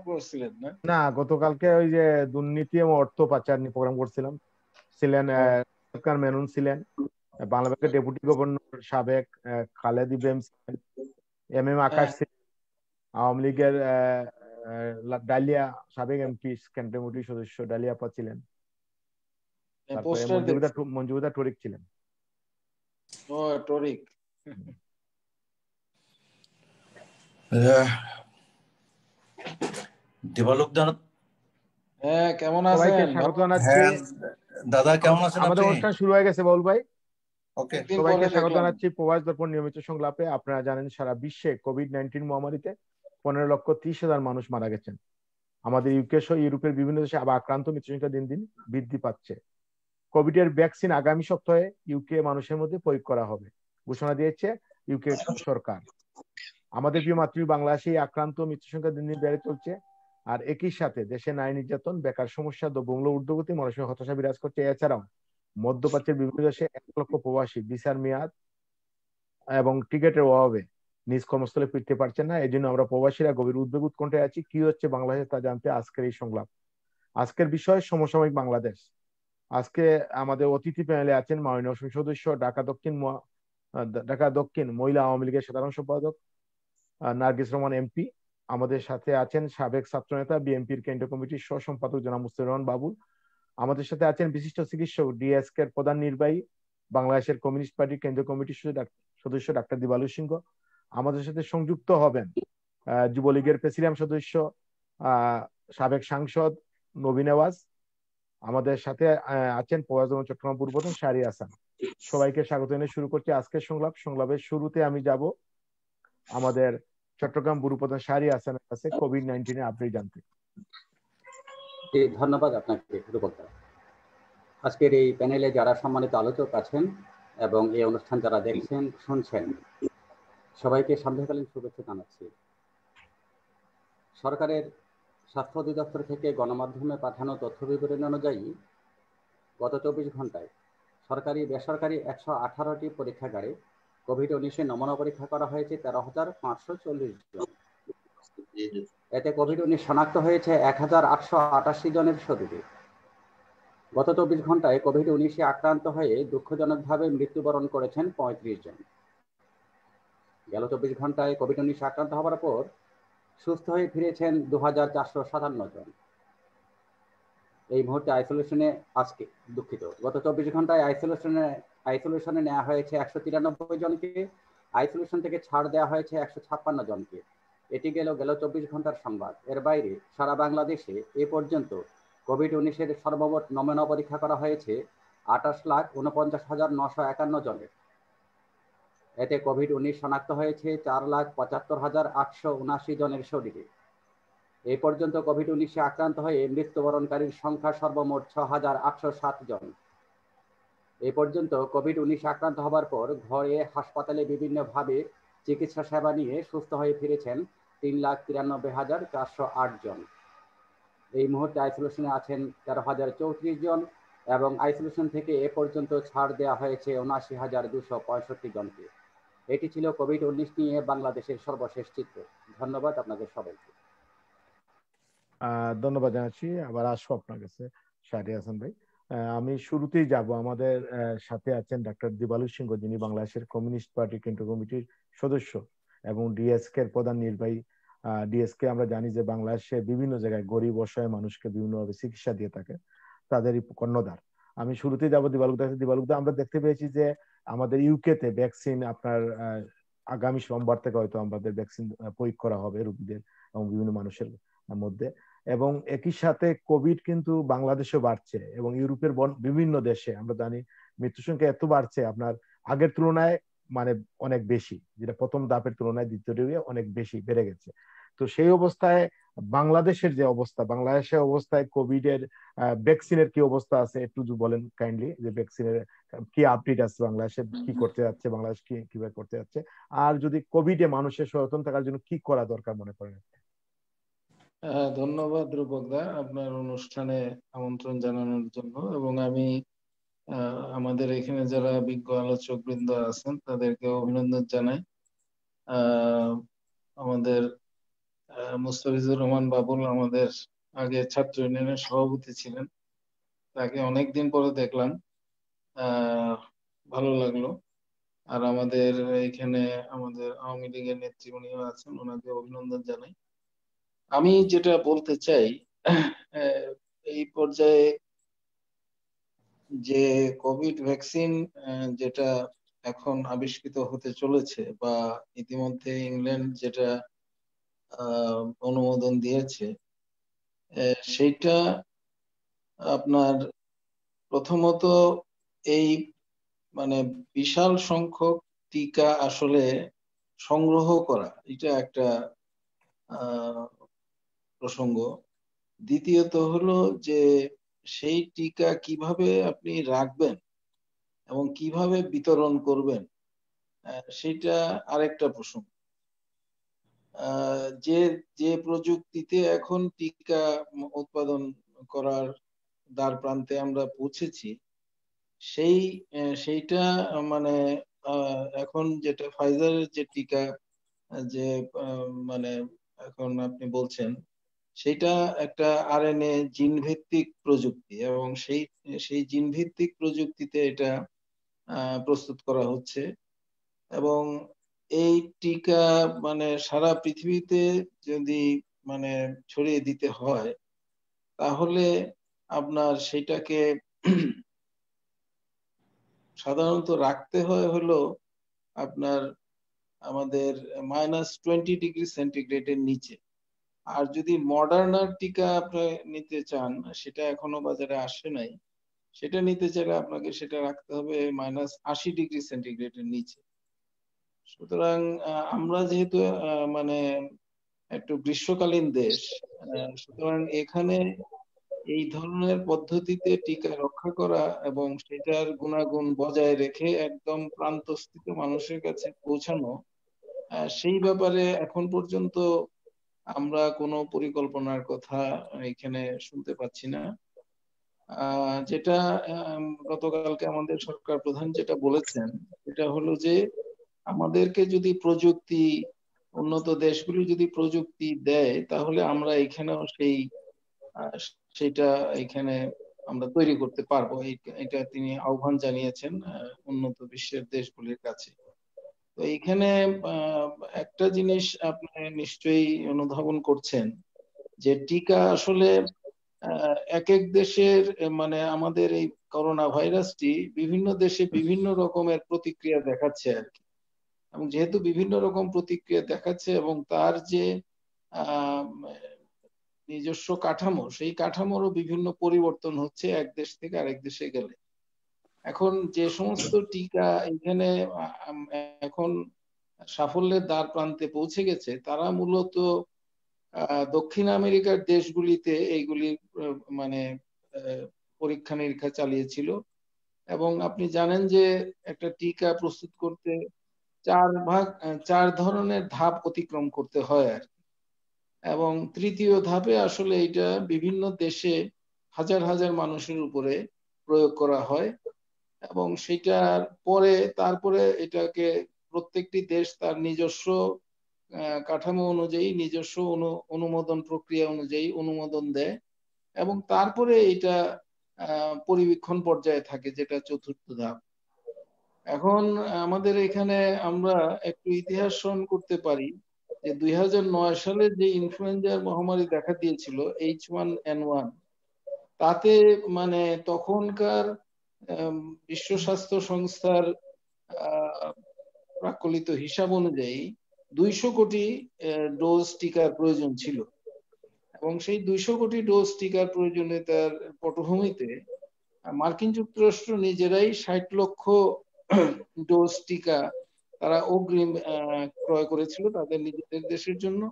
করছিলেন না? না, গতকালকে ওই যে দুর্নীতি এবং অর্থ পাচার নিয়ে প্রোগ্রাম করছিলাম। ছিলেন সরকার মেনন, ছিলেন বাংলা ব্যাংকের ডেপুটি গভর্নর সাবেক খালেদ ইব্রাহিম ছিলেন, এম আকাশ ছিলেন, আওয়ামী লীগের ডালিয়া সাবেক এমপি ক্যান্টনমেন্টের সদস্য ডালিয়া আপা ছিলেন, তারপরে পোস্টার দেখছি। মঞ্জুদা টরিক ছিলেন। ও টরিক। দেবালোক হ্যাঁ, কেমন সবাইকে আছেন? স্বাগত জানাচ্ছি। হ্যাঁ দাদা, কেমন আছেন আমাদের আপনি? অনুষ্ঠান শুরু হয়ে গেছে বাউল ভাই। ওকে, সবাইকে স্বাগত জানাচ্ছি প্রবাস দর্পণ নিয়মিত সংলাপে। আপনারা জানেন সারা বিশ্বে কোভিড-19 মহামারীতে 15,30,000 মানুষ মারা গেছেন। আমাদের ইউকে সহ ইউরোপের বিভিন্ন দেশে আবার আক্রান্ত মৃত্যু সংখ্যা দিন দিন বৃদ্ধি পাচ্ছে। কোভিডের ভ্যাকসিন আগামী সপ্তাহে ইউকে মানুষের মধ্যে প্রয়োগ করা হবে ঘোষণা দিয়েছে ইউকে সরকার। আমাদের প্রিয় মাতৃভূমি বাংলাদেশে আক্রান্ত মৃত্যু সংখ্যা দিন দিন বেড়ে চলছে। আর একই সাথে দেশে নারী নির্যাতন, বেকার সমস্যা, দ্রব্যমূল্য ঊর্ধ্বগতি, মানুষের হতাশা বিরাজ করছে। এছাড়াও মধ্যপ্রাচ্যের বিভিন্ন দেশে 1 লক্ষ প্রবাসী ভিসার মেয়াদ এবং টিকিটের অভাবে নিজ কর্মস্থলে ফিরতে পারছেন না। এই জন্য আমরা প্রবাসীরা গভীর উদ্বেগ উৎকণ্ঠায় আছি। কি হচ্ছে বাংলাদেশে তা জানতে আজকের এই সংলাপ। আজকের বিষয় সমসাময়িক বাংলাদেশ। আজকে আমাদের অতিথি প্যানেলে আছেন মাননীয় সংসদ সদস্য ঢাকা দক্ষিণ মহিলা আওয়ামী লীগের সাধারণ সম্পাদক নার্গিস রহমান এমপি। আমাদের সাথে আছেন সাবেক ছাত্রনেতা বিএনপির কেন্দ্রীয় কমিটির সহ সম্পাদক জনাব মুস্তাফিজুর রহমান বাবুল। আমাদের সাথে আছেন বিশিষ্ট চিকিৎসক ডিএসকে এর প্রধান নির্বাহী বাংলাদেশের কমিউনিস্ট পার্টির কেন্দ্রীয় কমিটির সদস্য ডাক্তার দিবালু সিংহ। আমাদের সাথে সংযুক্ত হবেন যুবলীগের প্রেসিডিয়াম সদস্য সাবেক সাংসদ নবীন আওয়াজ। আমাদের সাথে আছেন প্রবাস চট্টগ্রাম পূর্বতন শাহরি হাসান। সবাইকে স্বাগত জানিয়ে শুরু করছি আজকের সংলাপ। সংলাপের শুরুতে আমি যাব আমাদের চট্টগ্রাম পূর্বতন শাহরি হাসানের কাছে কোভিড-19 আপডেট জানতে। ধন্যবাদ আপনাকে রূপকদা। আজকের এই প্যানেলে যারা সম্মানিত আলোচক আছেন এবং এই অনুষ্ঠান যারা দেখছেন শুনছেন, সবাইকে সান্ধ্যকালীন শুভেচ্ছা জানাচ্ছি। সরকারের স্বাস্থ্য অধিদপ্তর থেকে গণমাধ্যমে পাঠানো তথ্য বিবরণী অনুযায়ী গত 24 ঘন্টায় সরকারি বেসরকারি 118টি পরীক্ষাগারে কোভিড-19 নমুনা পরীক্ষা করা হয়েছে 13,540 জন। এতে কোভিড-19 শনাক্ত হয়েছে 1,888 জনের শরীরে। গত 24 ঘন্টায় কোভিড-19 আক্রান্ত হয়ে দুঃখজনকভাবে মৃত্যুবরণ করেছেন 35 জন। গেল 24 ঘন্টায় কোভিড-19 আক্রান্ত হওয়ার পর সুস্থ হয়ে ফিরেছেন 2,457 জন। এই মুহূর্তে আইসোলেশনে গত 24 ঘন্টায় আইসোলেশনে নেওয়া হয়েছে 193 জনকে। আইসোলেশন থেকে ছাড় দেওয়া হয়েছে 156 জনকে। এটি গেল 24 ঘন্টার সংবাদ। এর বাইরে সারা বাংলাদেশে এ পর্যন্ত কোভিড-19 সর্বমোট নমুনা পরীক্ষা করা হয়েছে 28,49,951 জনের। এতে কোভিড-19 শনাক্ত হয়েছে 4,75,879 জনের শরীরে। এ পর্যন্ত কোভিড-19 আক্রান্ত হয়ে মৃত্যুবরণকারীর সংখ্যা সর্বমোট 6,807 জন। এ পর্যন্ত কোভিড-19 আক্রান্ত হবার পর ঘরে হাসপাতালে বিভিন্নভাবে চিকিৎসা সেবা নিয়ে সুস্থ হয়ে ফিরেছেন 3,93,408 জন। এই মুহূর্তে আইসোলেশনে আছেন 13,034 জন এবং আইসোলেশন থেকে এ পর্যন্ত ছাড় দেওয়া হয়েছে 79,265 জনকে। এটি ছিল কোভিড-19 নিয়ে বাংলাদেশের সর্বশেষ চিত্র। ধন্যবাদ আপনাদের সবাইকে। ধন্যবাদ জানাচ্ছি। আবার আসবো আপনার কাছে শাহরি হাসান ভাই। আমি শুরুতেই যাব, আমাদের সাথে আছেন ডাক্তার দিবালু সিংহ, যিনি বাংলাদেশের কমিউনিস্ট পার্টি কেন্দ্রীয় কমিটির সদস্য এবং ডিএসকে এর প্রধান নির্বাহী। ডিএসকে আমরা জানি যে বাংলাদেশের বিভিন্ন জায়গায় গরিব অসহায় মানুষকে বিভিন্নভাবে চিকিৎসা দিয়ে থাকে, তাদেরই কর্ণধার। আমি শুরুতেই যাব দিবালুদা। আমরা দেখতে পেয়েছি যে আমাদের ইউকেতে ভ্যাকসিন আপনার আগামী সোমবার থেকে হয়তো আমাদের ভ্যাকসিন প্রয়োগ করা হবে রোগীদের এবং বিভিন্ন মানুষের মধ্যে। এবং একই সাথে কোভিড কিন্তু বাংলাদেশে বাড়ছে এবং ইউরোপের বিভিন্ন দেশে আমরা জানি মৃত্যু সংখ্যা এত বাড়ছে আপনার আগের তুলনায় মানে অনেক বেশি, যেটা প্রথম ধাপের তুলনায় দ্বিতীয় ঢেউয়ে অনেক বেশি বেড়ে গেছে। তো সেই অবস্থায় বাংলাদেশের যে অবস্থা, বাংলাদেশের অবস্থায় কোভিড এর ভ্যাকসিনের কি অবস্থা আছে একটু বলেন কাইন্ডলি, যে ভ্যাকসিনের কি আপডেট আছে, বাংলাদেশে কি করতে যাচ্ছে, বাংলাদেশ কিভাবে করতে যাচ্ছে, আর যদি কোভিড এ মানুষের সচেতন থাকার জন্য কি করা দরকার মনে করেন? ধন্যবাদ রূপকদা আপনার অনুষ্ঠানে আমন্ত্রণ জানানোর জন্য। এবং আমি আমাদের এখানে যারা বিজ্ঞ আলোচক বৃন্দ আছেন তাদেরকে অভিনন্দন জানাই। আমাদের মুস্তাফিজুর রহমান বাবুল আমাদের আগে ছাত্র ইউনিয়নের সভাপতি ছিলেন, তাকে অনেকদিন পরে দেখলাম, ভালো লাগলো। আর আমাদের এখানে আমাদের আওয়ামী লীগের নেত্রী উনিও আছেন, ওনাকে অভিনন্দন জানাই। আমি যেটা বলতে চাই, এই পর্যায়ে যে কোভিড ভ্যাকসিন যেটা এখন আবিষ্কৃত হতে চলেছে বা ইতিমধ্যে ইংল্যান্ড যেটা অনুমোদন দিয়েছে, সেইটা আপনার প্রথমত এই মানে বিশাল সংখ্যক টিকা আসলে সংগ্রহ করা, এটা একটা প্রসঙ্গ। দ্বিতীয়ত হলো যে সেই টিকা কিভাবে আপনি রাখবেন এবং কিভাবে বিতরণ করবেন, সেটা আরেকটা প্রসঙ্গ। যে যে প্রযুক্তিতে এখন টিকা উৎপাদন করার দ্বার প্রান্তে আমরা পৌঁছেছি, সেইটা মানে এখন যেটা ফাইজারের যে টিকা যে মানে এখন আপনি বলছেন, সেটা একটা আরএনএ জিন ভিত্তিক প্রযুক্তি এবং সেই জিন ভিত্তিক প্রযুক্তিতে এটা প্রস্তুত করা হচ্ছে। এবং এই টিকা মানে সারা পৃথিবীতে যদি মানে ছড়িয়ে দিতে হয়, তাহলে আপনার সেটাকে সাধারণত রাখতে হয় হলো আপনার আমাদের -20°C নিচে। আর যদি মডার্নার টিকা আপনি নিতে চান, সেটা এখনো বাজারে আসে নাই, সেটা নিতে চাইলে আপনাকে সেটা রাখতে হবে -80°C নিচে। সুতরাং আমরা যেহেতু মানে একটু গ্রীষ্মকালীন দেশ, সুতরাং এখানে এই ধরনের পদ্ধতিতে টিকা রক্ষা করা এবং সেটার গুণাগুণ বজায় রেখে একদম প্রান্তস্থিত মানুষের কাছে পৌঁছানো, সেই ব্যাপারে এখন পর্যন্ত আমরা কোনো পরিকল্পনার কথা এখানে শুনতে পাচ্ছি না। যেটা গতকালকে আমাদের সরকার প্রধান যেটা বলেছেন, সেটা হলো যে আমাদেরকে যদি প্রযুক্তি, উন্নত দেশগুলি যদি প্রযুক্তি দেয়, তাহলে আমরা এখানেও সেটা এখানে আমরা তৈরি করতে পারবো। এটা তিনি আহ্বান জানিয়েছেন উন্নত বিশ্বের দেশগুলির কাছে। তো এখানে একটা জিনিস আপনি নিশ্চয়ই অনুধাবন করছেন যে টিকা আসলে এক এক দেশের মানে আমাদের এই করোনা ভাইরাসটি বিভিন্ন দেশে বিভিন্ন রকমের প্রতিক্রিয়া দেখাচ্ছে আর কি। এবং যেহেতু বিভিন্ন রকম প্রতিক্রিয়া দেখাচ্ছে এবং তার যে নিজস্ব কাঠামো, সেই কাঠামোরও বিভিন্ন পরিবর্তন হচ্ছে এক দেশ থেকে আরেক দেশে গেলে। এখন যে সমস্ত টিকা এখানে এখন সাফল্যের দ্বার প্রান্তে পৌঁছে গেছে, তারা মূলত দক্ষিণ আমেরিকার দেশগুলিতে এইগুলি মানে পরীক্ষা নিরীক্ষা চালিয়েছিল। এবং আপনি জানেন যে একটা টিকা প্রস্তুত করতে 4 ধরনের ধাপ অতিক্রম করতে হয় আর কি। এবং তৃতীয় ধাপে আসলে এটা বিভিন্ন দেশে হাজার হাজার মানুষের উপরে প্রয়োগ করা হয় এবং সেটার পরে তারপরে এটাকে প্রত্যেকটি দেশ তার নিজস্ব কাঠামো অনুযায়ী, নিজস্ব অনুমোদন প্রক্রিয়া অনুযায়ী অনুমোদন দেয় এবং তারপরে এটা পরিবীক্ষণ পর্যায়ে থাকে, যেটা চতুর্থ ধাপ। এখন আমাদের এখানে আমরা একটু ইতিহাস স্মরণ করতে পারি যে 2009 সালে যে ইনফ্লুয়েঞ্জার মহামারী দেখা দিয়েছিল H1N1, তাতে মানে তখনকার বিশ্ব স্বাস্থ্য সংস্থার প্রাক্কলিত হিসাব অনুযায়ী 200 কোটি ডোজ টিকার প্রয়োজন ছিল। এবং সেই 200 কোটি ডোজ টিকার প্রয়োজনীয়তার পটভূমিতে মার্কিন যুক্তরাষ্ট্র নিজেরাই 60 লক্ষ ডোজ টিকা তারা অগ্রিম ক্রয় করেছিল তাদের নিজেদের দেশের জন্য।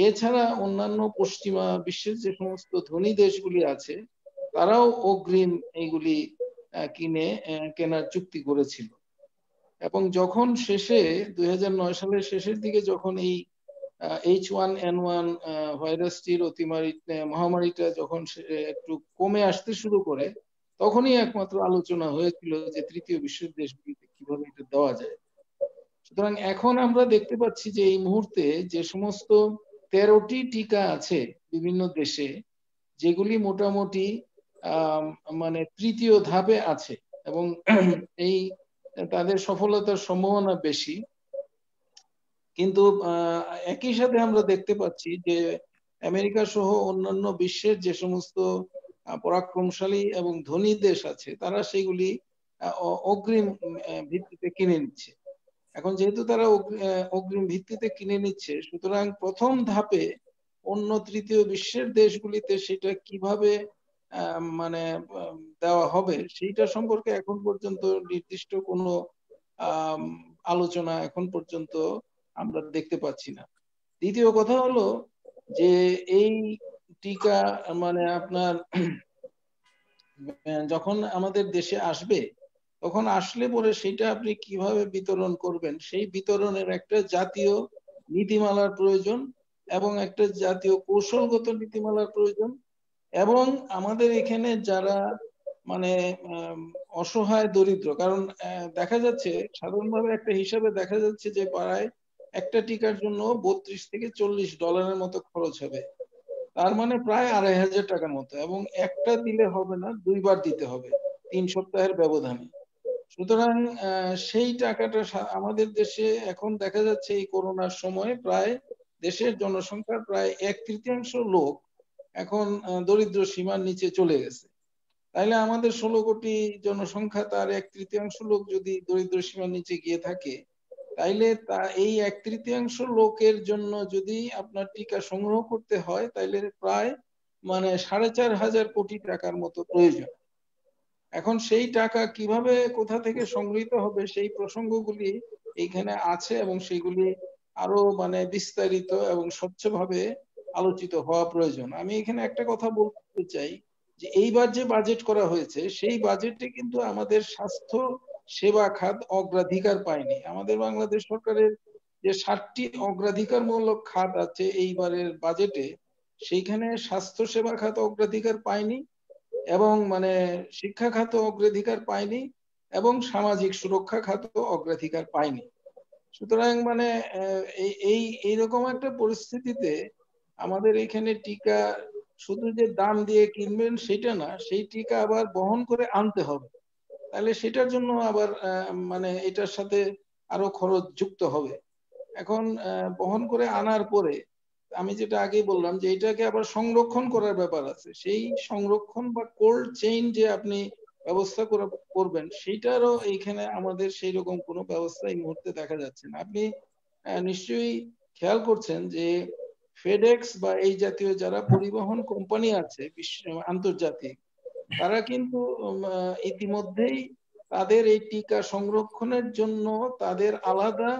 এছাড়া অন্যান্য পশ্চিমা বিশ্বের যে সমস্ত ধনী দেশগুলি আছে, তারাও অগ্রিম এইগুলি কেনার চুক্তি করেছিল। এবং যখন শেষে 2009 সালের শেষের দিকে যখন এই H1N1 ভাইরাসটির মহামারীটা যখন একটু কমে আসতে শুরু করে, তখনই একমাত্র আলোচনা হয়েছিল যে তৃতীয় বিশ্বের দেশগুলিতে কিভাবে এটা দেওয়া যায়। সুতরাং এখন আমরা দেখতে পাচ্ছি যে এই মুহূর্তে যে সমস্ত 13টি টিকা আছে বিভিন্ন দেশে, যেগুলি মোটামুটি মানে তৃতীয় ধাপে আছে এবং এই তাদের সফলতার সম্ভাবনা বেশি। কিন্তু একই সাথে আমরা দেখতে পাচ্ছি যে আমেরিকা সহ অন্যান্য বিশ্বের যে সমস্ত পরাক্রমশালী এবং ধনী দেশ আছে, তারা সেগুলি অগ্রিম ভিত্তিতে কিনে নিচ্ছে। এখন যেহেতু তারা অগ্রিম ভিত্তিতে কিনে নিচ্ছে, সুতরাং প্রথম ধাপে অন্য তৃতীয় বিশ্বের দেশগুলিতে সেটা কিভাবে মানে দেওয়া হবে সেইটা সম্পর্কে এখন পর্যন্ত নির্দিষ্ট কোনো আলোচনা এখন পর্যন্ত আমরা দেখতে পাচ্ছি না। দ্বিতীয় কথা হলো যে এই টিকা মানে আপনার যখন আমাদের দেশে আসবে, তখন আসলে পরে সেটা আপনি কিভাবে বিতরণ করবেন, সেই বিতরণের একটা জাতীয় নীতিমালার প্রয়োজন এবং একটা জাতীয় কৌশলগত নীতিমালার প্রয়োজন। এবং আমাদের এখানে যারা মানে অসহায় দরিদ্র, কারণ দেখা যাচ্ছে সাধারণভাবে একটা হিসাবে দেখা যাচ্ছে যে প্রায় একটা টিকার জন্য $32 থেকে $40 মতো খরচ হবে, তার মানে প্রায় 2500 টাকার মতো, এবং একটা দিলে হবে না, 2বার দিতে হবে 3 সপ্তাহের ব্যবধানে। সুতরাং সেই টাকাটা আমাদের দেশে এখন দেখা যাচ্ছে এই করোনার সময় প্রায় দেশের জনসংখ্যার প্রায় 1/3 লোক এখন দরিদ্র সীমার নিচে চলে গেছে। তাইলে আমাদের 16 কোটি জনসংখ্যা, তার 1/3 লোক যদি দরিদ্র সীমার নিচে গিয়ে থাকে, তাইলে এই 1/3 লোকের জন্য যদি আপনার টিকা সংগ্রহ করতে হয়, তাইলে প্রায় মানে 4,500 কোটি টাকার মতো প্রয়োজন। এখন সেই টাকা কিভাবে কোথা থেকে সংগৃহীত হবে সেই প্রসঙ্গগুলি এইখানে আছে এবং সেইগুলি আরো মানে বিস্তারিত এবং স্বচ্ছভাবে আলোচিত হওয়া প্রয়োজন। আমি এখানে একটা কথা বলতে চাই যে এইবার যে বাজেট করা হয়েছে সেই বাজেটে কিন্তু আমাদের স্বাস্থ্য সেবা খাত অগ্রাধিকার পায়নি। আমাদের বাংলাদেশ সরকারের যে 7টি অগ্রাধিকারমূলক খাত আছে এইবারের বাজেটে, সেইখানে স্বাস্থ্য সেবা খাত অগ্রাধিকার পায়নি, এবং মানে শিক্ষা খাত অগ্রাধিকার পায়নি, এবং সামাজিক সুরক্ষা খাত অগ্রাধিকার পায়নি। সুতরাং মানে এইরকম একটা পরিস্থিতিতে আমাদের এখানে টিকা শুধু যে দাম দিয়ে কিনবেন সেটা না, সেই টিকা আবার বহন করে আনতে হবে, তাহলে সেটার জন্য আবার মানে এটার সাথে আরো খরচ যুক্ত হবে। এখন বহন করে আনার পরে আমি যেটা আগেই বললাম যে এটাকে আবার সংরক্ষণ করার ব্যাপার আছে, সেই সংরক্ষণ বা কোল্ড চেইন যে আপনি ব্যবস্থা করবেন, সেইটারও এইখানে আমাদের সেই রকম কোনো ব্যবস্থা এই মুহূর্তে দেখা যাচ্ছে না। আপনি নিশ্চয়ই খেয়াল করছেন যে ফেডেক্স বা এই জাতীয় যারা পরিবহন কোম্পানি আছে আন্তর্জাতিক, তারা কিন্তু ইতিমধ্যেই তাদের এই টিকা সংরক্ষণের জন্য তাদের আলাদা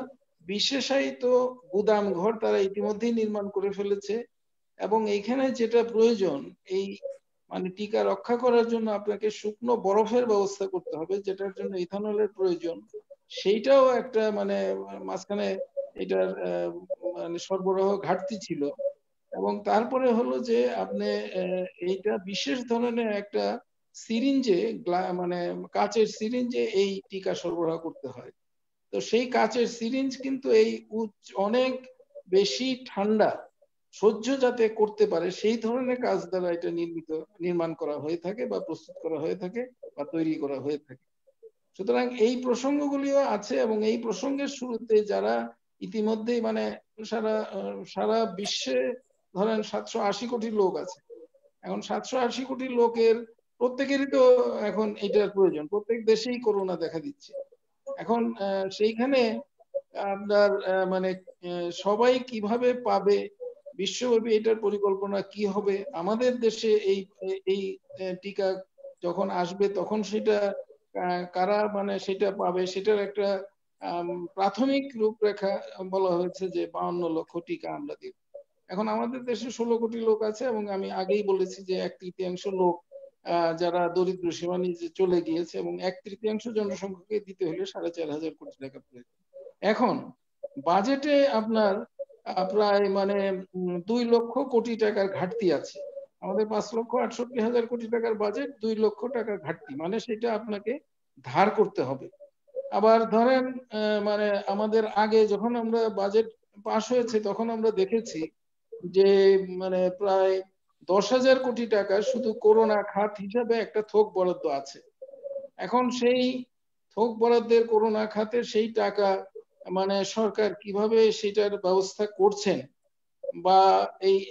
বিশেষায়িত গুদাম ঘর তারা ইতিমধ্যেই নির্মাণ করে ফেলেছে। এবং এইখানে যেটা প্রয়োজন, এই মানে টিকা রক্ষা করার জন্য আপনাকে শুকনো বরফের ব্যবস্থা করতে হবে, যেটার জন্য ইথানলের প্রয়োজন, সেইটাও একটা মানে মাঝখানে এটার মানে সরবরাহ ঘাটতি ছিল। এবং তারপরে হলো যে আপনি এইটা বিশেষ ধরনের একটা সিরিঞ্জে, মানে কাচের সিরিঞ্জে এই টিকা সরবরাহ করতে হয়। তো সেই কাচের সিরিঞ্জ কিন্তু এই অনেক বেশি ঠান্ডা সহ্য যাতে করতে পারে সেই ধরনের কাজ দ্বারা এটা নির্মাণ করা হয়ে থাকে বা প্রস্তুত করা হয়ে থাকে বা তৈরি করা হয়ে থাকে। সুতরাং এই প্রসঙ্গগুলিও আছে, এবং এই প্রসঙ্গের শুরুতে যারা ইতিমধ্যেই মানে সারা বিশ্বে ধরেন 780 কোটি লোক আছে, এখন 780 কোটি লোকের প্রত্যেকেরই তো এখন এটার প্রয়োজন, প্রত্যেক দেশেই করোনা দেখা দিচ্ছে। এখন সেইখানে আপনার মানে সবাই কিভাবে পাবে, বিশ্বব্যাপী এটার পরিকল্পনা কি হবে, আমাদের দেশে এই টিকা যখন আসবে তখন সেটা কারা মানে সেটা পাবে, সেটার একটা প্রাথমিক রূপরেখা বলা হয়েছে যে 52 লক্ষ টিকা আমরা দিব। এখন আমাদের দেশে 16 কোটি লোক আছে, এবং আমি আগেই বলেছি যে 1/3 লোক যারা দরিদ্র সীমা নিচে চলে গিয়েছে, এবং 1/3 জনসংখ্যাকে দিতে হলে 4,500 কোটি টাকা প্রয়োজন। এখন বাজেটে আপনার প্রায় মানে 2 লক্ষ কোটি টাকার ঘাটতি আছে। আমাদের 5,68,000 কোটি টাকার বাজেট, 2 লক্ষ টাকার ঘাটতি, মানে সেটা আপনাকে ধার করতে হবে। আবার ধরেন মানে আমাদের আগে যখন আমরা বাজেট পাশ হয়েছে তখন আমরা দেখেছি যে মানে প্রায় 10,000 কোটি টাকা শুধু করোনা খাত হিসাবে একটা থোক বরাদ্দ আছে। এখন সেই থোক বরাদ্দের করোনা খাতের সেই টাকা মানে সরকার কিভাবে সেটার ব্যবস্থা করছেন, বা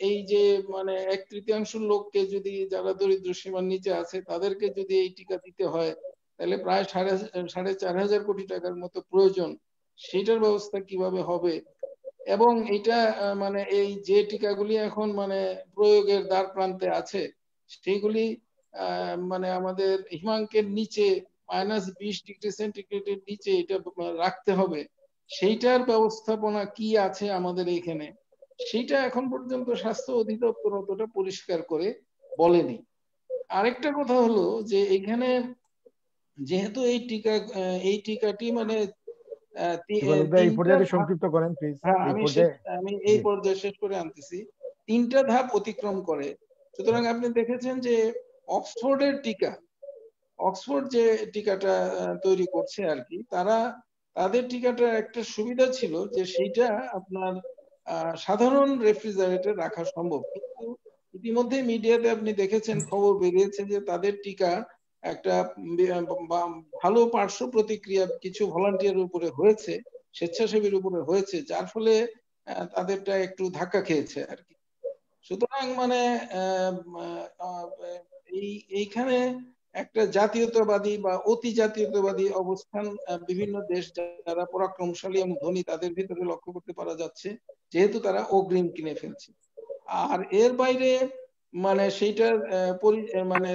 এই যে মানে 1/3 লোককে যদি, যারা দরিদ্র সীমার নিচে আছে তাদেরকে যদি এই টিকা দিতে হয়, তাহলে প্রায় 4,500 কোটি টাকার মতো প্রয়োজন। সেটার ব্যবস্থা কিভাবে হবে? এবং এটা মানে এই যে টিকাগুলি এখন মানে প্রয়োগের দ্বার প্রান্তে আছে, সেইগুলি মানে আমাদের হিমাঙ্কের নিচে -20 ডিগ্রি সেন্টিগ্রেডের নিচে এটা রাখতে হবে, সেইটার ব্যবস্থাপনা কি আছে আমাদের এখানে, সেইটা এখন পর্যন্ত স্বাস্থ্য অধিদপ্তর অতটা পরিষ্কার করে বলেনি। আরেকটা কথা হলো যে এখানে যেহেতু এই টিকাটি মানে এই তিনটা পর্যায়ে সংক্ষিপ্ত করেন প্লিজ। হ্যাঁ, এই পর্যায়ে আমি এই পর্যায়ে শেষ করে আনতেছি। 3টা ধাপ অতিক্রম করে। সুতরাং আপনি দেখেছেন যে অক্সফোর্ডের টিকা, অক্সফোর্ড যে টিকাটা তৈরি করছে আর কি, তাদের টিকাটার একটা সুবিধা ছিল যে সেইটা আপনার সাধারণ রেফ্রিজারেটরে রাখা সম্ভব, কিন্তু ইতিমধ্যে মিডিয়াতে আপনি দেখেছেন, খবর বেরিয়েছে যে তাদের টিকা একটা ভালো পার্শ্ব প্রতিক্রিয়া কিছু ভলান্টিয়ারের উপরে হয়েছে, স্বেচ্ছাসেবীর উপরে হয়েছে, যার ফলে তাদেরটা একটু ধাক্কা খেয়েছে আর কি। সুতরাং মানে এইখানে একটা জাতীয়তাবাদী বা অতি জাতীয়তাবাদী অবস্থান বিভিন্ন দেশ যারা পরাক্রমশালী এবং ধনী তাদের ভিতরে লক্ষ্য করতে পারা যাচ্ছে, যেহেতু তারা অগ্রিম কিনে ফেলছে। আর এর বাইরে মানে সেইটার মানে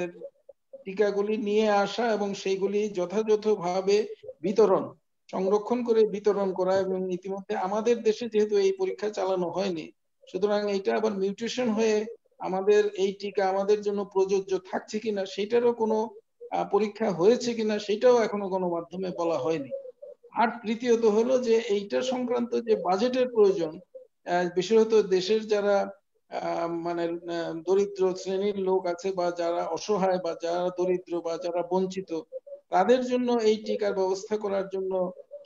টিকাগুলি নিয়ে আসা এবং সেইগুলি যথাযথভাবে বিতরণ, সংরক্ষণ করে বিতরণ করা, এবং ইতিমধ্যে আমাদের দেশে যেহেতু এই পরীক্ষা চালানো হয়নি, সুতরাং এটা আবার মিউটেশন হয়ে আমাদের এই টিকা আমাদের জন্য প্রযোজ্য থাকছে কিনা সেটারও কোনো পরীক্ষা হয়েছে কিনা সেটাও এখনো গণমাধ্যমে বলা হয়নি। আর তৃতীয়ত হলো যে এইটা সংক্রান্ত যে বাজেটের প্রয়োজন, বিশেষত দেশের যারা মানে দরিদ্র শ্রেণীর লোক আছে বা যারা অসহায় বা যারা দরিদ্র বা যারা বঞ্চিত, তাদের জন্য এই টিকার ব্যবস্থা করার জন্য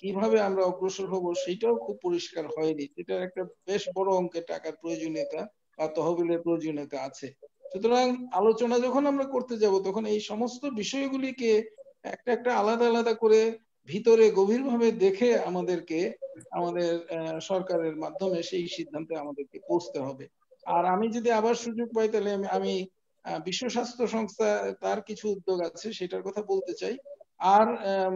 কিভাবে আমরা অগ্রসর হব সেটাও খুব পরিষ্কার হয়নি। এটার একটা বেশ বড় অঙ্কের টাকার প্রয়োজনীয়তা বা তহবিলের প্রয়োজনীয়তা আছে। সুতরাং আলোচনা যখন আমরা করতে যাব তখন এই সমস্ত বিষয়গুলিকে একটা একটা আলাদা আলাদা করে ভিতরে গভীরভাবে দেখে আমাদের সরকারের মাধ্যমে সেই সিদ্ধান্তে আমাদেরকে পৌঁছতে হবে। আর আমি যদি আবার সুযোগ পাই তাহলে আমি বিশ্ব স্বাস্থ্য সংস্থা তার কিছু উদ্যোগ আছে সেটার কথা বলতে চাই। আর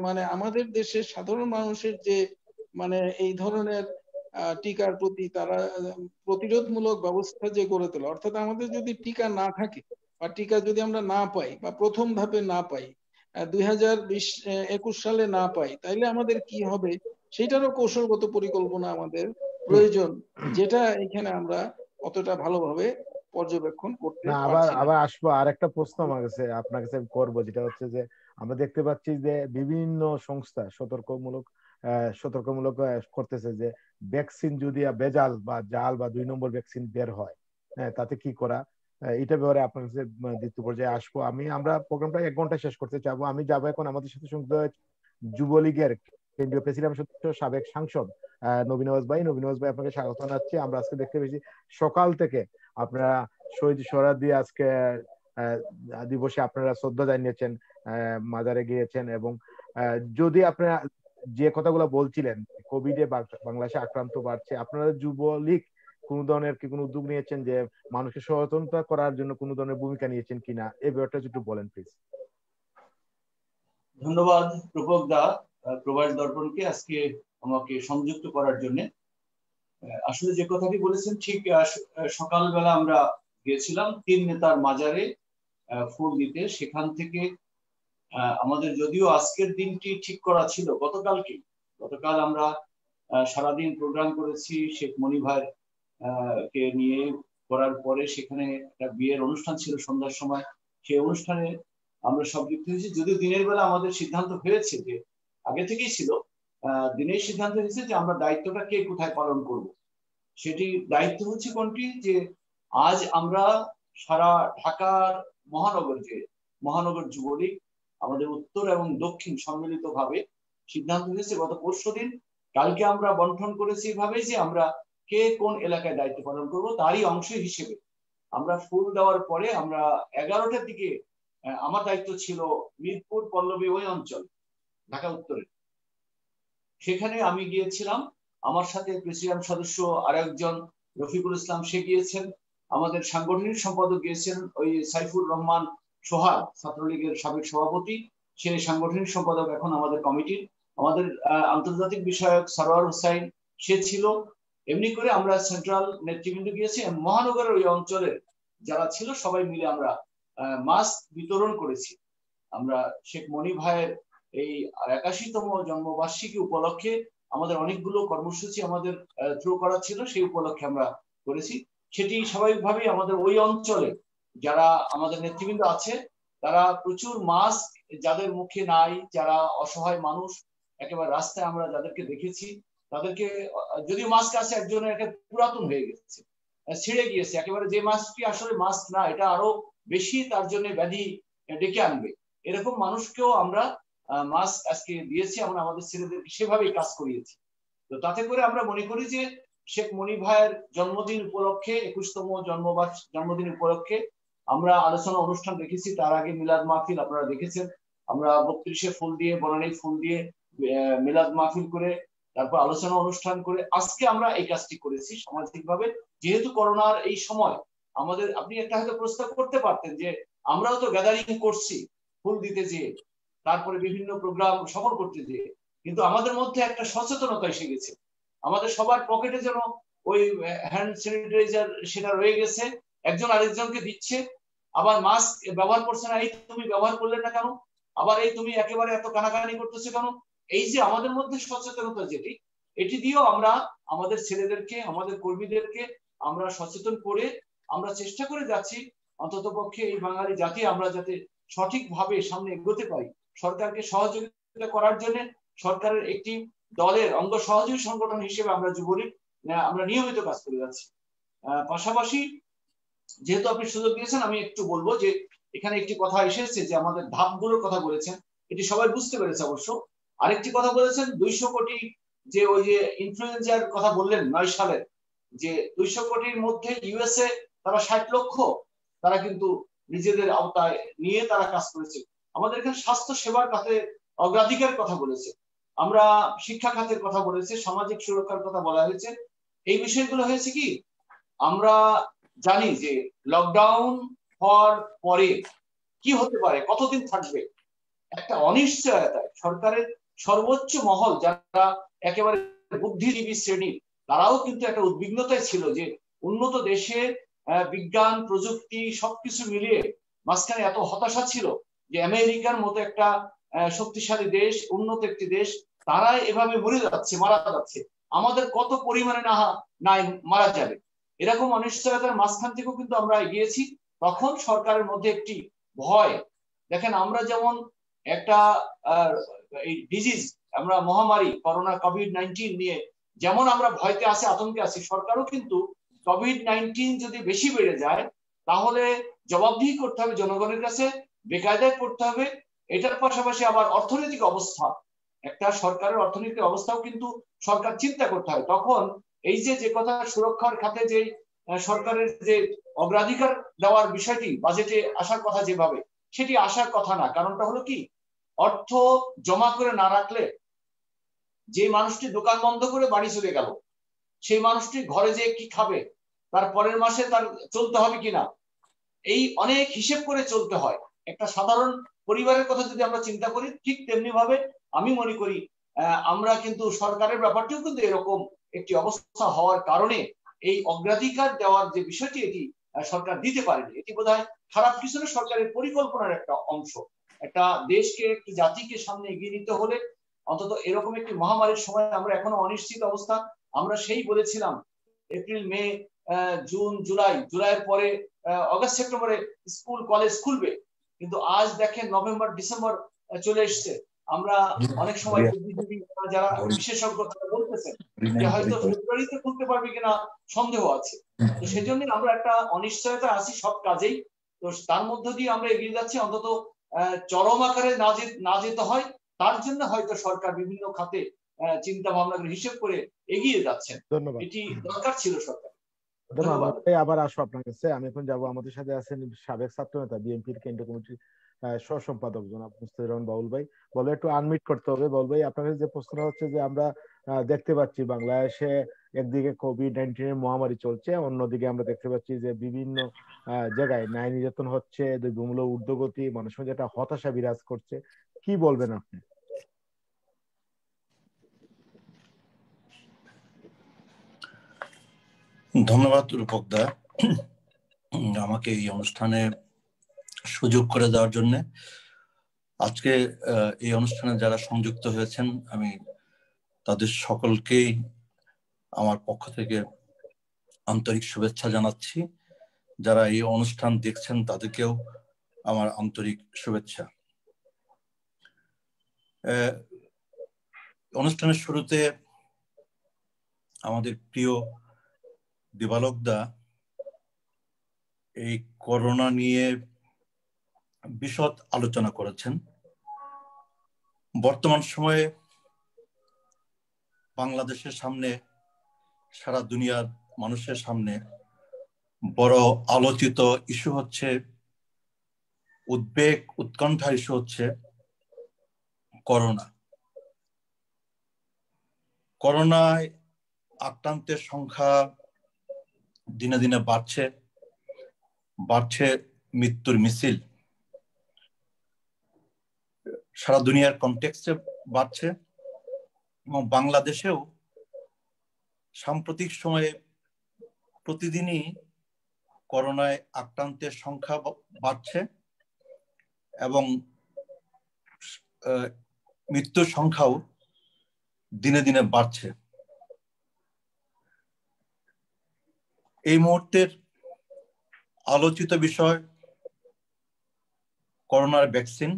মানে আমাদের দেশের সাধারণ মানুষের যে মানে এই ধরনের টিকার প্রতি তারা প্রতিরোধমূলক ব্যবস্থা যে গড়ে তোলা, অর্থাৎ আমাদের যদি টিকা না থাকে বা টিকা যদি আমরা না পাই বা প্রথম ধাপে না পাই, 2021 সালে না পাই, তাইলে আমাদের কি হবে সেটারও কৌশলগত পরিকল্পনা আমাদের প্রয়োজন, যেটা এখানে আমরা অতটা ভালোভাবে পর্যবেক্ষণ করতে না, পারছি না। আবার আসবো। আর একটা প্রশ্ন আমার কাছে আপনার কাছে করবো, যেটা হচ্ছে যে আমরা দেখতে পাচ্ছি যে বিভিন্ন সংস্থা সতর্কমূলক করতেছে যে ভ্যাকসিন যদি বেজাল বা জাল বা 2 নম্বর ভ্যাকসিন বের হয়, হ্যাঁ, তাতে কি করা। এটা ব্যাপারে আপনার কাছে দ্বিতীয় পর্যায়ে আসবো। আমরা প্রোগ্রামটা 1 ঘন্টা শেষ করতে চাবো। আমি যাবো এখন আমাদের সাথে সংযুক্ত যুবলীগের কেন্দ্রীয় প্রেসিডেন্ট সদস্য সাবেক সাংসদ নবীন নওয়াজ ভাই। নবীন নওয়াজ ভাই, আপনাকে স্বাগত জানাচ্ছি। আমরা আজকে দেখতে পেয়েছি সকাল থেকে আপনারা শহীদ সোহরাওয়ার্দী আজকে দিবসে আপনারা শ্রদ্ধা জানিয়েছেন, মাজারে গিয়েছেন, এবং যদি আপনারা যে কথাগুলো বলছিলেন কোভিডে বাংলাদেশে আক্রান্ত বাড়ছে, আপনারা যুবলীগ কোন ধরনের কি কোনো উদ্যোগ নিয়েছেন যে মানুষকে সচেতনতা করার জন্য কোন ধরনের ভূমিকা নিয়েছেন কিনা, এই ব্যাপারটা একটু বলেন প্লিজ। ধন্যবাদ প্রভোগ দা, প্রবাস দর্পণকে আজকে আমাকে সংযুক্ত করার জন্য। আসলে যে কথাটি বলেছেন ঠিক, সকালবেলা আমরা গিয়েছিলাম 3 নেতার মাজারে ফুল দিতে। সেখান থেকে আমাদের যদিও আজকের দিনটি ঠিক করা ছিল গতকাল আমরা সারাদিন প্রোগ্রাম করেছি শেখ মনিভাই কে নিয়ে, করার পরে সেখানে একটা বিয়ের অনুষ্ঠান ছিল সন্ধ্যার সময়। সেই অনুষ্ঠানে আমরা সব যুক্ত হয়েছি। যদিও দিনের বেলা আমাদের সিদ্ধান্ত হয়েছে যে, আগে থেকেই ছিল, দিনের সিদ্ধান্ত হয়েছে যে আমরা দায়িত্বটা কে কোথায় পালন করব। সেটি দায়িত্ব হচ্ছে কোনটি, যে আজ আমরা সারা ঢাকার মহানগর যুবলীগ আমাদের উত্তর এবং দক্ষিণ সম্মিলিত ভাবে সিদ্ধান্ত হয়েছে গত পরশুদিন, কালকে আমরা বন্টন করেছি এভাবে যে আমরা কে কোন এলাকায় দায়িত্ব পালন করব তারই অংশ হিসেবে আমরা ফুল দেওয়ার পরে আমরা 11টার দিকে আমার দায়িত্ব ছিল মিরপুর পল্লবী ওই অঞ্চল ঢাকা উত্তরে। সেখানে আমি গিয়েছিলাম, আমার সাথে প্রেসিডেন্ট সদস্য আরেকজন রফিকুল ইসলাম সে গিয়েছেন, আমাদের সাংগঠনিক সম্পাদক গিয়েছেন ওই সাইফুর রহমান সোহাগ, ছাত্রলীগের সাবেক সভাপতি, সে সাংগঠনিক সম্পাদক এখন আমাদের কমিটির, আমাদের আন্তর্জাতিক বিষয়ক সরওয়ার হোসাইন সে ছিল। এমনি করে আমরা সেন্ট্রাল নেতৃবৃন্দ গিয়েছি, মহানগরের ওই অঞ্চলের যারা ছিল সবাই মিলে আমরা মাস্ক বিতরণ করেছি। আমরা শেখ মনি ভাইয়ের এই 81তম জন্মবার্ষিকী উপলক্ষে আমাদের অনেকগুলো কর্মসূচি আমাদের থ্রু করা ছিল, সেই উপলক্ষে আমরা করেছি। সেটি স্বাভাবিকভাবেই আমাদের ওই অঞ্চলে যারা আমাদের নেতৃবৃন্দ আছে তারা প্রচুর মাস্ক যাদের মুখে নাই, যারা অসহায় মানুষ একেবারে রাস্তায় আমরা যাদেরকে দেখেছি তাদেরকে, যদিও মাস্ক আছে একজনের একেবারে পুরাতন হয়ে গেছে, ছিঁড়ে গিয়েছে একেবারে, যে মাস্কটি আসলে মাস্ক না, এটা আরো বেশি তার জন্য ব্যাধি ডেকে আনবে, এরকম মানুষকেও আমরা মাস্ক আজকে দিয়েছি, আমরা আমাদের ছেলেদের সেভাবেই কাজ করিয়েছি। তো তাতে করে আমরা মনে করি যে শেখ মনি ভাইয়ের জন্মদিন উপলক্ষে 21তম জন্মদিন উপলক্ষে আমরা আলোচনা অনুষ্ঠান রেখেছি। তার আগে মিলাদ মাহফিল আপনারা দেখেছেন, আমরা 32 ফুল দিয়ে বনানী ফুল দিয়ে মিলাদ মাহফিল করে তারপর আলোচনা অনুষ্ঠান করে আজকে আমরা এই কাজটি করেছি সামাজিকভাবে। যেহেতু করোনার এই সময় আমাদের, আপনি একটা হয়তো প্রস্তাব করতে পারতেন যে আমরাও তো গ্যাদারিং করছি ফুল দিতে যেয়ে, তারপরে বিভিন্ন প্রোগ্রাম সফল করতে যেয়ে, কিন্তু আমাদের মধ্যে একটা সচেতনতা এসে গেছে, আমাদের সবার পকেটে যেন ওই হ্যান্ড স্যানিটাইজার সেটা রয়ে গেছে, একজন আরেকজনকে দিচ্ছে, আবার মাস্ক ব্যবহার করছে না, এই তুমি ব্যবহার করলে না কেন, আবার এই তুমি একেবারে এত কানাকানি করতেছো কেন, এই যে আমাদের মধ্যে সচেতনতা যেটি, এটি দিয়েও আমরা আমাদের ছেলেদেরকে আমাদের কর্মীদেরকে আমরা সচেতন করে আমরা চেষ্টা করে যাচ্ছি অন্তত পক্ষে এই বাঙালি জাতি আমরা যাতে সঠিকভাবে সামনে এগোতে পারি। সরকারকে সহযোগিতা করার জন্য সরকারের একটি দলের অঙ্গ সহযোগী সংগঠন হিসেবে আমরা যুবলীগ আমরা নিয়মিত কাজ করে যাচ্ছি। পাশাপাশি যেহেতু আপনি সুযোগ দিয়েছেন আমি একটু বলবো যে এখানে একটি কথা এসেছে যে আমাদের ধাপগুলোর কথা বলেছেন, এটি সবাই বুঝতে পেরেছে অবশ্য। আরেকটি কথা বলেছেন 200 কোটি, যে ওই যে ইনফ্লুয়েঞ্জার কথা বললেন 9 সালের, যে 200 কোটির মধ্যে ইউএসএ তারা 60 লক্ষ তারা কিন্তু নিজেদের আওতায় নিয়ে তারা কাজ করেছে। আমাদের এখানে স্বাস্থ্য সেবার খাতে অগ্রাধিকার কথা বলেছে, আমরা শিক্ষা খাতের কথা বলেছে, সামাজিক সুরক্ষার কথা বলা হয়েছে। এই বিষয়গুলো হয়েছে কি, আমরা জানি যে লকডাউন হওয়ার পরে কি হতে পারে, কতদিন থাকবে, একটা অনিশ্চয়তায় সরকারের সর্বোচ্চ মহল যারা একেবারে বুদ্ধিজীবী শ্রেণী তারাও কিন্তু একটা উদ্বিগ্নতায় ছিল যে উন্নত দেশে বিজ্ঞান প্রযুক্তি সবকিছু মিলিয়ে মাঝখানে এত হতাশা ছিল যে আমেরিকার মতো একটা শক্তিশালী দেশ, উন্নত একটি দেশ, তারা এভাবে মরে যাচ্ছে, মারা যাচ্ছে, আমাদের কত পরিমাণে নাই মারা যাবে, এরকম অনিশ্চয়তার মাঝখান থেকেও কিন্তু আমরা এগিয়েছি। তখন সরকারের মধ্যে একটি ভয়, দেখেন আমরা যেমন একটা এই ডিজিজ, আমরা মহামারী করোনা কোভিড-19 নিয়ে যেমন আমরা ভয়তে আছি, আতঙ্কে আছি, সরকারও কিন্তু কোভিড-19 যদি বেশি বেড়ে যায় তাহলে জবাবদিহি করতে হবে জনগণের কাছে, বেকায়দায় করতে হবে। এটার পাশাপাশি আবার অর্থনৈতিক অবস্থা, একটা সরকারের অর্থনৈতিক অবস্থাও কিন্তু সরকার চিন্তা করতে হয়। তখন এই যে কথা সুরক্ষার খাতে যে সরকারের যে অগ্রাধিকার দেওয়ার বিষয়টি বাজেটে আসার কথা যেভাবে, সেটি আসার কথা না। কারণটা হলো কি, অর্থ জমা করে না রাখলে যে মানুষটি দোকান বন্ধ করে বাড়ি চলে গেল, সেই মানুষটি ঘরে যে কি খাবে, তার পরের মাসে তার চলতে হবে কিনা, এই অনেক হিসেব করে চলতে হয়। একটা সাধারণ পরিবারের কথা যদি আমরা চিন্তা করি, ঠিক তেমনি ভাবে আমি মনে করি আমরা কিন্তু সরকারের ব্যাপারটিও কিন্তু এরকম একটি অবস্থা হওয়ার কারণে এই অগ্রাধিকার দেওয়ার যে বিষয়টি এটি সরকার দিতে পারেনি। এটি বোধহয় খারাপ কিছু না, সরকারের পরিকল্পনার একটা অংশ। একটা দেশকে, একটি জাতিকে সামনে এগিয়ে নিতে হলে অন্তত এরকম একটি মহামারীর সময় আমরা এখনো অনিশ্চিত অবস্থা, আমরা সেই বলেছিলাম এপ্রিল মে জুন জুলাইয়ের পরে অগাস্ট সেপ্টেম্বরে স্কুল কলেজ খুলবে, কিন্তু আজ দেখেন নভেম্বর ডিসেম্বর চলে এসছে। আমরা অনেক সময় যারা বিশেষজ্ঞ তারা বলতেছেন যে হয়তো ফেব্রুয়ারিতে খুলতে পারবে কিনা সন্দেহ আছে। তো সেজন্য আমরা একটা অনিশ্চয়তা আছি সব কাজেই। তো তার মধ্য দিয়ে আমরা এগিয়ে যাচ্ছি, অন্তত চরম আকারে না যেতে হয় তার জন্য হয়তো সরকার বিভিন্ন খাতে চিন্তা ভাবনা করে হিসেব করে এগিয়ে যাচ্ছেন। ধন্যবাদ। এটি দরকার ছিল সরকার। ধন্যবাদ। আবার আসবো আপনার কাছে। আমি এখন যাব, আমাদের সাথে আছেন সাবেক ছাত্র নেতা বিএনপির কেন্দ্রীয় কমিটির সহ সম্পাদক জনাব মুস্তাফিজুর রহমান বাউল ভাই। বলে একটু আনমিট করতে হবে। বাউল ভাই, আপনার কাছে যে প্রশ্ন হচ্ছে যে আমরা দেখতে পাচ্ছি বাংলাদেশে একদিকে কোভিড-19 এর মহামারী চলছে, অন্যদিকে আমরা দেখতে পাচ্ছি যে বিভিন্ন জায়গায় ন্যায় নির্যাতন হচ্ছে, দ্রব্যমূল্য ঊর্ধ্বগতি, মানুষের মধ্যে একটা হতাশা বিরাজ করছে। কি বলবেন আপনি? ধন্যবাদ রূপক দা আমাকে এই অনুষ্ঠানে সুযোগ করে দেওয়ার জন্য। আজকে এই অনুষ্ঠানে যারা সংযুক্ত হয়েছেন আমি তাদের সকলকেই আমার পক্ষ থেকে আন্তরিক শুভেচ্ছা জানাচ্ছি। যারা এই অনুষ্ঠান দেখছেন তাদেরকেও আমার আন্তরিক শুভেচ্ছা। অনুষ্ঠানের শুরুতে আমাদের প্রিয় দিবালোক দা এই করোনা নিয়ে বিশদ আলোচনা করেছেন। বর্তমান সময়ে বাংলাদেশের সামনে, সারা দুনিয়ার মানুষের সামনে বড় আলোচিত ইস্যু হচ্ছে, উদ্বেগ উৎকণ্ঠার ইস্যু হচ্ছে করোনা। করোনায় আক্রান্তের সংখ্যা দিনে দিনে বাড়ছে, বাড়ছে মৃত্যুর মিছিল। সারা দুনিয়ার কনটেক্সটে বাড়ছে এবং বাংলাদেশেও সাম্প্রতিক সময়ে প্রতিদিনই করোনায় আক্রান্তের সংখ্যা বাড়ছে এবং মৃত্যুর সংখ্যাও দিনে দিনে বাড়ছে। এই মুহূর্তের আলোচিত বিষয় করোনার ভ্যাকসিন।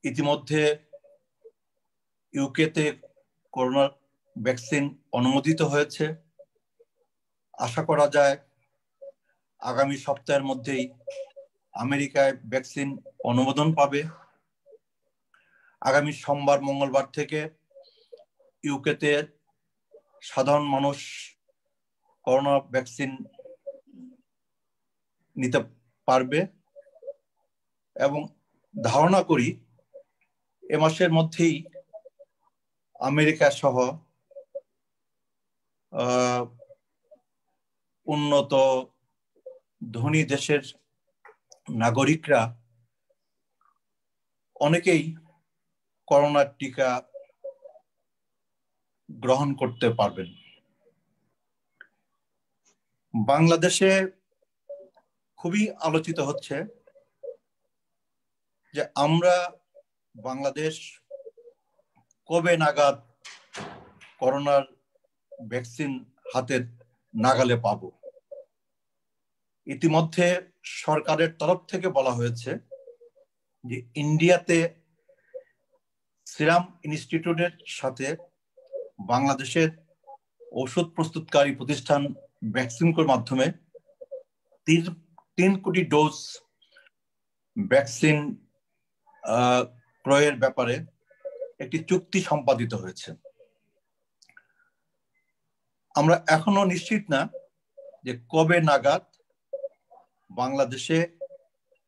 ইতিমধ্যে ইউকেতে করোনার ভ্যাকসিন অনুমোদিত হয়েছে। আশা করা যায় আগামী সপ্তাহের মধ্যেই আমেরিকায় ভ্যাকসিন অনুমোদন পাবে। আগামী সোমবার মঙ্গলবার থেকে ইউকেতে সাধারণ মানুষ করোনা ভ্যাকসিন নিতে পারবে এবং ধারণা করি এ মাসের মধ্যেই আমেরিকা সহ উন্নত ধনী দেশের নাগরিকরা অনেকেই করোনার টিকা গ্রহণ করতে পারবেন। বাংলাদেশে খুবই আলোচিত হচ্ছে যে আমরা বাংলাদেশ কবে নাগাদ করোনার ভ্যাকসিন হাতের নাগালে পাব। ইতিমধ্যে সরকারের তরফ থেকে বলা হয়েছে যে ইন্ডিয়াতে সিরাম ইনস্টিটিউটের সাথে বাংলাদেশের ঔষধ প্রস্তুতকারী প্রতিষ্ঠান ভ্যাকসিনকোর মাধ্যমে 3 কোটি ডোজ ভ্যাকসিন ক্রয়ের ব্যাপারে একটি চুক্তি সম্পাদিত হয়েছে। আমরা এখনো নিশ্চিত না যে কবে নাগাদ বাংলাদেশে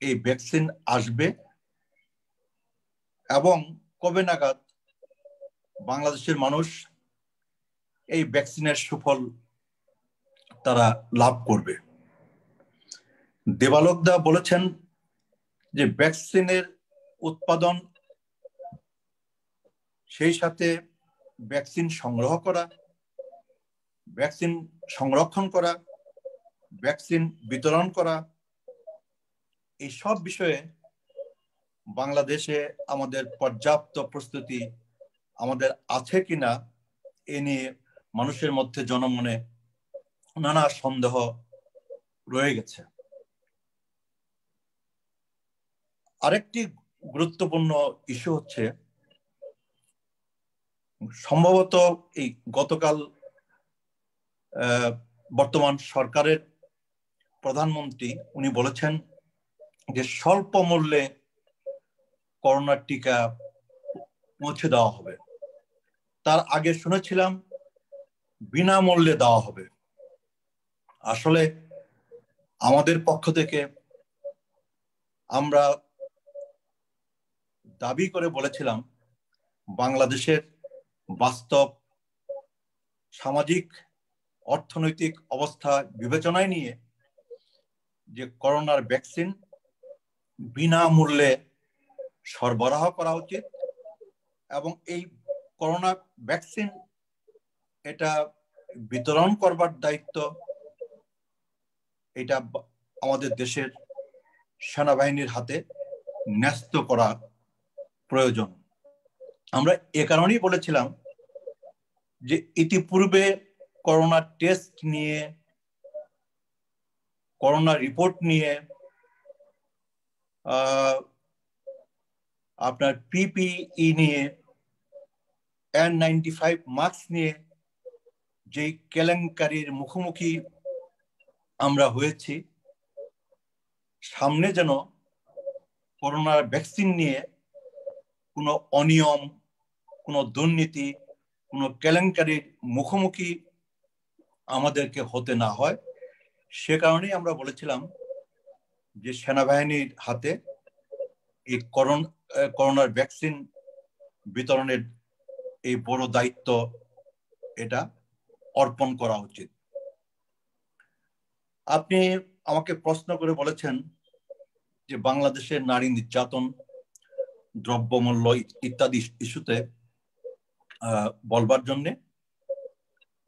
এই ভ্যাকসিন আসবে এবং কবে নাগাদ বাংলাদেশের মানুষ এই ভ্যাকসিনের সুফল তারা লাভ করবে। দেবালোক দা বলেছেন যে ভ্যাকসিনের উৎপাদন, সেই সাথে ভ্যাকসিন সংগ্রহ করা, ভ্যাকসিন সংরক্ষণ করা, ভ্যাকসিন বিতরণ করা, এই সব বিষয়ে বাংলাদেশে আমাদের পর্যাপ্ত প্রস্তুতি আমাদের আছে কিনা এ নিয়ে মানুষের মধ্যে জনমনে নানা সন্দেহ রয়ে গেছে। আরেকটি গুরুত্বপূর্ণ ইস্যু হচ্ছে, সম্ভবত এই গতকাল বর্তমান সরকারের প্রধানমন্ত্রী উনি বলেছেন যে স্বল্প মূল্যে করোনার টিকা পৌঁছে দেওয়া হবে। তার আগে শুনেছিলাম বিনামূল্যে দেওয়া হবে। আসলে আমাদের পক্ষ থেকে আমরা দাবি করে বলেছিলাম বাংলাদেশের বাস্তব সামাজিক অর্থনৈতিক অবস্থা বিবেচনায় নিয়ে যে করোনার ভ্যাকসিন বিনামূল্যে সরবরাহ করা উচিত এবং এই করোনা ভ্যাকসিন এটা বিতরণ করবার দায়িত্ব এটা আমাদের দেশের সেনাবাহিনীর হাতে ন্যস্ত করা প্রয়োজন। আমরা এ কারণেই বলেছিলাম যে ইতিপূর্বে করোনা টেস্ট নিয়ে, করোনা রিপোর্ট নিয়ে, আপনার পিপিই নিয়ে, N95 মাস্ক নিয়ে যে কেলেঙ্কারির মুখোমুখি আমরা হয়েছি, সামনে যেন করোনার ভ্যাকসিন নিয়ে কোনো অনিয়ম, কোনো দুর্নীতি, কোনো কেলেঙ্কারির মুখোমুখি আমাদেরকে হতে না হয়, সে কারণেই আমরা বলেছিলাম যে সেনাবাহিনীর হাতে এই করোনার ভ্যাকসিন বিতরণের এই বড় দায়িত্ব এটা অর্পণ করা উচিত। আপনি আমাকে প্রশ্ন করে বলেছেন যে বাংলাদেশের নারী নির্যাতন, দ্রব্যমূল্য ইত্যাদি ইস্যুতে বলবার জন্যে।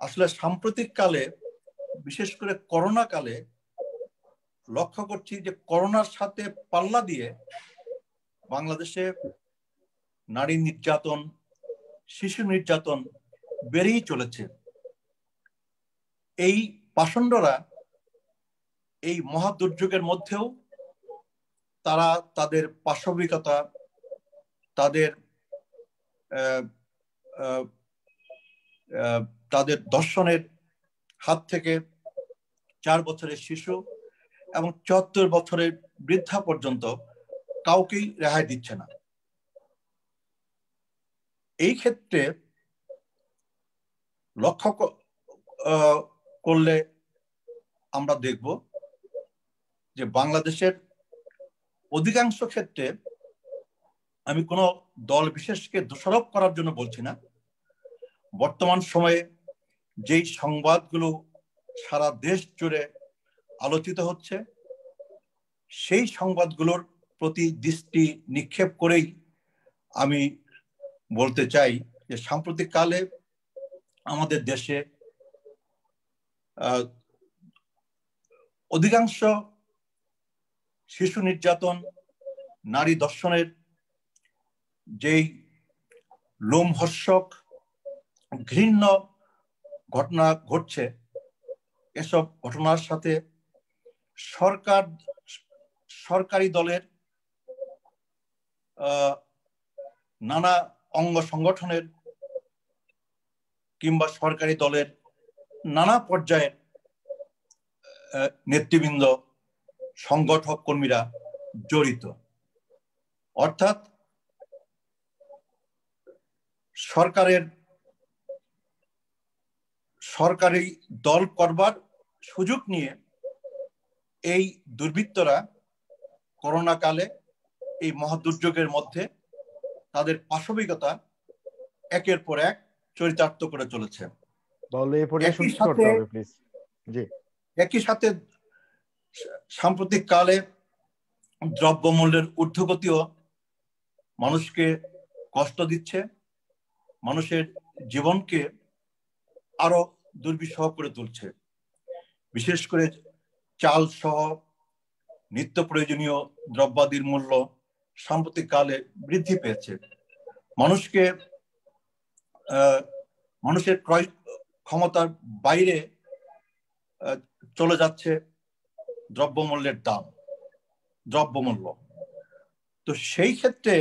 আসলে সাম্প্রতিক কালে, বিশেষ করে করোনা কালে লক্ষ্য করছি যে করোনার সাথে পাল্লা দিয়ে বাংলাদেশে নারী নির্যাতন, শিশু নির্যাতন বেড়েই চলেছে। এই পাষণ্ডরা এই মহা দুর্যোগের মধ্যেও তারা তাদের পাশবিকতা, তাদের দর্শনের হাত থেকে 4 বছরের শিশু এবং 74 বছরের বৃদ্ধা পর্যন্ত কাউকেই রেহাই দিচ্ছে না। এই ক্ষেত্রে লক্ষ্য করলে আমরা দেখব যে বাংলাদেশের অধিকাংশ ক্ষেত্রে, আমি কোনো দল বিশেষকে দোষারোপ করার জন্য বলছি না, বর্তমান সময়ে যেই সংবাদগুলো সারা দেশ জুড়ে আলোচিত হচ্ছে, সেই সংবাদগুলোর প্রতি দৃষ্টি নিক্ষেপ করেই আমি বলতে চাই যে সাম্প্রতিক কালে আমাদের দেশে অধিকাংশ শিশু নির্যাতন, নারী ধর্ষণের যেই লোমহর্ষক ঘৃণ্য ঘটনা ঘটছে, এসব ঘটনার সাথে সরকারি দলের নানা অঙ্গ সংগঠনের কিংবা সরকারি দলের নানা পর্যায়ের নেতৃবৃন্দ, সংগঠক কর্মীরা জড়িত। অর্থাৎ সরকারি দল করবার সুযোগ নিয়ে এই দুর্বৃত্তরা করোনা কালে এই মহাদুর্যোগের মধ্যে তাদের পাশবিকতা একের পর এক চরিতার্থ করে চলেছে। একই সাথে সাম্প্রতিক কালে দ্রব্যমূল্যের ঊর্ধ্বগতিও মানুষকে কষ্ট দিচ্ছে, মানুষের জীবনকে আরো দুর্বিষহ করে তুলছে। বিশেষ করে চাল সহ নিত্য প্রয়োজনীয় দ্রব্যাদির মূল্য সাম্প্রতিক কালে বৃদ্ধি পেয়েছে। মানুষের ক্রয় ক্ষমতার বাইরে চলে যাচ্ছে দ্রব্যমূল্য। তো সেই ক্ষেত্রে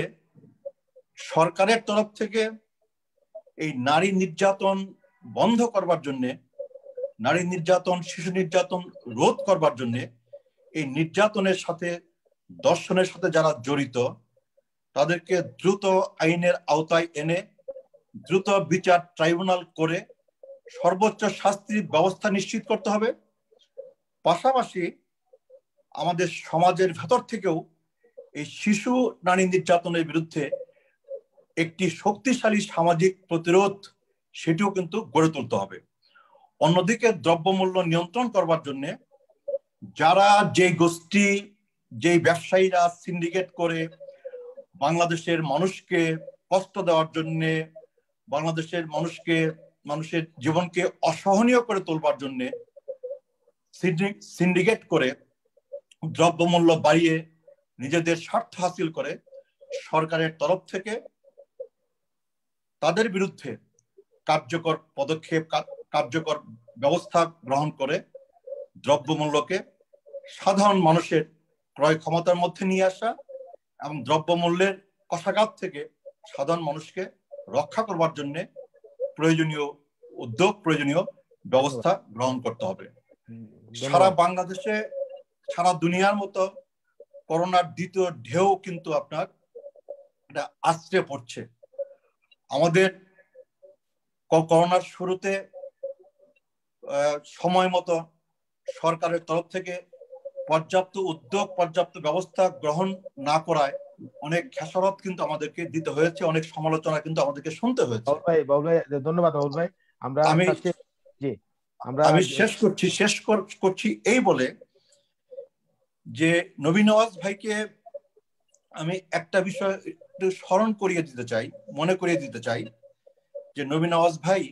সরকারের তরফ থেকে এই নারী নির্যাতন বন্ধ করবার জন্য, নারী নির্যাতন, শিশু নির্যাতন রোধ করবার জন্য, এই নির্যাতনের সাথে, ধর্ষণের সাথে যারা জড়িত তাদেরকে দ্রুত আইনের আওতায় এনে দ্রুত বিচার ট্রাইব্যুনাল করে সর্বোচ্চ শাস্তির ব্যবস্থা নিশ্চিত করতে হবে। পাশাপাশি আমাদের সমাজের ভেতর থেকেও এই শিশু নারী নির্যাতনের বিরুদ্ধে একটি শক্তিশালী সামাজিক প্রতিরোধ সেটিও কিন্তু গড়ে তুলতে হবে। অন্যদিকে দ্রব্যমূল্য নিয়ন্ত্রণ করবার জন্য যারা যে গোষ্ঠী, যে ব্যবসায়ীরা সিন্ডিকেট করে বাংলাদেশের মানুষকে কষ্ট দেওয়ার জন্য, বাংলাদেশের মানুষের জীবনকে অসহনীয় করে তোলবার জন্য সিন্ডিকেট করে দ্রব্যমূল্য বাড়িয়ে নিজেদের স্বার্থ হাসিল করে, সরকারের তরফ থেকে তাদের বিরুদ্ধে কার্যকর পদক্ষেপ, কার্যকর ব্যবস্থা গ্রহণ করে দ্রব্যমূল্যকে সাধারণ মানুষের ক্রয় ক্ষমতার মধ্যে নিয়ে আসা এবং দ্রব্যমূল্যের কষাঘাত থেকে সাধারণ মানুষকে রক্ষা করবার জন্য প্রয়োজনীয় উদ্যোগ, প্রয়োজনীয় ব্যবস্থা গ্রহণ করতে হবে। সারা বাংলাদেশে, সারা দুনিয়ার মতো করোনার দ্বিতীয় ঢেউ কিন্তু আপনার এটা আছড়ে পড়ছে। আমাদের করোনার শুরুতে সময় মতো সরকারের তরফ থেকে পর্যাপ্ত উদ্যোগ, পর্যাপ্ত ব্যবস্থা গ্রহণ না করায় অনেক খেসারত কিন্তু আমাদেরকে দিতে হয়েছে, অনেক সমালোচনা কিন্তু আমাদেরকে শুনতে হয়েছে। বাবুল ভাই ধন্যবাদ। বাবুল ভাই, আমি শেষ করছি এই বলে যে নবী নওয়াজ ভাইকে আমি একটা বিষয় একটু স্মরণ করিয়ে দিতে চাই, মনে করিয়ে দিতে চাই যে নবী নওয়াজ ভাই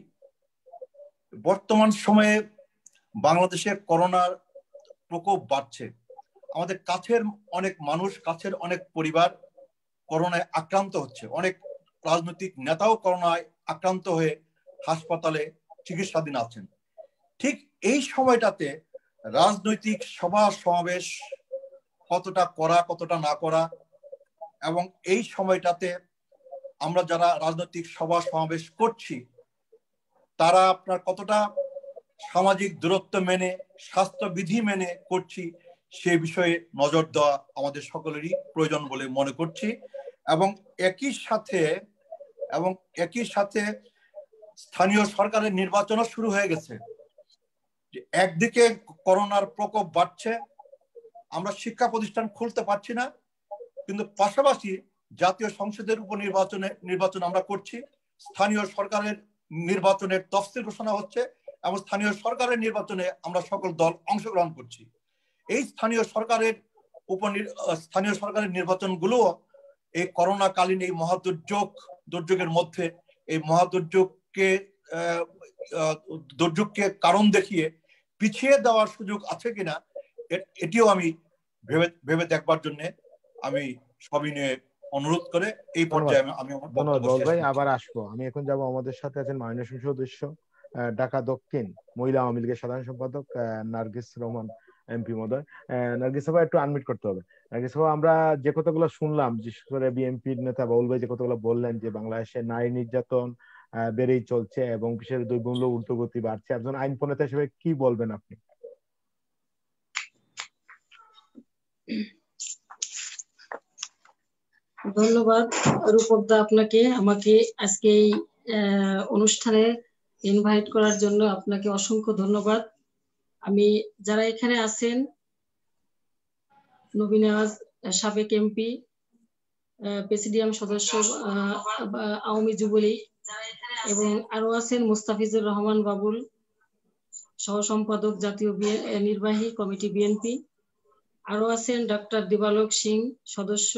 বর্তমান সময়ে বাংলাদেশে করোনার প্রকোপ বাড়ছে। আমাদের কাছের অনেক মানুষ, কাছের অনেক পরিবার করোনায় আক্রান্ত হচ্ছে। অনেক রাজনৈতিক নেতাও করোনায় আক্রান্ত হয়ে হাসপাতালে চিকিৎসাধীন আছেন। ঠিক এই সময়টাতে রাজনৈতিক সভা সমাবেশ কতটা করা, কতটা না করা, এবং এই সময়টাতে আমরা যারা রাজনৈতিক সভা সমাবেশ করছি তারা আপনার কতটা সামাজিক দূরত্ব মেনে, স্বাস্থ্যবিধি মেনে করছি, সে বিষয়ে নজর দেওয়া আমাদের সকলেরই প্রয়োজন বলে মনে করছি। এবং একই সাথে স্থানীয় সরকারের নির্বাচনও শুরু হয়ে গেছে। একদিকে করোনার প্রকোপ বাড়ছে, আমরা শিক্ষা প্রতিষ্ঠান খুলতে পারছি না, কিন্তু পাশাপাশি জাতীয় সংসদের নির্বাচন আমরা করছি, স্থানীয় সরকারের নির্বাচনের তফসিল ঘোষণা হচ্ছে এবং স্থানীয় সরকারের নির্বাচনে আমরা সকল দল অংশগ্রহণ করছি। এই স্থানীয় সরকারের নির্বাচনগুলো এই করোনাকালীন এই দুর্যোগের মধ্যে এই দুর্যোগকে কারণ দেখিয়ে পিছিয়ে দেওয়ার সুযোগ আছে কিনা এটিও আমি ভেবে দেখবার জন্য আমি সবিনয়ে অনুরোধ করে এই পর্যায়ে আমি ভাই আবার আসবো। আমি এখন যাব, আমাদের সাথে আছেন মাননীয় সংসদ সদস্য, ঢাকা দক্ষিণ মহিলা আওয়ামী লীগের সাধারণ সম্পাদক নার্গিস রহমান এমপি মহোদয়। নার্গিস ভাই একটু আনমিট করতে হবে। নার্গিস ভাই, আমরা যে কথাগুলো শুনলাম, বিশেষ করে বিএনপির নেতা বাবুল ভাই যে কথাগুলো বললেন যে বাংলাদেশে নারী নির্যাতন বেড়েই চলছে এবং বিশেষ দ্রব্যমূল্য ঊর্ধ্বগতি বাড়ছে, একজন আইন প্রণেতা হিসেবে কি বলবেন আপনি? ধন্যবাদ রূপক দা, আপনাকে আমাকে আজকে এই অনুষ্ঠানে ইনভাইট করার জন্য আপনাকে অসংখ্য ধন্যবাদ। আমি যারা এখানে আছেন, নবী নওয়াজ সাবেক এমপি, প্রেসিডিয়াম সদস্য আওয়ামী যুবলীগ, এবং আরো আছেন মুস্তাফিজুর রহমান বাবুল, সহ সম্পাদক জাতীয় নির্বাহী কমিটি বিএনপি, আরো আছেন ডক্টর দিবালোক সিং, সদস্য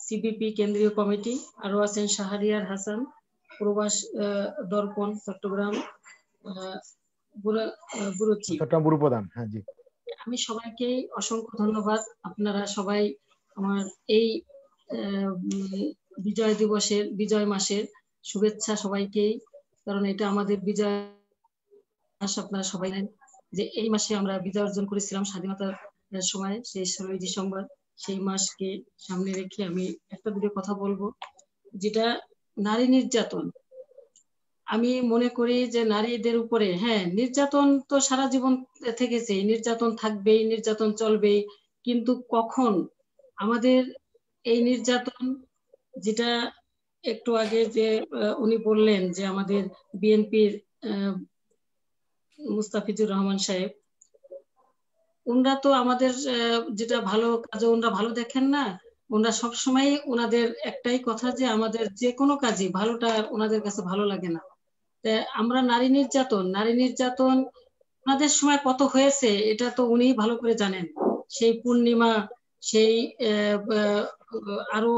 সিপিপি কেন্দ্রীয় কমিটি, আরো আছেন শাহরিয়ার হাসান, প্রবাস দর্পণ চট্টগ্রাম ব্যুরো প্রধান। হ্যাঁ জি, আমি সবাইকে অসংখ্য ধন্যবাদ। আপনারা সবাই আমার এই বিজয় দিবসের, বিজয় মাসের শুভেচ্ছা সবাইকেই, কারণ এটা আমাদের বিজয় মাস। আপনারা সবাই জানেন যে এই মাসে আমরা বিজয় অর্জন করেছিলাম স্বাধীনতার সময়, সেই 16 ডিসেম্বর। সেই মাসকে সামনে রেখে আমি একটা দুটো কথা বলবো, যেটা নারী নির্যাতন। আমি মনে করি যে নারীদের উপরে, হ্যাঁ, নির্যাতন তো সারা জীবন থেকেছে, নির্যাতন থাকবেই, নির্যাতন চলবেই, কিন্তু কখন আমাদের এই নির্যাতন যেটা একটু আগে যে উনি বললেন যে আমাদের বিএনপির মুস্তাফিজুর রহমান সাহেব, ওনারা তো আমাদের যেটা ভালো কাজে ওনারা ভালো দেখেন না, ওনারা সবসময় ওনাদের একটাই কথা যে আমাদের যে কোনো কাজই ভালোটা ওনাদের কাছে ভালো লাগে না। আমরা নারী নির্যাতন ওনাদের সময় কত হয়েছে এটা তো উনি ভালো করে জানেন। সেই পূর্ণিমা, সেই আরো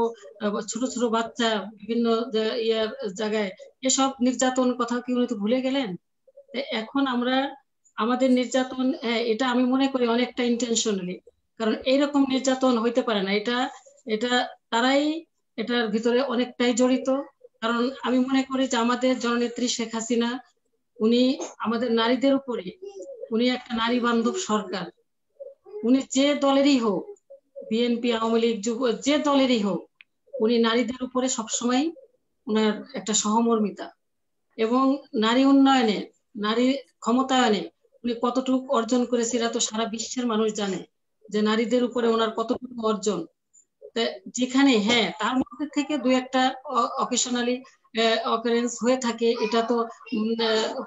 ছোট ছোট বাচ্চা বিভিন্ন ইয়ার জায়গায় এসব নির্যাতন কথা কি উনি তো ভুলে গেলেন? এখন আমরা আমাদের নির্যাতন, এটা আমি মনে করি অনেকটা ইন্টেনশনালি, কারণ এইরকম নির্যাতন হইতে পারে না। এটা তারাই এটার ভিতরে অনেকটাই জড়িত। কারণ আমি মনে করি যে আমাদের জননেত্রী শেখ হাসিনা, উনি আমাদের নারীদের উপরে, উনি একটা নারী বান্ধব সরকার। উনি যে দলেরই হোক, বিএনপি, আওয়ামী লীগ, যুব, যে দলেরই হোক, উনি নারীদের উপরে সবসময় উনার একটা সহমর্মিতা, এবং নারী উন্নয়নে, নারী ক্ষমতায়নে উনি কতটুকু অর্জন করেছে এটা তো সারা বিশ্বের মানুষ জানে, যে নারীদের উপরে ওনার কতটুকু অর্জন। যেখানে হ্যাঁ তার মধ্যে থেকে দুই একটা অকেশনালি অকারেন্স হয়ে থাকে, এটা তো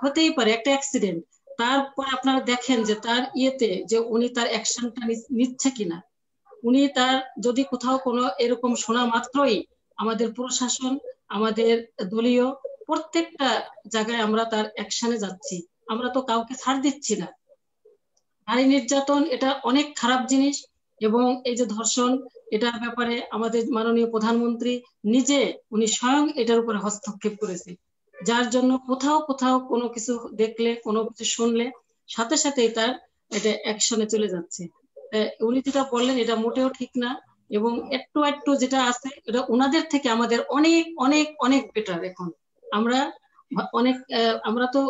হতেই পারে, একটা অ্যাক্সিডেন্ট। তারপর আপনারা দেখেন যে তার ইয়েতে যে উনি তার অ্যাকশনটা নিচ্ছে কিনা। উনি তার যদি কোথাও কোনো এরকম শোনা মাত্রই আমাদের প্রশাসন, আমাদের দলীয় প্রত্যেকটা জায়গায় আমরা তার অ্যাকশনে যাচ্ছি, আমরা তো কাউকে ছাড় দিচ্ছি না। নারী নির্যাতন এটা অনেক খারাপ জিনিস, এবং এই যে ধর্ষণ, এটার ব্যাপারে আমাদের মাননীয় প্রধানমন্ত্রী নিজে উনি স্বয়ং এটার উপরে হস্তক্ষেপ করেছে, যার জন্য কোথাও কোথাও কোনো কিছু দেখলে, কোনো কিছু শুনলে সাথে সাথেই তার এটা অ্যাকশনে চলে যাচ্ছে। উনি যেটা বললেন এটা মোটেও ঠিক না, এবং একটু একটু যেটা আছে এটা ওনাদের থেকে আমাদের অনেক অনেক অনেক বেটার। এখন আমরা অনেক আমরা তো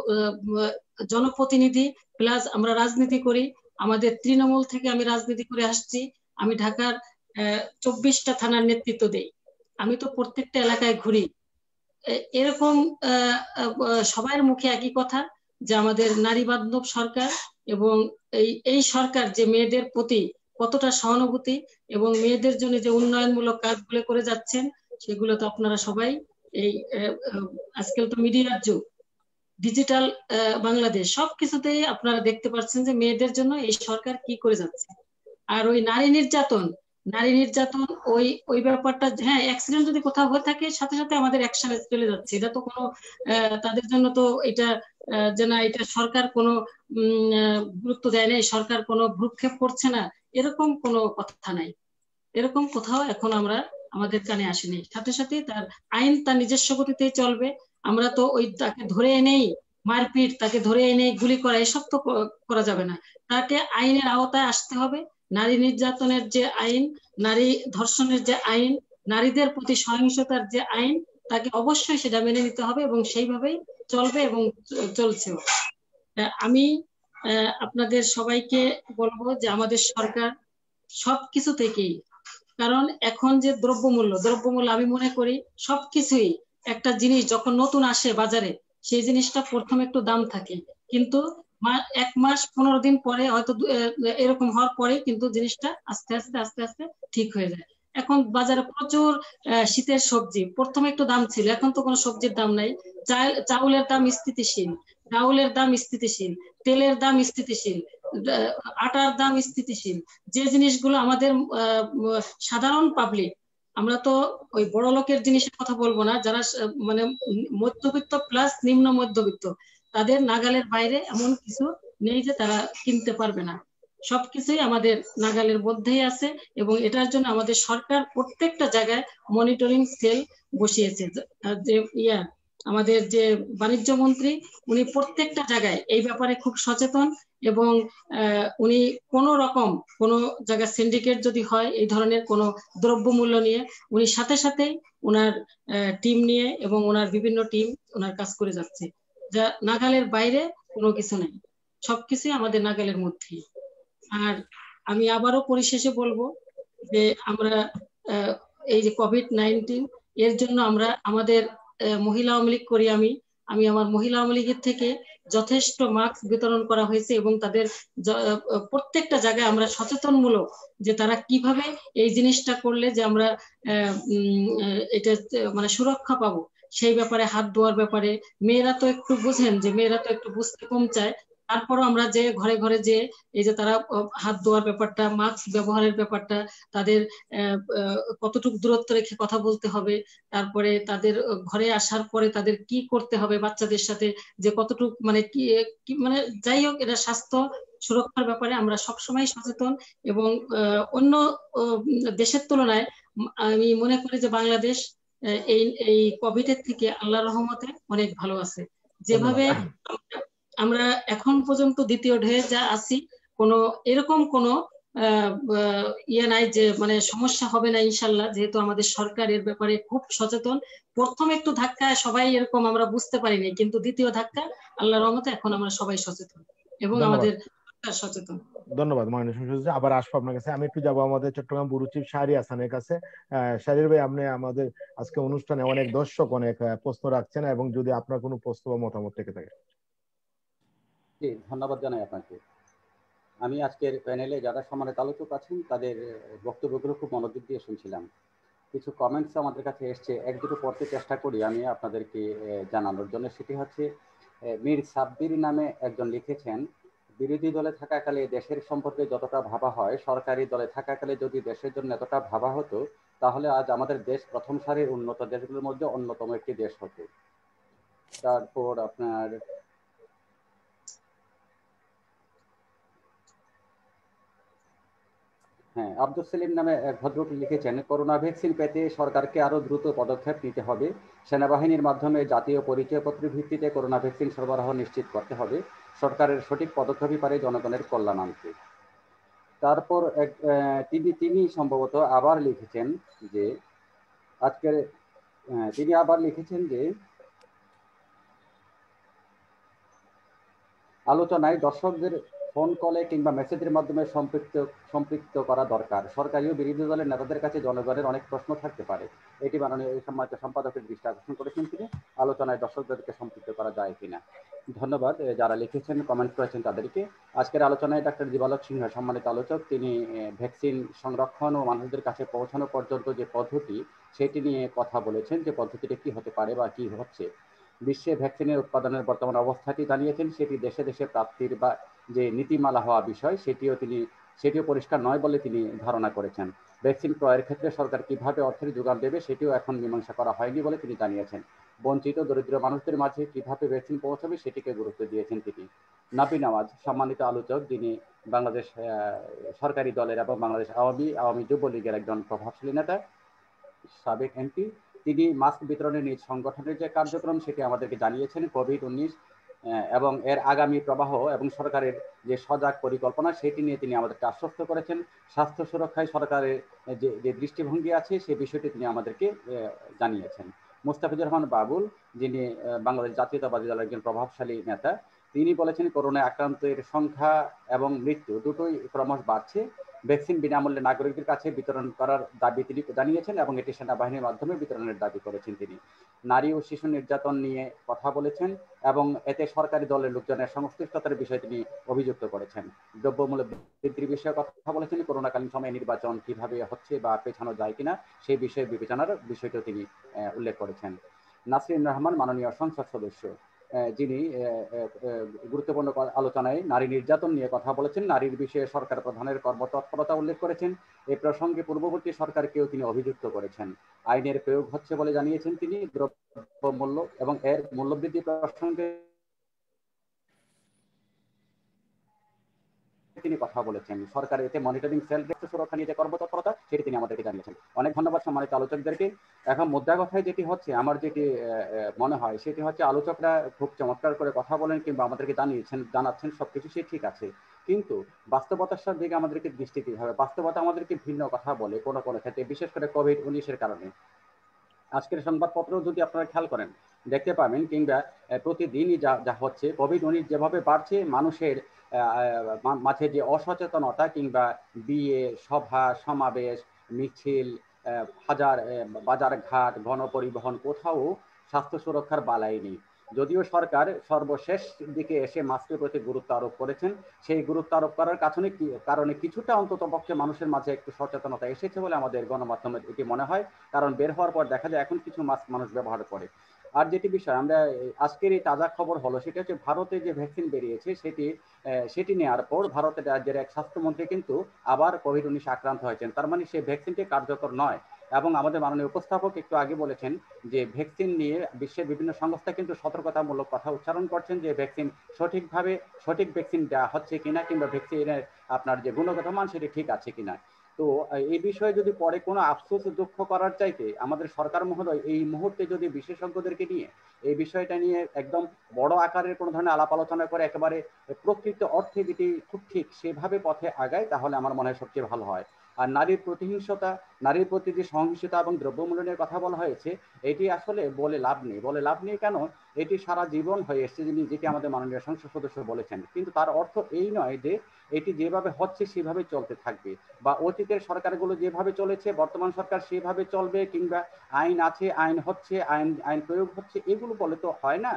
জনপ্রতিনিধি প্লাস আমরা রাজনীতি করি, আমাদের তৃণমূল থেকে আমি রাজনীতি করে আসছি। আমি ঢাকার 24টা থানার নেতৃত্ব দেই, আমি তো প্রত্যেকটা এলাকায় ঘুরি। এরকম সবার মুখে একই কথা যে আমাদের নারী বান্ধব সরকার, এবং এই সরকার যে মেয়েদের প্রতি কতটা সহানুভূতি এবং মেয়েদের জন্য যে উন্নয়নমূলক কাজগুলো করে যাচ্ছেন, সেগুলো তো আপনারা সবাই এই আজকাল তো মিডিয়ার যুগ, ডিজিটাল বাংলাদেশ, সবকিছুতেই আপনারা দেখতে পাচ্ছেন যে মেয়েদের জন্য এই সরকার কি করে যাচ্ছে। আর ওই নারী নির্যাতন ওই ব্যাপারটা, হ্যাঁ অ্যাক্সিডেন্ট যদি কোথাও হয়ে থাকে সাথে সাথে আমাদের অ্যাকশনে চলে যাচ্ছে। এটা তো কোনো তাদের জন্য তো এটা যে না এটা সরকার কোনো গুরুত্ব দেয় না, সরকার কোনো ভ্রুক্ষেপ করছে না, এরকম কোনো কথা নাই। এরকম কোথাও এখন আমরা আমাদের কানে আসেনি। সাথে সাথে তার আইন তার নিজস্ব গতিতেই চলবে। আমরা তো ওই তাকে ধরে এনেই মারপিট, তাকে ধরে এনে গুলি করা, এসব তো করা যাবে না। তাকে আইনের আওতায় আসতে হবে। নারী নির্যাতনের যে আইন, নারী ধর্ষণের যে আইন, নারীদের প্রতি সহিংসতার যে আইন, তাকে অবশ্যই সেটা মেনে নিতে হবে, এবং সেইভাবেই চলবে এবং চলছেও। আমি আপনাদের সবাইকে বলবো যে আমাদের সরকার সবকিছু থেকেই, কারণ এখন যে দ্রব্যমূল্য আমি মনে করি সবকিছুই, একটা জিনিস যখন নতুন আসে বাজারে সেই জিনিসটা প্রথমে একটু দাম থাকে, কিন্তু 1 মাস 15 দিন পরে হয়তো এরকম হওয়ার পরে কিন্তু জিনিসটা আস্তে আস্তে আস্তে আস্তে ঠিক হয়ে যায়। এখন বাজারে প্রচুর শীতের সবজি, প্রথমে একটু দাম ছিল, এখন তো কোনো সবজির দাম নাই। চাউলের দাম স্থিতিশীল, ডাউলের দাম স্থিতিশীল, তেলের দাম স্থিতিশীল, আটার দাম স্থিতিশীল। যে জিনিসগুলো আমাদের সাধারণ পাবলিক, আমরা তো ওই বড় লোকের জিনিসের কথা বলবো না, যারা মানে মধ্যবিত্ত প্লাস নিম্ন মধ্যবিত্ত, তাদের নাগালের বাইরে এমন কিছু নেই যে তারা কিনতে পারবে না। সবকিছুই আমাদের নাগালের মধ্যেই আছে, এবং এটার জন্য আমাদের সরকার প্রত্যেকটা জায়গায় মনিটরিং সেল বসিয়েছে। যে আমাদের যে বাণিজ্য মন্ত্রী, উনি প্রত্যেকটা জায়গায় এই ব্যাপারে খুব সচেতন, এবং উনি কোন রকম কোন জায়গায় সিন্ডিকেট যদি হয় এই ধরনের কোন দ্রব্যমূল্য নিয়ে, উনি সাথে সাথেই ওনার টিম নিয়ে এবং ওনার বিভিন্ন টিম ওনার কাজ করে যাচ্ছে। যা নাগালের বাইরে কোনো কিছু নেই, সবকিছুই আমাদের নাগালের মধ্যেই। আর আমি আবারও পরিশেষে বলবো যে আমরা এই যে কোভিড-19 এর জন্য আমরা আমাদের মহিলা আওয়ামী লীগ করি, আমি আমার মহিলা আওয়ামী লীগের থেকে যথেষ্ট মাস্ক বিতরণ করা হয়েছে এবং তাদের প্রত্যেকটা জায়গায় আমরা সচেতনমূলক যে তারা কিভাবে এই জিনিসটা করলে যে আমরা এটা মানে সুরক্ষা পাবো সেই ব্যাপারে, হাত ধোয়ার ব্যাপারে। মেয়েরা তো একটু বুঝেন যে মেয়েরা তো একটু বুঝতে কম চায়, তারপরও আমরা যে ঘরে ঘরে যে এই যে তারা হাত ধোয়ার ব্যাপারটা, মাস্ক ব্যবহারের ব্যাপারটা, তাদের কতটুকু দূরত্ব রেখে কথা বলতে হবে, তারপরে তাদের ঘরে আসার পরে তাদের কি করতে হবে বাচ্চাদের সাথে, যে কতটুকু মানে কি মানে যাই হোক, এটা স্বাস্থ্য সুরক্ষার ব্যাপারে আমরা সবসময় সচেতন। এবং অন্য দেশের তুলনায় আমি মনে করি যে বাংলাদেশ এই এই কোভিডের থেকে আল্লাহর রহমতে অনেক ভালো আছে। যেভাবে আমরা এখন পর্যন্ত দ্বিতীয় ঢেউ যা আছি, কোনো এরকম কোনো ইয়ে নাই যে মানে সমস্যা হবে না ইনশাল্লাহ, যেহেতু আমাদের সরকার এর ব্যাপারে খুব সচেতন। প্রথম একটু ধাক্কা সবাই এরকম আমরা বুঝতে পারিনি, কিন্তু দ্বিতীয় ধাক্কা আল্লাহর রহমতে এখন আমরা সবাই সচেতন এবং আমাদের সরকার সচেতন। ধন্যবাদ মহানবী। আবার আসবো আপনার কাছে। আমি একটু যাবো আমাদের চট্টগ্রাম ব্যুরো চিফ শাহরি হাসানের কাছে। শাহরির ভাই, আপনি আমাদের আজকে অনুষ্ঠানে অনেক দর্শক অনেক প্রশ্ন রাখছেন, এবং যদি আপনার কোনো প্রশ্ন বা মতামত থেকে থাকে। জি, ধন্যবাদ জানাই আপনাকে। আমি আজকের প্যানেলে যারা সম্মানিত আলোচক আছেন তাদের বক্তব্যগুলো খুব মনোযোগ দিয়ে শুনছিলাম। কিছু কমেন্টস আমাদের কাছে এসছে, এক দুটো পড়তে চেষ্টা করি আমি আপনাদেরকে জানানোর জন্য। সেটি হচ্ছে মীর সাব্বির নামে একজন লিখেছেন, বিরোধী দলে থাকাকালে দেশের সম্পর্কে যতটা ভাবা হয়, সরকারি দলে থাকাকালে যদি দেশের জন্য এতটা ভাবা হতো, তাহলে আজ আমাদের দেশ প্রথম সারির উন্নত দেশগুলোর মধ্যে অন্যতম একটি দেশ হতো। তারপর আপনার হ্যাঁ, আব্দুল সেলিম নামে এক ভদ্রলোক লিখেছেন, করোনা ভ্যাকসিন পেতে সরকারকে আরো দ্রুত পদক্ষেপ নিতে হবে। সেনাবাহিনীর মাধ্যমে জাতীয় পরিচয়পত্রের ভিত্তিতে করোনা ভ্যাকসিন সরবরাহ নিশ্চিত করতে হবে। সরকারের সঠিক পদক্ষেপই পারে জনগণের কল্যাণ আনতে। তারপর তিনি সম্ভবত আবার লিখেছেন যে আজকের তিনি আবার লিখেছেন যে আলোচনায় দর্শকদের ফোন কলে কিংবা মেসেজের মাধ্যমে সম্পৃক্ত করা দরকার। সরকারি ও বিরোধী দলের নেতাদের কাছে জনগণের অনেক প্রশ্ন থাকতে পারে। এটি মাননীয় সম্মানিত সম্পাদকের দৃষ্টি আকর্ষণ করেছেন তিনি। আলোচনায় দর্শকদেরকে সম্পৃক্ত করা যায় কিনা। ধন্যবাদ যারা লিখেছেন, কমেন্ট করেছেন তাদেরকে। আজকের আলোচনায় ডাক্তার জীবালোক সিংহ সম্মানিত আলোচক, তিনি ভ্যাকসিন সংরক্ষণ ও মানুষদের কাছে পৌঁছানো পর্যন্ত যে পদ্ধতি সেটি নিয়ে কথা বলেছেন, যে পদ্ধতিটা কি হতে পারে বা কি হচ্ছে। বিশ্বে ভ্যাকসিনের উৎপাদনের বর্তমান অবস্থাটি জানিয়েছেন, সেটি দেশে দেশে প্রাপ্তির বা যে নীতিমালা হওয়া বিষয় সেটিও পরিষ্কার নয় বলে তিনি ধারণা করেছেন। ভ্যাকসিন ক্রয়ের ক্ষেত্রে সরকার কিভাবে অর্থের যোগান দেবে সেটিও এখন মীমাংসা করা হয়নি বলে তিনি জানিয়েছেন। বঞ্চিত দরিদ্র মানুষদের মাঝে কিভাবে ভ্যাকসিন পৌঁছাবে সেটিকে গুরুত্ব দিয়েছেন তিনি। নাবি নওয়াজ সম্মানিত আলোচক, যিনি বাংলাদেশ সরকারি দলের এবং বাংলাদেশ আওয়ামী যুবলীগের একজন প্রভাবশালী নেতা, সাবেক এমপি, তিনি মাস্ক বিতরণের নিজ সংগঠনের যে কার্যক্রম সেটি আমাদেরকে জানিয়েছেন। কোভিড-19 এবং এর আগামী প্রবাহ এবং সরকারের যে সজাগ পরিকল্পনা সেটি নিয়ে তিনি আমাদেরকে আশ্বস্ত করেছেন। স্বাস্থ্য সুরক্ষায় সরকারের যে দৃষ্টিভঙ্গি আছে সে বিষয়টি তিনি আমাদেরকে জানিয়েছেন। মুস্তাফিজুর রহমান বাবুল, যিনি বাংলাদেশ জাতীয়তাবাদী দলের একজন প্রভাবশালী নেতা, তিনি বলেছেন করোনায় আক্রান্তের সংখ্যা এবং মৃত্যু দুটোই ক্রমশ বাড়ছে। ভ্যাকসিন বিনামূল্যে নাগরিকদের কাছে বিতরণ করার দাবি তিনি জানিয়েছেন এবং এটি সেনাবাহিনীর মাধ্যমে বিতরণের দাবি করেছেন তিনি। নারী ও শিশু নির্যাতন নিয়ে কথা বলেছেন এবং এতে সরকারি দলের লোকজনের সংশ্লিষ্টতার বিষয়ে তিনি অভিযুক্ত করেছেন। দ্রব্যমূল্য বৃদ্ধির বিষয়ে কথা বলেছেন। করোনাকালীন সময়ে নির্বাচন কিভাবে হচ্ছে বা পেছানো যায় কিনা সেই বিষয়ে বিবেচনার বিষয়টিও তিনি উল্লেখ করেছেন। নাসরিন রহমান মাননীয় সংসদ সদস্য, যিনি গুরুত্বপূর্ণ আলোচনায় নারী নির্যাতন নিয়ে কথা বলেছেন, নারীর বিষয়ে সরকার প্রধানের কর্মতৎপরতা উল্লেখ করেছেন। এই প্রসঙ্গে পূর্ববর্তী সরকারকেও তিনি অভিযুক্ত করেছেন। আইনের প্রয়োগ হচ্ছে বলে জানিয়েছেন তিনি। দ্রব্যমূল্য এবং এর মূল্যবৃদ্ধি প্রসঙ্গে তিনি কথা বলেছেন। সরকার এতে মনিটরিং সেল সুরক্ষা নিয়ে যে কর্মতৎপরতা সেটি তিনি আমাদেরকে জানিয়েছেন। অনেক ধন্যবাদ সম্মানিত আলোচকদেরকে। এখন মুদ্রা কথায় যেটি হচ্ছে, আমার যেটি মনে হয় সেটি হচ্ছে, আলোচকরা খুব চমৎকার করে কথা বলেন কিংবা আমাদেরকে জানাচ্ছেন সবকিছু সে ঠিক আছে, কিন্তু বাস্তবতার দিকে আমাদেরকে দৃষ্টি দিতে হবে। বাস্তবতা আমাদেরকে ভিন্ন কথা বলে কোনো কোনো ক্ষেত্রে, বিশেষ করে কোভিড-19 কারণে। আজকের সংবাদপত্র যদি আপনারা খেয়াল করেন দেখতে পাবেন, কিংবা প্রতিদিনই যা হচ্ছে, কোভিড-19 যেভাবে বাড়ছে, মানুষের মাঝে যে অসচেতনতা কিংবা বিয়ে, সভা সমাবেশ, মিছিল, বাজারঘাট, গণপরিবহন, কোথাও স্বাস্থ্য সুরক্ষার বালাই নেই। যদিও সরকার সর্বশেষ দিকে এসে মাস্কের প্রতি গুরুত্ব আরোপ করেছেন, সেই গুরুত্ব আরোপ করার কারণে কিছুটা অন্তত পক্ষে মানুষের মাঝে একটু সচেতনতা এসেছে বলে আমাদের গণমাধ্যমের এটি মনে হয়। কারণ বের হওয়ার পর দেখা যায় এখন কিছু মাস্ক মানুষ ব্যবহার করে। আর যেটি বিষয় আমরা আজকের এই তাজা খবর হলো সেটা হচ্ছে ভারতে যে ভ্যাকসিন বেরিয়েছে সেটি নেওয়ার পর ভারতের রাজ্যের এক স্বাস্থ্যমন্ত্রী কিন্তু আবার কোভিড-19 আক্রান্ত হয়েছেন। তার মানে সেই ভ্যাকসিনটি কার্যকর নয়। এবং আমাদের মাননীয় উপস্থাপক একটু আগে বলেছেন যে ভ্যাকসিন নিয়ে বিশ্বের বিভিন্ন সংস্থা কিন্তু সতর্কতামূলক কথা উচ্চারণ করছেন যে ভ্যাকসিন সঠিক ভ্যাকসিন দেওয়া হচ্ছে কিনা, কিংবা ভ্যাকসিনের আপনার যে গুণগত মান সেটি ঠিক আছে কিনা। তো এই বিষয়ে যদি পরে কোনো আফসোস দুঃখ করার চাইতে আমাদের সরকার মহোদয় এই মুহূর্তে যদি বিশেষজ্ঞদেরকে নিয়ে এই বিষয়টা নিয়ে একদম বড় আকারের কোনো ধরনের আলাপ আলোচনা করে একেবারে প্রকৃত অর্থে যেটি খুব ঠিক সেভাবে পথে আগায়, তাহলে আমার মনে হয় সবচেয়ে ভালো হয়। আর নারীর প্রতিহিংসতা, নারীর প্রতি যে সহিংসতা এবং দ্রব্যমূল্য নিয়ে কথা বলা হয়েছে, এটি আসলে বলে লাভ নেই কেন, এটি সারা জীবন হয়ে এসছে, যেটি আমাদের মাননীয় সংসদ সদস্য বলেছেন। কিন্তু তার অর্থ এই নয় যে এটি যেভাবে হচ্ছে সেভাবে চলতে থাকবে, বা অতীতের সরকারগুলো যেভাবে চলেছে বর্তমান সরকার সেভাবে চলবে, কিংবা আইন আছে, আইন হচ্ছে, আইন প্রয়োগ হচ্ছে, এগুলো বলে তো হয় না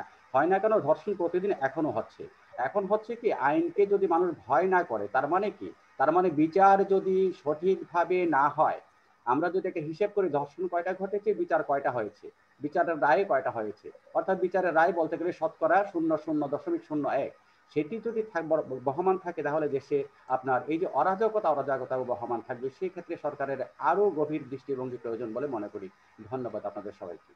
কেন। ধর্ষণ প্রতিদিন এখনো হচ্ছে। এখন হচ্ছে কি, আইনকে যদি মানুষ ভয় না করে, তার মানে বিচার যদি সঠিকভাবে না হয়, আমরা যদি একটা হিসেব করি ধর্ষণ কয়টা ঘটেছে, বিচার কয়টা হয়েছে, বিচারের রায় কয়টা হয়েছে, অর্থাৎ বিচারের রায় বলতে গেলে শতকরা 0.001, সেটি যদি বহমান থাকে তাহলে দেশে আপনার এই যে অরাজকতাও বহমান থাকবে। সেই ক্ষেত্রে সরকারের আরো গভীর দৃষ্টিভঙ্গি প্রয়োজন বলে মনে করি। ধন্যবাদ আপনাদের সবাইকে।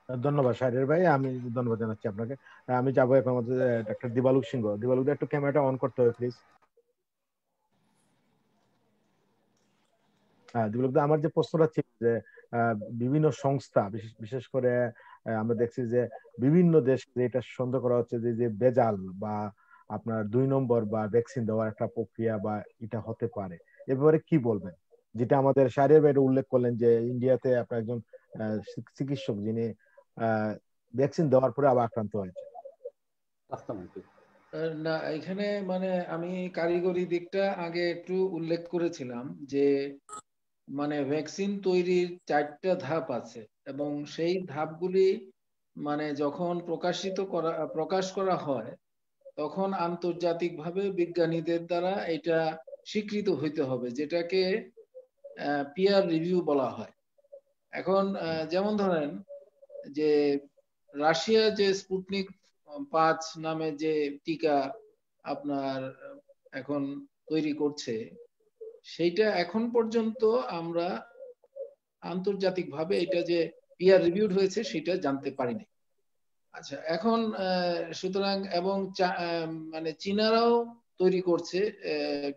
ধন্যবাদ শাহরিয়ার ভাই, আমি ধন্যবাদ জানাচ্ছি আপনাকে। আমি যাবো এখন আমাদের ডক্টর দিবালুক সিংহ। দিবালুক, একটু ক্যামেরাটা অন করতে হবে প্লিজ। দিবালুক, আমার যে প্রশ্নটা ছিল যে বিভিন্ন সংস্থা বিশেষ করে আমরা দেখছি যে বিভিন্ন দেশ এটা সন্দেহ করা হচ্ছে যে ভেজাল বা আপনার 2 নম্বর বা ভ্যাকসিন দেওয়ার একটা প্রক্রিয়া বা এটা হতে পারে, এ ব্যাপারে কি বলবেন? যেটা আমাদের শাহরিয়ার ভাই উল্লেখ করলেন যে ইন্ডিয়াতে আপনার একজন চিকিৎসক যিনি ভ্যাকসিন দেওয়ার পরে আবার আক্রান্ত হয়েছে। না, এখানে মানে আমি কারিগরি দিকটা আগে একটু উল্লেখ করেছিলাম যে মানে ভ্যাকসিন তৈরির 4টা ধাপ আছে, এবং সেই ধাপগুলি মানে যখন প্রকাশ করা হয় তখন আন্তর্জাতিকভাবে বিজ্ঞানীদের দ্বারা এটা স্বীকৃত হইতে হবে, যেটাকে পিয়ার রিভিউ বলা হয়। এখন যেমন ধরেন যে রাশিয়া যে স্পুটনিক 5 নামে যে টিকা আপনার এখন তৈরি করছে, সেইটা এখন পর্যন্ত আমরা আন্তর্জাতিকভাবে এটা যে পিয়ার রিভিউড হয়েছে সেটা জানতে পারিনি। আচ্ছা, এখন সুতরাং এবং মানে চীনারাও তৈরি করছে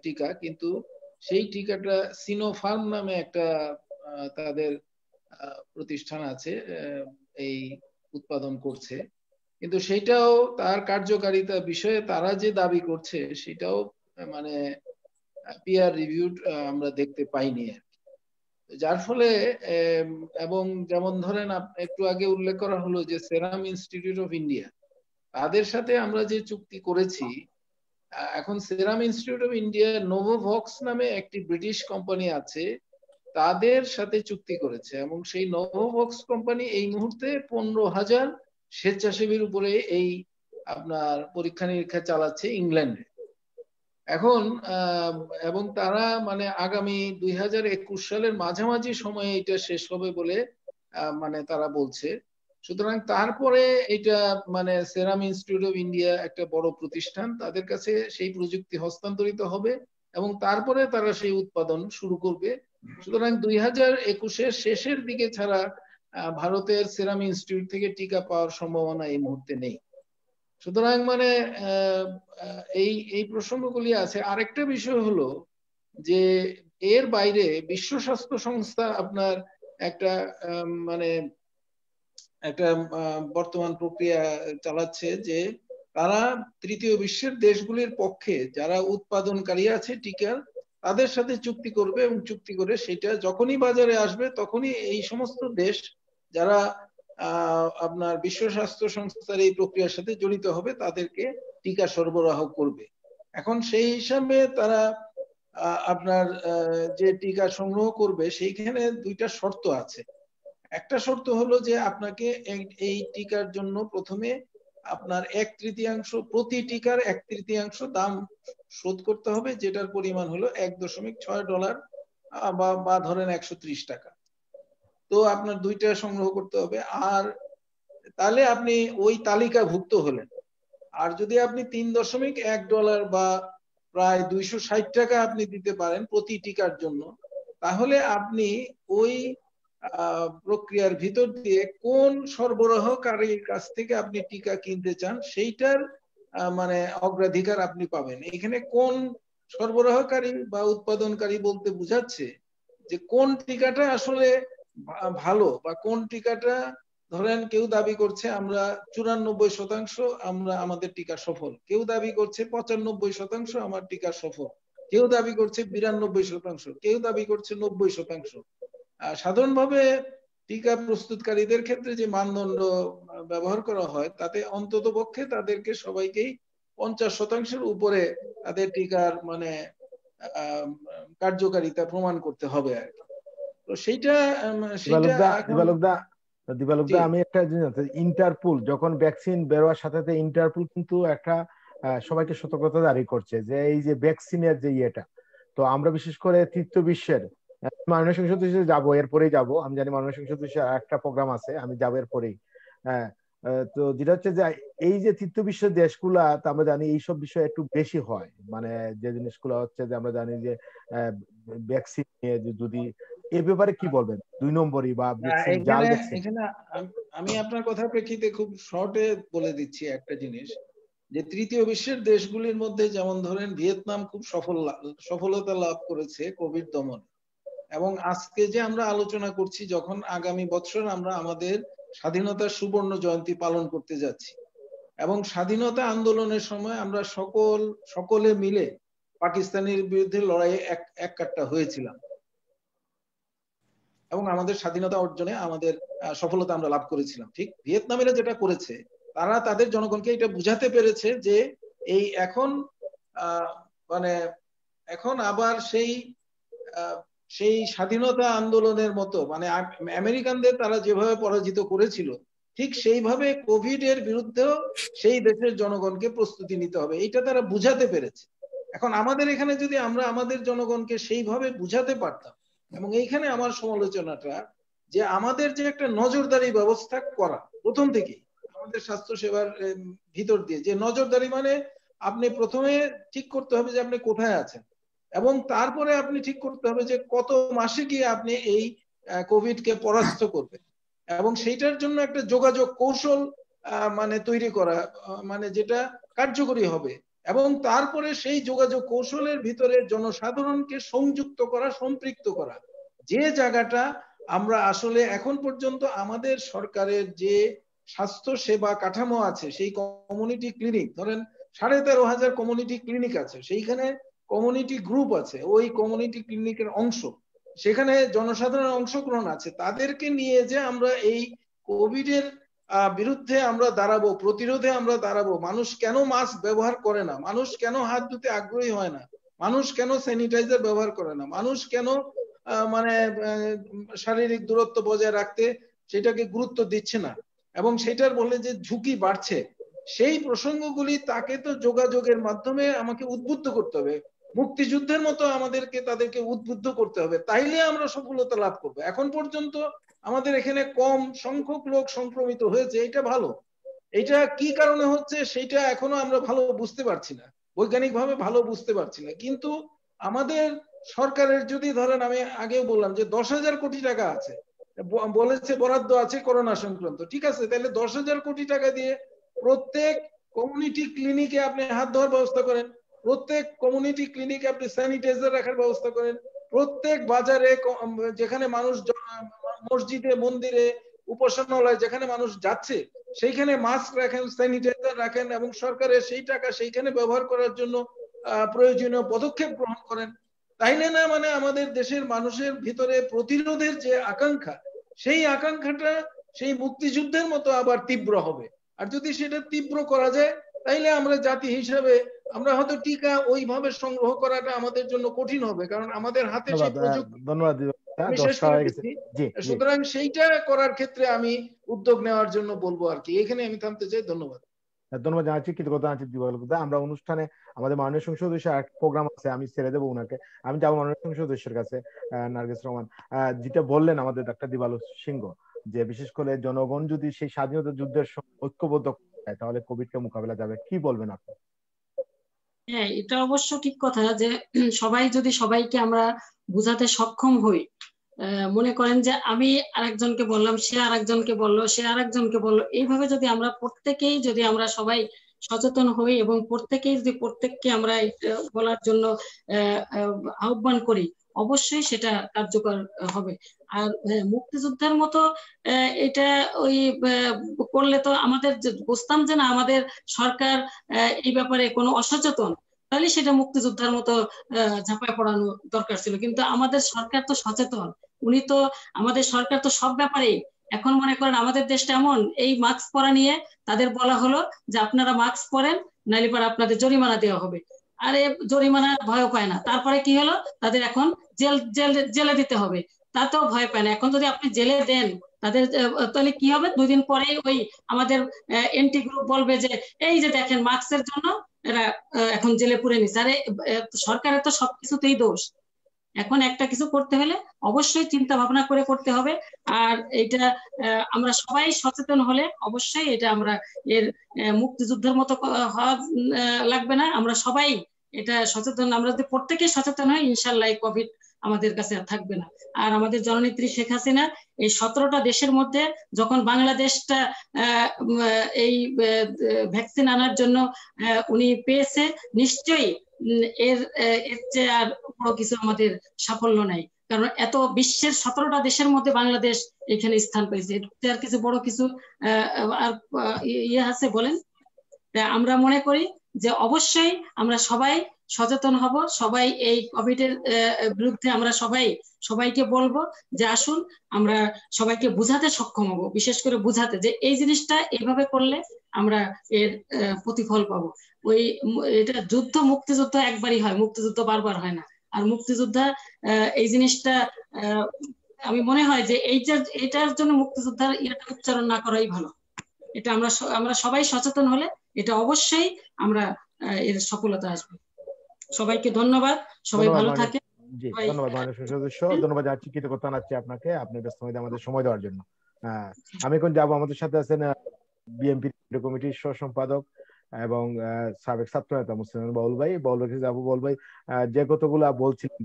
টিকা, কিন্তু সেই টিকাটা সিনোফার্ম নামে একটা তাদের প্রতিষ্ঠান আছে, এই উৎপাদন করছে, কিন্তু সেটাও তার কার্যকারিতা বিষয়ে তারা যে দাবি করছে সেটাও মানে পিয়ার রিভিউড আমরা দেখতে পাইনি। যার ফলে এবং যেমন ধরেন একটু আগে উল্লেখ করা হলো যে সেরাম ইনস্টিটিউট অফ ইন্ডিয়া, তাদের সাথে আমরা যে চুক্তি করেছি, এখন সেরাম ইনস্টিটিউট অফ ইন্ডিয়া নোভোভক্স নামে একটি ব্রিটিশ কোম্পানি আছে, তাদের সাথে চুক্তি করেছে, এবং সেই নোভোভক্স কোম্পানি এই মুহূর্তে 15,000 স্বেচ্ছাসেবীর উপরে এই আপনার পরীক্ষা নিরীক্ষা চালাচ্ছে ইংল্যান্ডে। এখন এবং তারা মানে আগামী 2021 সালের মাঝামাঝি সময়ে এটা শেষ হবে বলে মানে তারা বলছে। সুতরাং তারপরে এটা মানে সেরাম ইনস্টিটিউট অফ ইন্ডিয়া একটা বড় প্রতিষ্ঠান, তাদের কাছে সেই প্রযুক্তি হস্তান্তরিত হবে এবং তারপরে তারা সেই উৎপাদন শুরু করবে। সুতরাং 2021 শেষের দিকে ছাড়া ভারতের সেরাম ইনস্টিটিউট থেকে টিকা পাওয়ার সম্ভাবনা এই মুহূর্তে নেই। সুতরাং মানে এই প্রসঙ্গগুলি আছে। আরেকটা বিষয় হলো যে এর বাইরে বিশ্ব স্বাস্থ্য সংস্থা আপনার একটা মানে একটা বর্তমান প্রক্রিয়া চালাচ্ছে যে তারা তৃতীয় বিশ্বের দেশগুলির পক্ষে যারা উৎপাদনকারী আছে টিকার, তাদের সাথে চুক্তি করবে, এবং চুক্তি করে সেটা যখনই বাজারে আসবে তখনই এই সমস্ত দেশ যারা আপনার বিশ্ব স্বাস্থ্য সংস্থার এই প্রক্রিয়ার সাথে জড়িত হবে তাদেরকে টিকা সরবরাহ করবে। এখন সেই হিসাবে তারা আপনার যে টিকা সংগ্রহ করবে সেইখানে 2টা শর্ত আছে। একটা শর্ত হলো যে আপনাকে এই টিকার জন্য প্রথমে আপনার 1/3 প্রতি টিকার 1/3 দাম শোধ করতে হবে, যেটার পরিমাণ হলো $1.6 বা ধরেন 130 টাকা। তো আপনার 2টা সংগ্রহ করতে হবে, আর তাহলে আপনি ওই তালিকাভুক্ত হলেন। আর যদি আপনি $3.1 বা প্রায় 260 টাকা আপনি দিতে পারেন প্রতি টিকার জন্য, তাহলে আপনি ওই প্রক্রিয়ার ভিতর দিয়ে কোন সরবরাহকারীর কাছ থেকে আপনি টিকা কিনতে চান সেইটার মানে অগ্রাধিকার আপনি পাবেন। এখানে কোন সরবরাহকারী বা উৎপাদনকারী বলতে বোঝাচ্ছে যে কোন টিকাটা আসলে ভালো, বা কোন টিকাটা ধরেন কেউ দাবি করছে আমরা 94% আমরা আমাদের টিকা সফল, কেউ দাবি করছে 95% আমার টিকা সফল, কেউ দাবি করছে 92%, কেউ দাবি করছে 90%। সাধারণভাবে টিকা প্রস্তুতকারীদের ক্ষেত্রে যে মানদণ্ড ব্যবহার করা হয় তাতে অন্তত পক্ষে তাদেরকে সবাইকেই 50% উপরে তাদের টিকার মানে কার্যকারিতা প্রমাণ করতে হবে আর কি। তো সেইটা দিবালুকদা আমি একটা জিনিস, ইন্টারপোল যখন ভ্যাকসিন বেরোয়ার সাথে সাথে ইন্টারপোল কিন্তু একটা সবাইকে সতর্কতা জারি করছে যে এই যে ভ্যাকসিনের যে ইয়েটা, তো আমরা বিশেষ করে তৃতীয় বিশ্বের মাননীয় সংসদ হিসেবে যাবো, এরপরেই যাবো। আমি জানি মাননীয় সংসদ হিসেবে একটা প্রোগ্রাম আছে, আমি যাবো এরপরেই। হ্যাঁ, তো যেটা হচ্ছে যে এই যে তৃতীয় বিশ্বের দেশগুলা, আমরা জানি এইসব বিষয় একটু বেশি হয়, মানে যে জিনিসগুলো হচ্ছে যে আমরা জানি যে ভ্যাকসিন নিয়ে যদি এ ব্যাপারে কি বলবেন 2 নম্বরই বা জাল ভ্যাকসিন? এখানে আমি আপনার কথার প্রেক্ষিতে খুব শর্টে বলে দিচ্ছি একটা জিনিস, যে তৃতীয় বিশ্বের দেশগুলির মধ্যে যেমন ধরেন ভিয়েতনাম খুব সফলতা লাভ করেছে কোভিড দমন, এবং আজকে যে আমরা আলোচনা করছি যখন আগামী বছর আমরা আমাদের স্বাধীনতার সুবর্ণ জয়ন্তী পালন করতে যাচ্ছি, এবং স্বাধীনতা আন্দোলনের সময় আমরা সকলে মিলে পাকিস্তানের বিরুদ্ধে লড়াইয়ে এক কাট্টা হয়েছিলাম, এবং আমাদের স্বাধীনতা অর্জনে আমাদের সফলতা আমরা লাভ করেছিলাম। ঠিক ভিয়েতনামিরা যেটা করেছে, তারা তাদের জনগণকে এটা বুঝাতে পেরেছে যে এই এখন মানে এখন আবার সেই স্বাধীনতা আন্দোলনের মতো, মানে আমেরিকানদের তারা যেভাবে পরাজিত করেছিল ঠিক সেইভাবে কোভিড এর বিরুদ্ধেও সেই দেশের জনগণকে প্রস্তুতি নিতে হবে, এটা তারা বুঝাতে পেরেছে। এখন আমাদের এখানে যদি আমরা আমাদের জনগণকে সেইভাবে বুঝাতে পারতাম, এবং এইখানে আমার সমালোচনাটা যে আমাদের যে একটা নজরদারি ব্যবস্থা করা প্রথম থেকেই আমাদের স্বাস্থ্য সেবার ভিতর দিয়ে, যে নজরদারি মানে আপনি প্রথমে ঠিক করতে হবে যে আপনি কোথায় আছেন, এবং তারপরে আপনি ঠিক করতে হবে যে কত মাসে গিয়ে আপনি এই কোভিড কে পরাস্ত করবেন, এবং সেইটার জন্য একটা যোগাযোগ কৌশল মানে তৈরি করা, মানে যেটা কার্যকরী হবে, এবং তারপরে সেই যোগাযোগ কৌশলের ভিতরে জনসাধারণকে সংযুক্ত করা, সম্পৃক্ত করা। যে জায়গাটা আমরা আসলে এখন পর্যন্ত আমাদের সরকারের যে স্বাস্থ্য সেবা কাঠামো আছে, সেই কমিউনিটি ক্লিনিক ধরেন 13,500 কমিউনিটি ক্লিনিক আছে, সেইখানে কমিউনিটি গ্রুপ আছে, ওই কমিউনিটি ক্লিনিকের অংশ, সেখানে জনসাধারণের অংশগ্রহণ আছে, তাদেরকে নিয়ে যে আমরা এই কোভিড এর বিরুদ্ধে আমরা দাঁড়াবো, প্রতিরোধে আমরা দাঁড়াবো। মানুষ কেন মাস্ক ব্যবহার করে না, মানুষ কেন হাত ধুতে আগ্রহী হয় না, মানুষ কেন স্যানিটাইজার ব্যবহার করে না, মানুষ কেন মানে শারীরিক দূরত্ব বজায় রাখতে সেটাকে গুরুত্ব দিচ্ছে না, এবং সেটার বলে যে ঝুঁকি বাড়ছে, সেই প্রসঙ্গগুলি তাকে তো যোগাযোগের মাধ্যমে আমাকে উদ্বুদ্ধ করতে হবে, মুক্তিযুদ্ধের মতো আমাদেরকে তাদেরকে উদ্বুদ্ধ করতে হবে, তাইলে আমরা সফলতা লাভ করবো। এখন পর্যন্ত আমাদের এখানে কম সংখ্যক লোক সংক্রমিত হয়েছে, এটা ভালো, এটা কি কারণে হচ্ছে সেটা এখনো আমরা ভালো বুঝতে পারছি না, বৈজ্ঞানিকভাবে ভালো বুঝতে পারছি না। কিন্তু আমাদের সরকারের যদি ধরেন, আমি আগেও বললাম যে 10,000 কোটি টাকা আছে, বলেছে বরাদ্দ আছে করোনা সংক্রান্ত, ঠিক আছে, তাহলে 10,000 কোটি টাকা দিয়ে প্রত্যেক কমিউনিটি ক্লিনিকে আপনি হাত ধোয়ার ব্যবস্থা করেন, প্রত্যেক কমিউনিটি ক্লিনিকে আপনি স্যানিটাইজার রাখার ব্যবস্থা করেন, প্রত্যেক বাজারে যেখানে মানুষ, মসজিদে মন্দিরে উপাসনালয় যেখানে মানুষ যাচ্ছে সেইখানে মাস্ক রাখেন, স্যানিটাইজার রাখেন, এবং সরকারের সেই টাকা সেইখানে ব্যবহার করার জন্য প্রয়োজনীয় পদক্ষেপ গ্রহণ করেন। তাইলে না মানে আমাদের দেশের মানুষের ভিতরে প্রতিরোধের যে আকাঙ্ক্ষা, সেই আকাঙ্ক্ষাটা সেই মুক্তিযুদ্ধের মতো আবার তীব্র হবে। আর যদি সেটা তীব্র করা যায় তাইলে আমরা জাতি হিসাবে আমরা হয়তো টিকা ওইভাবে সংগ্রহ করাটা আমাদের জন্য কঠিন হবে, কারণ আমাদের হাতে সেই প্রযুক্তি। ধন্যবাদ। আমি শেষ করে দিচ্ছি। সুতরাং সেইটা করার ক্ষেত্রে আমি উদ্যোগ নেওয়ার জন্য বলবো আর কি। এখানে আমি থামতে চাই। ধন্যবাদ। ধন্যবাদ জানাচ্ছি, কৃতজ্ঞতা জানাচ্ছি দিবালোকদা। আমরা অনুষ্ঠানে আমাদের মাননীয় সংসদ সদস্যের এক প্রোগ্রাম আছে, আমি ছেড়ে দেবো ওনাকে। আমি যাবো মাননীয় সংসদ সদস্যের কাছে, নার্গিস রহমান। যেটা বললেন আমাদের ডাক্তার দিবালোক সিংহ, যে বিশেষ করে জনগণ যদি সেই স্বাধীনতা যুদ্ধের ঐক্যবদ্ধ হয় তাহলে কোভিড কে মোকাবেলা যাবে, কি বলবেন আপনি? হ্যাঁ, এটা অবশ্য ঠিক কথা যে সবাই যদি সবাইকে আমরা বুঝাতে সক্ষম হই, মনে করেন যে আমি আরেকজনকে বললাম, সে আরেকজনকে বললো, সে আরেকজনকে বললো, এইভাবে যদি আমরা প্রত্যেকেই যদি আমরা সবাই সচেতন হই এবং প্রত্যেকেই যদি প্রত্যেককে আমরা বলার জন্য আহ্বান করি, অবশ্যই সেটা কার্যকর হবে। আর মুক্তিযুদ্ধের মতো এটা ওই করলে তো আমাদের বুঝতাম যে না আমাদের সরকার এই ব্যাপারে কোনো অসচেতন, তাহলে সেটা মুক্তিযোদ্ধার মতো ঝাঁপায় পড়ানো দরকার ছিল। কিন্তু আমাদের সরকার তো সচেতন, উনি তো আমাদের সরকার তো সব ব্যাপারে। এখন মনে করেন আমাদের দেশটা এমন, এই মাস্ক পরা নিয়ে তাদের বলা হলো যে আপনারা মাস্ক পরেন, নাইলে পরে আপনাদের জরিমানা দেওয়া হবে। আরে জরিমানার ভয় পায় না, তারপরে কি হলো, তাদের এখন জেলে দিতে হবে, তাতেও ভয় পায় না। এখন যদি আপনি জেলে দেন তাদের, তাহলে কি হবে, 2 দিন পরেই ওই আমাদের এন্টি গ্রুপ বলবে যে এই যে দেখেন মাস্কের জন্য এরা এখন জেলে পুরে নিচ্ছে। আরে সরকারের তো সবকিছুতেই দোষ। এখন একটা কিছু করতে হলে অবশ্যই চিন্তা ভাবনা করে করতে হবে। আর এটা আমরা সবাই সচেতন হলে অবশ্যই এটা আমরা এর মুক্তিযুদ্ধের মতো হওয়া লাগবে না। আমরা সবাই এটা সচেতন, আমরা যদি প্রত্যেকে সচেতন হই, ইনশাল্লাহ এই কোভিড আমাদের কাছে আর থাকবে না। আর আমাদের জননেত্রী শেখ হাসিনা এই 17টা দেশের মধ্যে যখন বাংলাদেশটা এই ভ্যাকসিন আনার জন্য উনি পেয়েছে, নিশ্চয়ই এর চেয়ে আর বড় কিছু আমাদের সাফল্য নাই। কারণ এত বিশ্বের 17টা দেশের মধ্যে বাংলাদেশ এখানে স্থান পেয়েছে, আর কিছু বড় কিছু আর ইয়ে আছে বলেন। আমরা মনে করি যে অবশ্যই আমরা সবাই সচেতন হব, সবাই এই কোভিডের বিরুদ্ধে আমরা সবাইকে বলবো যে আসুন আমরা সবাইকে বুঝাতে সক্ষম হব, বিশেষ করে বুঝাতে যে এই জিনিসটা এইভাবে করলে আমরা এর প্রতিফল পাবো। ওই এটা যুদ্ধ, মুক্তিযুদ্ধ একবারই হয়, মুক্তিযুদ্ধ বারবার হয় না। আর মুক্তিযোদ্ধা এই জিনিসটা আমি মনে হয় যে এইটার জন্য মুক্তিযোদ্ধার ইয়েটা উচ্চারণ না করাই ভালো। এটা আমরা সবাই সচেতন হলে এটা অবশ্যই আমরা এর সফলতা আসবে। সবাইকে ধন্যবাদ, সবাই ভালো থাকে। জি ধন্যবাদ মাননীয় সংসদ সদস্য, ধন্যবাদ জানাচ্ছি, কৃতজ্ঞতা জানাচ্ছি আপনাকে, আপনি ব্যস্ত সময় আমাদের সময় দেওয়ার জন্য। আমি এখন যাবো, আমাদের সাথে আছেন বিএনপি কমিটির সহ সম্পাদক এবং সাবেক ছাত্র নেতা মুসলিম বাউল ভাই। বাউল ভাইকে যাবো। বাউল ভাই, যে কতগুলা বলছিলেন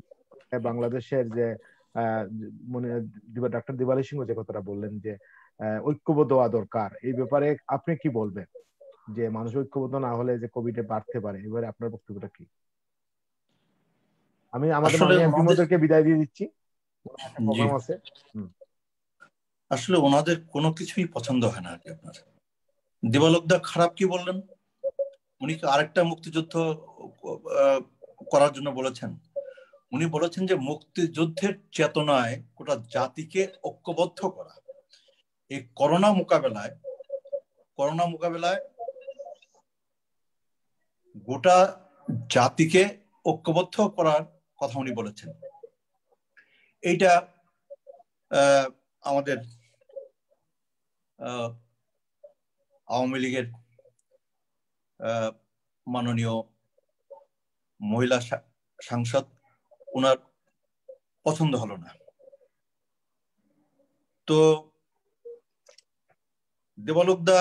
বাংলাদেশের যে ডাক্তার দিবালী সিংহ যে কথাটা বললেন যে ঐক্যবদ্ধ হওয়া দরকার, এই ব্যাপারে আপনি কি বলবেন? যে মানুষ ঐক্যবদ্ধ না হলে যে কোভিডে বাড়তে পারে, এবারে আপনার বক্তব্যটা কি? আমি আমাদের মাননীয় এমপি মহোদয়কে বিদায় দিয়ে দিচ্ছি, প্রোগ্রাম আছে। আসলে ওনাদের কোনো কিছুই পছন্দ হয় না আর কি। আপনার দিবালোকদা খারাপ কি বললেন? উনি কি আরেকটা মুক্তিযুদ্ধ করার জন্য বলেছেন? উনি বলেছেন যে মুক্তিযুদ্ধের চেতনায় গোটা জাতিকে ঐক্যবদ্ধ করা। এই করোনা মোকাবেলায় গোটা জাতিকে ঐক্যবদ্ধ করার কথা উনি বলেছেন। এইটা আমাদের আওয়ামী লীগের মাননীয় মহিলা সাংসদ, ওনার পছন্দ হলো না। তো দেবালোকদা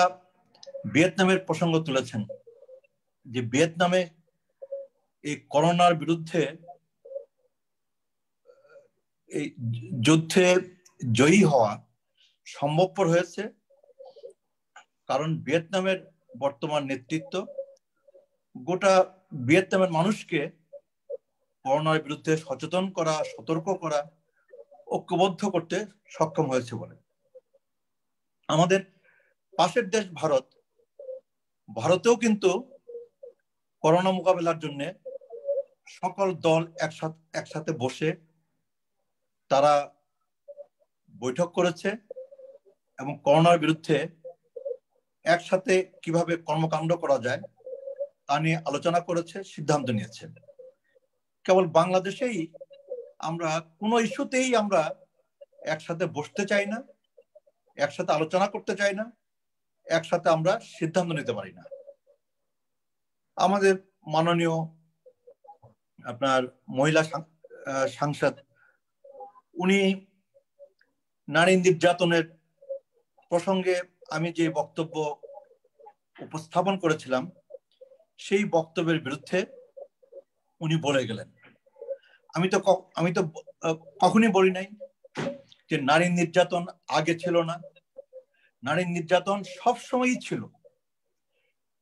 ভিয়েতনামের প্রসঙ্গ তুলেছেন যে ভিয়েতনামে এই করোনার বিরুদ্ধে এই যুদ্ধে জয়ী হওয়া সম্ভবপর হয়েছে, কারণ ভিয়েতনামের বর্তমান নেতৃত্ব গোটা ভিয়েতনামের মানুষকে করোনার বিরুদ্ধে সচেতন করা, সতর্ক করা, ঐক্যবদ্ধ করতে সক্ষম হয়েছে বলে। আমাদের পাশের দেশ ভারতেও কিন্তু করোনা মোকাবেলার জন্য সকল দল একসাথে বসে তারা বৈঠক করেছে এবং করোনার বিরুদ্ধে একসাথে কিভাবে কর্মকাণ্ড করা যায় তা নিয়ে আলোচনা করেছে, সিদ্ধান্ত নিয়েছে। কেবল বাংলাদেশেই আমরা কোনো ইস্যুতেই আমরা একসাথে বসতে চাই না, একসাথে আলোচনা করতে চাই না, একসাথে আমরা সিদ্ধান্ত নিতে পারি না। আমাদের মাননীয় আপনার মহিলা সাংসদ উনি নারী নির্যাতনের প্রসঙ্গে আমি যে বক্তব্য উপস্থাপন করেছিলাম সেই বক্তব্যের বিরুদ্ধে উনি বলে গেলেন। আমি তো কখনই বলি নাই যে নারী নির্যাতন আগে ছিল না। নারী নির্যাতন সবসময়ই ছিল,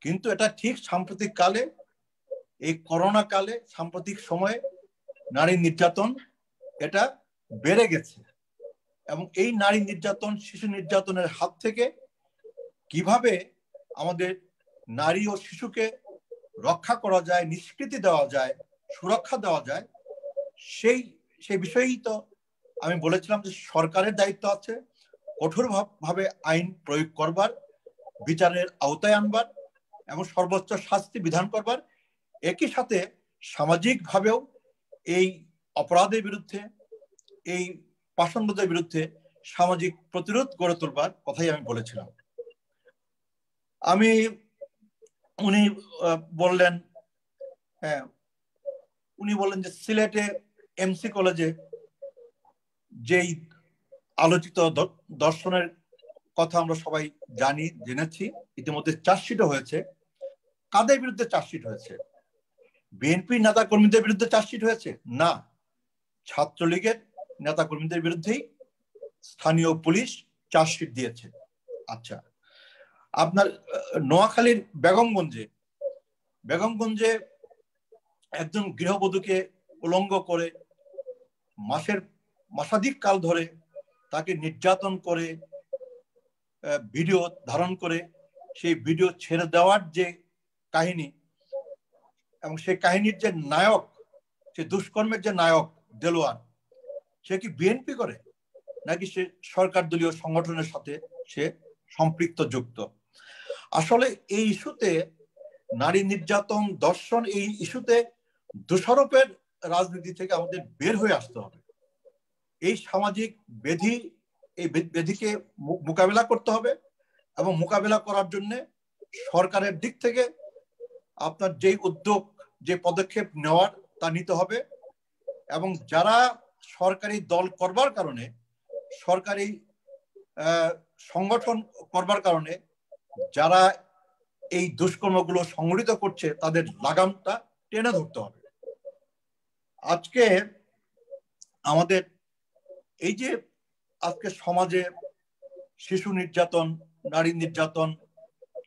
কিন্তু এটা ঠিক সাম্প্রতিক কালে, এই করোনা কালে, সাম্প্রতিক সময়ে নারী নির্যাতন এটা বেড়ে গেছে। এবং এই নারী নির্যাতন, শিশু নির্যাতনের হাত থেকে কিভাবে আমাদের নারী ও শিশুকে রক্ষা করা যায়, নিষ্কৃতি দেওয়া যায়, সুরক্ষা দেওয়া যায়, সেই বিষয়েই তো আমি বলেছিলাম যে সরকারের দায়িত্ব আছে কঠোরভাবে আইন প্রয়োগ করবার, বিচারের আওতায় আনবার এবং সর্বোচ্চ শাস্তি বিধান করবার। একই সাথে সামাজিকভাবেও এই অপরাধের বিরুদ্ধে, এই পাষণ্ডদের বিরুদ্ধে সামাজিক প্রতিরোধ গড়ে তোলবার কথাই আমি বলেছিলাম। উনি বললেন যে সিলেটে এমসি কলেজে যেই আলোচিত দর্শনের কথা আমরা সবাই জেনেছি, ইতিমধ্যে চার্জশিটও হয়েছে। কাদের বিরুদ্ধে চার্জশিট হয়েছে? বিএনপি নেতা কর্মীদের বিরুদ্ধে চার্জশিট হয়েছে? না, ছাত্রলীগের নেতা কর্মীদের বিরুদ্ধেই স্থানীয় পুলিশ চার্জশিট দিয়েছে। আচ্ছা, আপনার নোয়াখালীর বেগমগঞ্জে একজন গৃহবধূকে উলঙ্গ করে মাসাধিক কাল ধরে তাকে নির্যাতন করে ভিডিও ধারণ করে সেই ভিডিও ছেড়ে দেওয়ার যে কাহিনী, এবং সেই কাহিনীর যে নায়ক, সে দুষ্কর্মের যে নায়ক দেলোয়ার, সে কি বিএনপি করে নাকি সে সরকার দলীয় সংগঠনের সাথে সে সম্পৃক্ত যুক্ত? আসলে এই ইস্যুতে নারী নির্যাতন, ধর্ষণ, এই ইস্যুতে দোষারোপের রাজনীতি থেকে আমাদের বের হয়ে আসতে হবে। এই সামাজিক বেধিকে মোকাবেলা করতে হবে, এবং মোকাবেলা করার জন্য সরকারের দিক থেকে আপনার যে উদ্যোগ, যে পদক্ষেপ নেওয়ার তা নিতে হবে। এবং যারা সরকারি দল করবার কারণে, সরকারি সংগঠন করবার কারণে যারা এই দুষ্কর্মগুলো সংগঠিত করছে, তাদের লাগামটা টেনে ধরতে হবে। আজকে আমাদের এই যে আজকে সমাজে শিশু নির্যাতন, নারী নির্যাতন,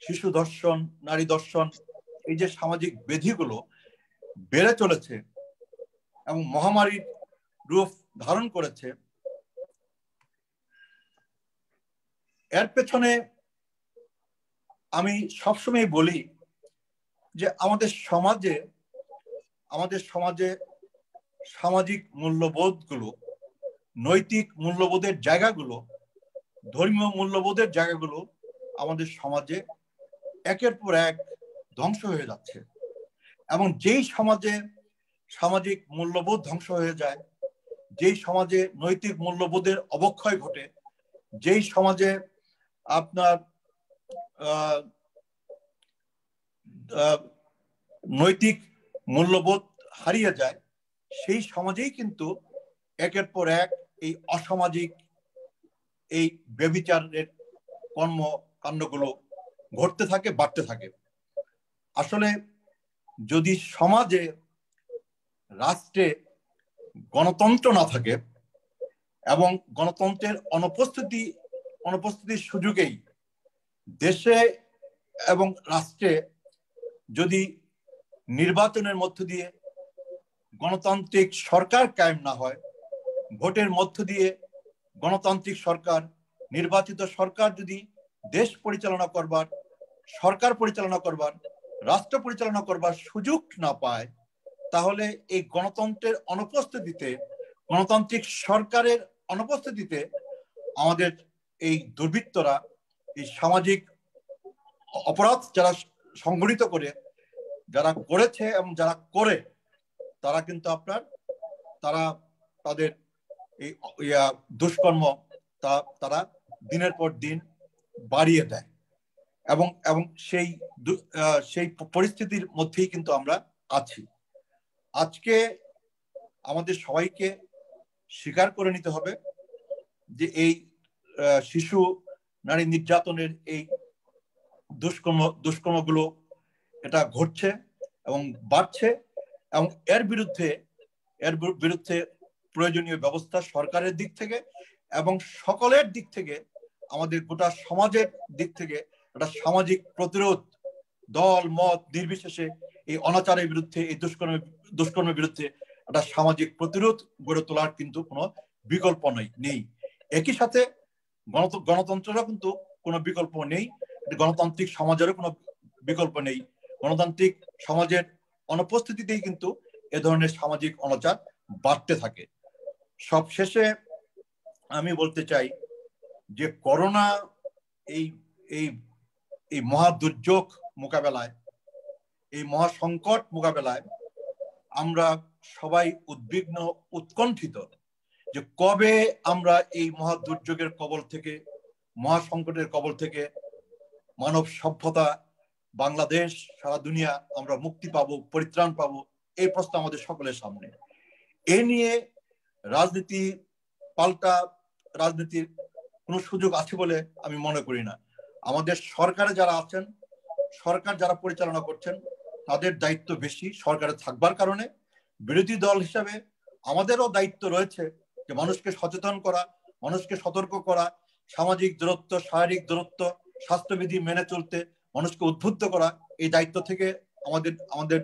শিশু ধর্ষণ, নারী ধর্ষণ, এই যে সামাজিক ব্যাধিগুলো বেড়ে চলেছে এবং মহামারীর রূপ ধারণ করেছে, এর পেছনে আমি সবসময় বলি যে আমাদের সমাজে সামাজিক মূল্যবোধগুলো, নৈতিক মূল্যবোধের জায়গাগুলো, ধর্মীয় মূল্যবোধের জায়গাগুলো আমাদের সমাজে একের পর এক ধ্বংস হয়ে যাচ্ছে। এবং যেই সমাজে সামাজিক মূল্যবোধ ধ্বংস হয়ে যায়, যেই সমাজে নৈতিক মূল্যবোধের অবক্ষয় ঘটে, যেই সমাজে আপনার নৈতিক মূল্যবোধ হারিয়ে যায়, সেই সমাজেই কিন্তু একের পর এক এই অসামাজিক, এই ব্যভিচারের কর্মকাণ্ডগুলো ঘটতে থাকে, বাড়তে থাকে। আসলে যদি সমাজে, রাষ্ট্রে গণতন্ত্র না থাকে এবং গণতন্ত্রের অনুপস্থিতির সুযোগেই দেশে এবং রাষ্ট্রে যদি নির্বাচনের মধ্য দিয়ে গণতান্ত্রিক সরকার কায়েম না হয়, ভোটের মধ্য দিয়ে গণতান্ত্রিক সরকার, নির্বাচিত সরকার যদি দেশ পরিচালনা করবার, সরকার পরিচালনা করবার, রাষ্ট্র পরিচালনা করবার সুযোগ না পায়, তাহলে এই গণতন্ত্রের অনুপস্থিতিতে, গণতান্ত্রিক সরকারের অনুপস্থিতিতে আমাদের এই দুর্বৃত্তরা, এই সামাজিক অপরাধ যারা সংগঠিত করে, যারা করেছে এবং যারা করে তারা কিন্তু আপনার তাদের এই দুষ্কর্ম তারা দিনের পর দিন বাড়িয়ে দেয় এবং সেই পরিস্থিতির মধ্যেই কিন্তু আমরা আছি। আজকে আমাদের সবাইকে স্বীকার করে নিতে হবে যে এই শিশু নারী নির্যাতনের এই দুষ্কর্মগুলো এটা ঘটছে এবং বাড়ছে এবং এর বিরুদ্ধে প্রয়োজনীয় ব্যবস্থা সরকারের দিক থেকে এবং সকলের দিক থেকে, আমাদের গোটা সমাজের দিক থেকে একটা সামাজিক প্রতিরোধ, দল মত নির্বিশেষে এই অনাচারের বিরুদ্ধে, এই দুষ্কর্মের বিরুদ্ধে একটা সামাজিক প্রতিরোধ গড়ে তোলার কিন্তু কোনো বিকল্প নেই। একই সাথে গণতন্ত্রেরও কিন্তু কোনো বিকল্প নেই, গণতান্ত্রিক সমাজেরও কোনো বিকল্প নেই। গণতান্ত্রিক সমাজের অনুপস্থিতিতেই কিন্তু এ ধরনের সামাজিক অনাচার বাড়তে থাকে। সব শেষে আমি বলতে চাই যে করোনা এই মহা দুর্যোগ মোকাবেলায়, এই মহা সংকট মোকাবেলায় আমরা সবাই উদ্বিগ্ন, উৎকণ্ঠিত যে কবে আমরা এই মহা দুর্যোগের কবল থেকে, মহা সংকটের কবল থেকে মানব সভ্যতা, বাংলাদেশ, সারা দুনিয়া আমরা মুক্তি পাবো, পরিত্রাণ পাবো, এই প্রশ্ন আমাদের সকলের সামনে। এ নিয়ে পাল্টা রাজনীতির কোনো সুযোগ আছে বলে আমি মনে করি না। আমাদের সরকারে যারা আছেন, সরকার যারা পরিচালনা করছেন, তাদের দায়িত্ব বেশি সরকারে থাকবার কারণে। বিরোধী দল হিসাবে আমাদেরও দায়িত্ব রয়েছে যে মানুষকে সচেতন করা, মানুষকে সতর্ক করা, সামাজিক দূরত্ব, শারীরিক দূরত্ব, স্বাস্থ্যবিধি মেনে চলতে মানুষকে উদ্বুদ্ধ করা। এই দায়িত্ব থেকে আমাদের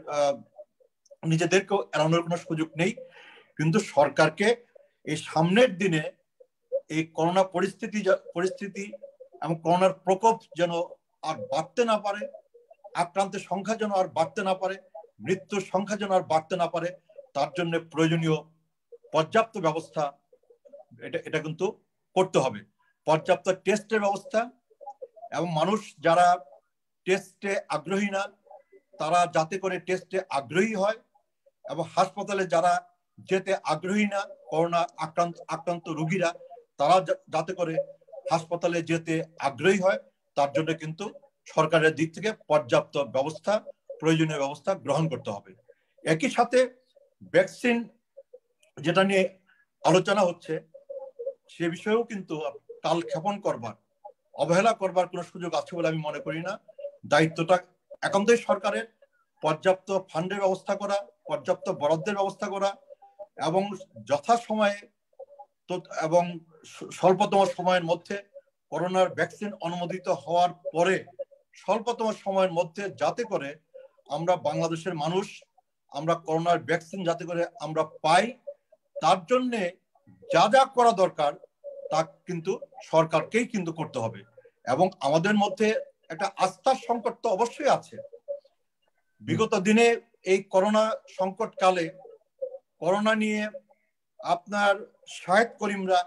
নিজেদেরকেও এড়ানোর কোনো সুযোগ নেই। কিন্তু সরকারকে এই সামনের দিনে এই করোনা পরিস্থিতি এবং করোনার প্রকোপ যেন আর বাড়তে না পারে, আক্রান্তের সংখ্যা যেন আর বাড়তে না পারে, মৃত্যুর সংখ্যা যেন আর বাড়তে না পারে, তার জন্য প্রয়োজনীয় পর্যাপ্ত ব্যবস্থা এটা কিন্তু করতে হবে। পর্যাপ্ত টেস্টের ব্যবস্থা এবং মানুষ যারা টেস্টে আগ্রহী না তারা যাতে করে টেস্টে আগ্রহী হয়, এবং হাসপাতালে যারা যেতে আগ্রহী না, করোনা আক্রান্ত রোগীরা, তারা যাতে করে হাসপাতালে যেতে আগ্রহী হয়, তার জন্য কিন্তু সরকারের দিক থেকে পর্যাপ্ত ব্যবস্থা, প্রয়োজনীয় ব্যবস্থা গ্রহণ করতে হবে। একই সাথে ভ্যাকসিন যেটা নিয়ে আলোচনা হচ্ছে, সে বিষয়েও কিন্তু কালক্ষেপণ করবার, অবহেলা করবার কোনো সুযোগ আছে বলে আমি মনে করি না। দায়িত্বটা একান্তই সরকারের। পর্যাপ্ত ফান্ডের ব্যবস্থা করা, পর্যাপ্ত বরাদ্দের ব্যবস্থা করা এবং যথাসময়ে এবং স্বল্পতম সময়ের মধ্যে করোনার ভ্যাকসিন অনুমোদিত হওয়ার পরে স্বল্পতম সময়ের মধ্যে যাতে করে আমরা বাংলাদেশের মানুষ আমরা করোনার ভ্যাকসিন যাতে করে আমরা পাই, তার জন্যে যা যা করা দরকার তা কিন্তু সরকারকেই কিন্তু করতে হবে। এবং আমাদের মধ্যে একটা আস্থার সংকট তো অবশ্যই আছে। বিগত দিনে এই করোনা সংকট কালে করোনা নিয়ে আপনার শাহেদ করিমরা,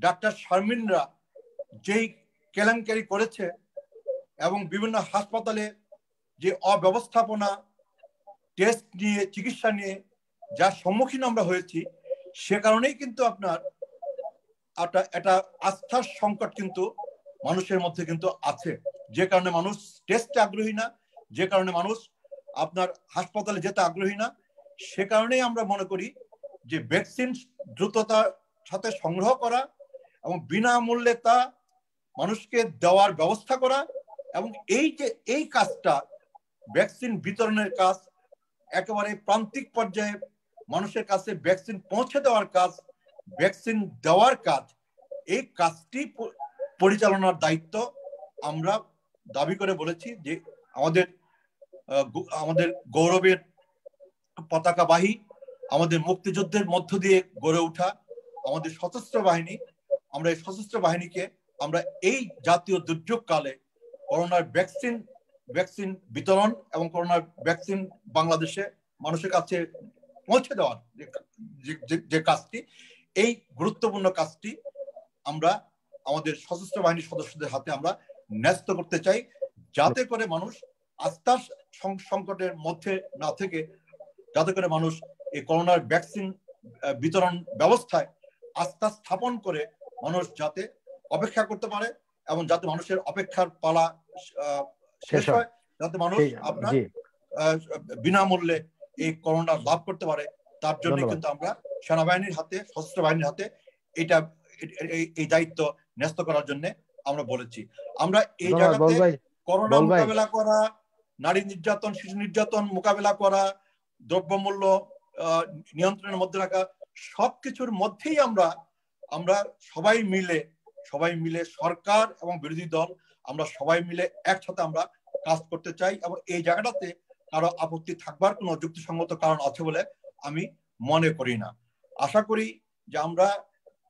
ডাক্তার শারমিনরা যেই কেলেঙ্কারি করেছে এবং বিভিন্ন হাসপাতালে যে অব্যবস্থাপনা, টেস্ট নিয়ে, চিকিৎসা নিয়ে যার সম্মুখীন আমরা হয়েছি, সে কারণেই কিন্তু আপনার একটা আস্থার সংকট কিন্তু মানুষের মধ্যে কিন্তু আছে। যে কারণে মানুষ টেস্টে আগ্রহী না, যে কারণে মানুষ আপনার হাসপাতালে যেতে আগ্রহী না, সে কারণেই আমরা মনে করি যে ভ্যাকসিন দ্রুততার সাথে সংগ্রহ করা এবং বিনামূল্যে তা মানুষকে দেওয়ার ব্যবস্থা করা, এবং এই কাজটা, ভ্যাকসিন বিতরণের কাজ, একেবারে প্রান্তিক পর্যায়ে মানুষের কাছে ভ্যাকসিন পৌঁছে দেওয়ার কাজ, ভ্যাকসিন দেওয়ার কাজ, এই কাজটি পরিচালনার দায়িত্ব আমরা দাবি করে বলেছি যে আমাদের গৌরবের পতাকাবাহী, আমাদের মুক্তিযুদ্ধের মধ্য দিয়ে গড়ে ওঠা আমাদের সশস্ত্র বাহিনী, আমরা এই সশস্ত্র বাহিনীকে আমরা এই জাতীয় দুর্যোগ কালে করোনার ভ্যাকসিন বিতরণ এবং করোনার ভ্যাকসিন বাংলাদেশে মানুষের কাছে পৌঁছে দেওয়ার যে কাজটি, এই গুরুত্বপূর্ণ কাজটি আমরা আমাদের সশস্ত্র বাহিনীর সদস্যদের হাতে আমরা ন্যস্ত করতে চাই, যাতে করে মানুষ আস্থার সংকটের মধ্যে না থেকে যাতে করে মানুষ এই করোনার ভ্যাকসিন বিতরণ ব্যবস্থায় আস্থা স্থাপন করে মানুষ যাতে অপেক্ষা করতে পারে এবং যাতে মানুষের অপেক্ষার পালা শেষ হয়, যাতে মানুষ আপনার বিনামূল্যে এই করোনা লাভ করতে পারে, তার জন্য কিন্তু আমরা সেনাবাহিনীর হাতে, সশস্ত্র বাহিনীর হাতে এই দায়িত্ব ন্যস্ত করার জন্য আমরা বলেছি। আমরা এই জায়গাতে করোনা মোকাবেলা করা, নারী নির্যাতন, শিশু নির্যাতন মোকাবেলা করা, দ্রব্যমূল্য নিয়ন্ত্রণের মধ্যে রাখা, সবকিছুর মধ্যেই আমরা সবাই মিলে সরকার এবং বিরোধী দল আমরা সবাই মিলে একসাথে আমরা কাজ করতে চাই, এবং এই জায়গাটাতে কারো আপত্তি থাকবার কোনো যুক্তিসঙ্গত কারণ আছে বলে আমি মনে করি না। আশা করি যে আমরা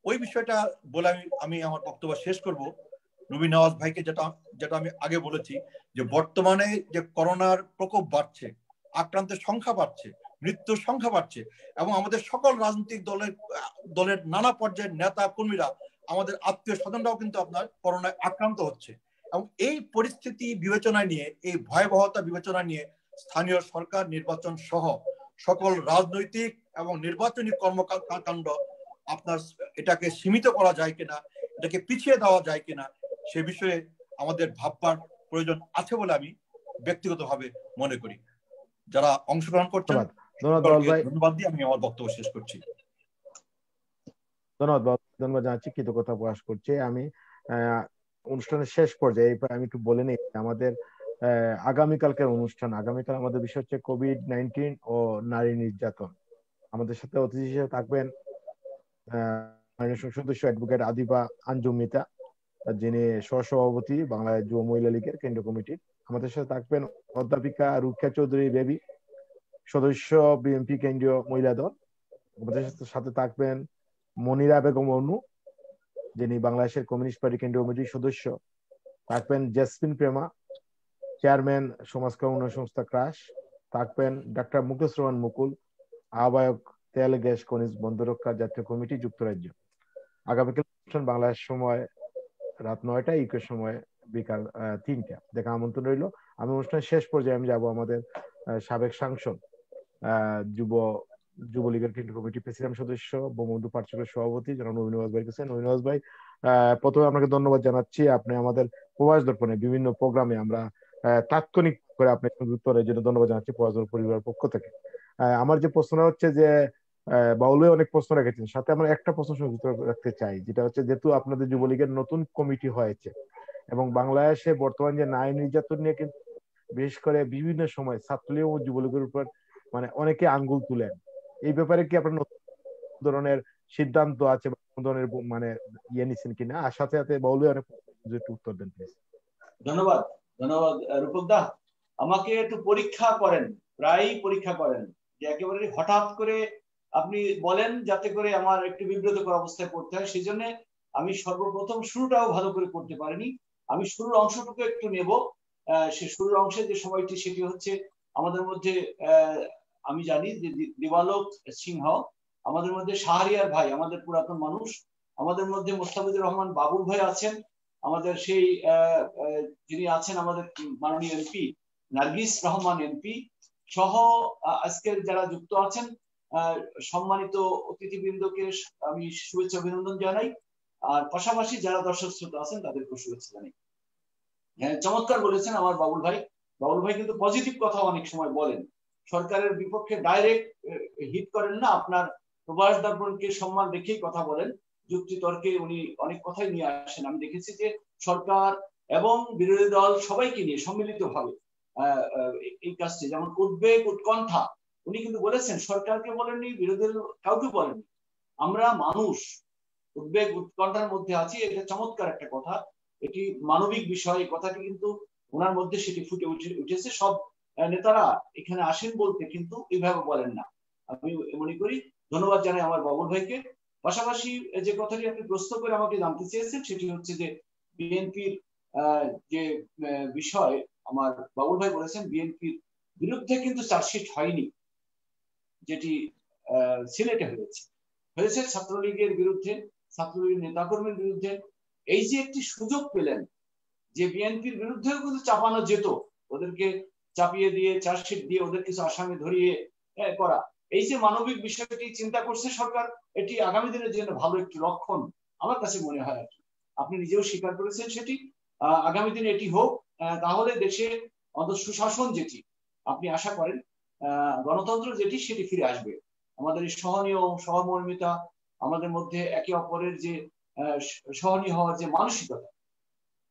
ওই বিষয়টা বলে আমি আমার বক্তব্য শেষ করব। নবী নওয়াজ ভাইকে যেটা আমি আগে বলেছি, যে বর্তমানে যে করোনার প্রকোপ বাড়ছে, আক্রান্তের সংখ্যা বাড়ছে, মৃত্যুর সংখ্যা বাড়ছে, এবং আমাদের সকল রাজনৈতিক দলের নানা পর্যায়ের নেতা কর্মীরা, আমাদের আত্মীয় স্বজনরাও কিন্তু আপনার করোনায় আক্রান্ত হচ্ছে। এবং এই পরিস্থিতি বিবেচনায় নিয়ে, এই ভয়াবহতা বিবেচনা নিয়ে স্থানীয় সরকার নির্বাচন সহ সকল রাজনৈতিক এবং নির্বাচনী কর্মকাণ্ড আপনার এটাকে সীমিত করা যায় কিনা, এটাকে পিছিয়ে দেওয়া যায় কিনা, সে বিষয়ে আমাদের ভাববার প্রয়োজন আছে বলে আমি ব্যক্তিগতভাবে মনে করি। যারা অংশগ্রহণ করছেন ধন্যবাদ দিয়ে আমি আমার বক্তব্য শেষ করছি। ধন্যবাদ জানাচ্ছি, কৃতজ্ঞতা প্রকাশ করছি। আমি অনুষ্ঠানের শেষ পর্যায়ে আমি একটু বলে নিই, আমাদের আগামীকালকের অনুষ্ঠান, আগামীকাল আমাদের বিষয় হচ্ছে কোভিড-19 ও নারী নির্যাতন। আমাদের সাথে অতিথি হিসেবে থাকবেন সদস্য অ্যাডভোকেট আদিবা আঞ্জুমিতা, যিনি সহসভাপতি বাংলাদেশ যুব মহিলা লীগের কেন্দ্রীয় কমিটির। আমাদের সাথে থাকবেন অধ্যাপিকা রুকিয়া চৌধুরী বেবি, সদস্য বিএনপি কেন্দ্রীয় মহিলা দল। আমাদের সাথে থাকবেন মনিরা বেগম অনু, যিনি বাংলাদেশের কমিউনিস্ট পার্টি কেন্দ্রীয় কমিটির সদস্য। থাকবেন জেসমিন প্রেমা, চেয়ারম্যান সমাজ কল্যাণ সংস্থা ক্রাশ। থাকবেন ডাক্তার মুকেশ রহমান মুকুল, আহ্বায়ক তেল গ্যাস খনিজ বন্দর রক্ষা জাতীয় কমিটি যুক্তরাজ্য। আগামীকাল অনুষ্ঠান বাংলাদেশ সময় রাত 9টা, ইউকে সময় বিকাল 3টা। দেখা আমন্ত্রণ রইল। আমি অনুষ্ঠানের শেষ পর্যায়ে আমি যাব আমাদের সাবেক সাংসদ, যুবলীগের কেন্দ্রীয় কমিটি প্রেসিডেন্ট সদস্য, বঙ্গবন্ধু পার্শ্বরের সভাপতি জনাব নবী নওয়াজ ভাই কাছে। নবী নওয়াজ ভাই, প্রথমে আপনাকে ধন্যবাদ জানাচ্ছি। আপনি আমাদের প্রবাস দর্পণে বিভিন্ন প্রোগ্রামে আমরা তাৎক্ষণিক করে আপনি সংযুক্তের জন্য ধন্যবাদ জানাচ্ছি প্রবাস দর্পণ পরিবারের পক্ষ থেকে। আমার যে প্রশ্নটা হচ্ছে যে বাউল ভাই অনেক প্রশ্ন রেখেছেন, সাথে আমরা একটা প্রশ্ন সংযুক্ত রাখতে চাই, যেটা হচ্ছে যেহেতু আপনাদের যুবলীগের নতুন কমিটি হয়েছে এবং বাংলাদেশে বর্তমান যে নারী নির্যাতন নিয়ে কিন্তু বিশেষ করে বিভিন্ন সময় ছাত্রলীগ ও যুবলীগের উপর মানে অনেকে আঙ্গুল তুলেন, এই ব্যাপারে কি আপনার নতুন ধরনের সিদ্ধান্ত আছে বা কোন ধরনের মানে ইয়ে নিচ্ছেন কিনা? আর সাথে সাথে বাউল ভাই অনেক উত্তর দেন প্লিজ। ধন্যবাদ রূপক দা, আমাকে একটু পরীক্ষা করেন, প্রায়ই পরীক্ষা করেন, যে একেবারে হঠাৎ করে আপনি বলেন যাতে করে আমার একটু বিব্রতকর অবস্থায় পড়তে হয়। সেই জন্য আমি সর্বপ্রথম শুরুটাও ভালো করে করতে পারিনি। আমি শুরুর অংশটুকু একটু নেব। সে শুরুর অংশে যে সময়টি সেটি হচ্ছে আমাদের মধ্যে আমি জানি যে দিবালোক সিংহ, আমাদের মধ্যে শাহরিয়ার ভাই, আমাদের পুরাতন মানুষ, আমাদের মধ্যে মোস্তাফিজুর রহমান বাবুল ভাই আছেন, আমাদের সেই যিনি আছেন আমাদের মাননীয় এমপি নার্গিস রহমান এমপি সহ আজকের যারা যুক্ত আছেন সম্মানিত অতিথিবৃন্দকে আমি শুভেচ্ছা অভিনন্দন জানাই। আর পাশাপাশি যারা দর্শক শ্রোতা আছেন তাদেরকে শুভেচ্ছা জানাই। হ্যাঁ, চমৎকার বলেছেন আমার বাবুল ভাই কিন্তু পজিটিভ কথা অনেক সময় বলেন, সরকারের বিপক্ষে ডাইরেক্ট হিট করেন না, আপনার প্রবাস দর্পণকে সম্মান রেখেই কথা বলেন, যুক্তি তর্কে উনি অনেক কথাই নিয়ে আসেন। আমি দেখেছি যে সরকার এবং বিরোধী দল সবাইকে নিয়ে সম্মিলিতভাবে এই কাজটি, যেমন উদ্বেগ উৎকণ্ঠা উনি কিন্তু বলেছেন, সরকারকে বলেননি, বিরোধী কাউকে বলেননি, আমরা মানুষ উদ্বেগ উৎকণ্ঠার মধ্যে আছি। এটা চমৎকার একটা কথা, এটি মানবিক বিষয়, এই কথাটি কিন্তু ওনার মধ্যে সেটি ফুটে উঠেছে। সব নেতারা এখানে আসেন বলতে কিন্তু এইভাবে বলেন না, আমি মনে করি। ধন্যবাদ জানাই আমার বাবুল ভাইকে। পাশাপাশি যে কথাটি আপনি প্রশ্ন করে আমাকে জানতে চেয়েছেন সেটি হচ্ছে যে বিএনপির যে বিষয়, আমার বাবুল ভাই বলেছেন বিএনপির বিরুদ্ধে কিন্তু চার্জশিট হয়নি, যেটি সিলেটে হয়েছে ছাত্রলীগের বিরুদ্ধে, ছাত্রলীগের নেতাকর্মীর বিরুদ্ধে। এই যে একটি সুযোগ পেলেন যে বিএনপির বিরুদ্ধেও কিন্তু চাপানো যেত, ওদেরকে চাপিয়ে দিয়ে চার্জশিট দিয়ে ওদের কিছু আসামি ধরিয়ে করা, এই যে মানবিক বিষয়টি চিন্তা করছে সরকার, এটি আগামী দিনের জন্য ভালো একটি লক্ষণ আমার কাছে মনে হয় আর কি। আপনি নিজেও স্বীকার করেছেন সেটি। আগামী দিনে এটি হোক, তাহলে দেশে অন্তত সুশাসন যেটি আপনি আশা করেন, গণতন্ত্র যেটি সেটি ফিরে আসবে। আমাদের সহনীয় সহমর্মিতা, আমাদের মধ্যে একে অপরের যে সহনীয় হওয়ার যে মানসিকতা।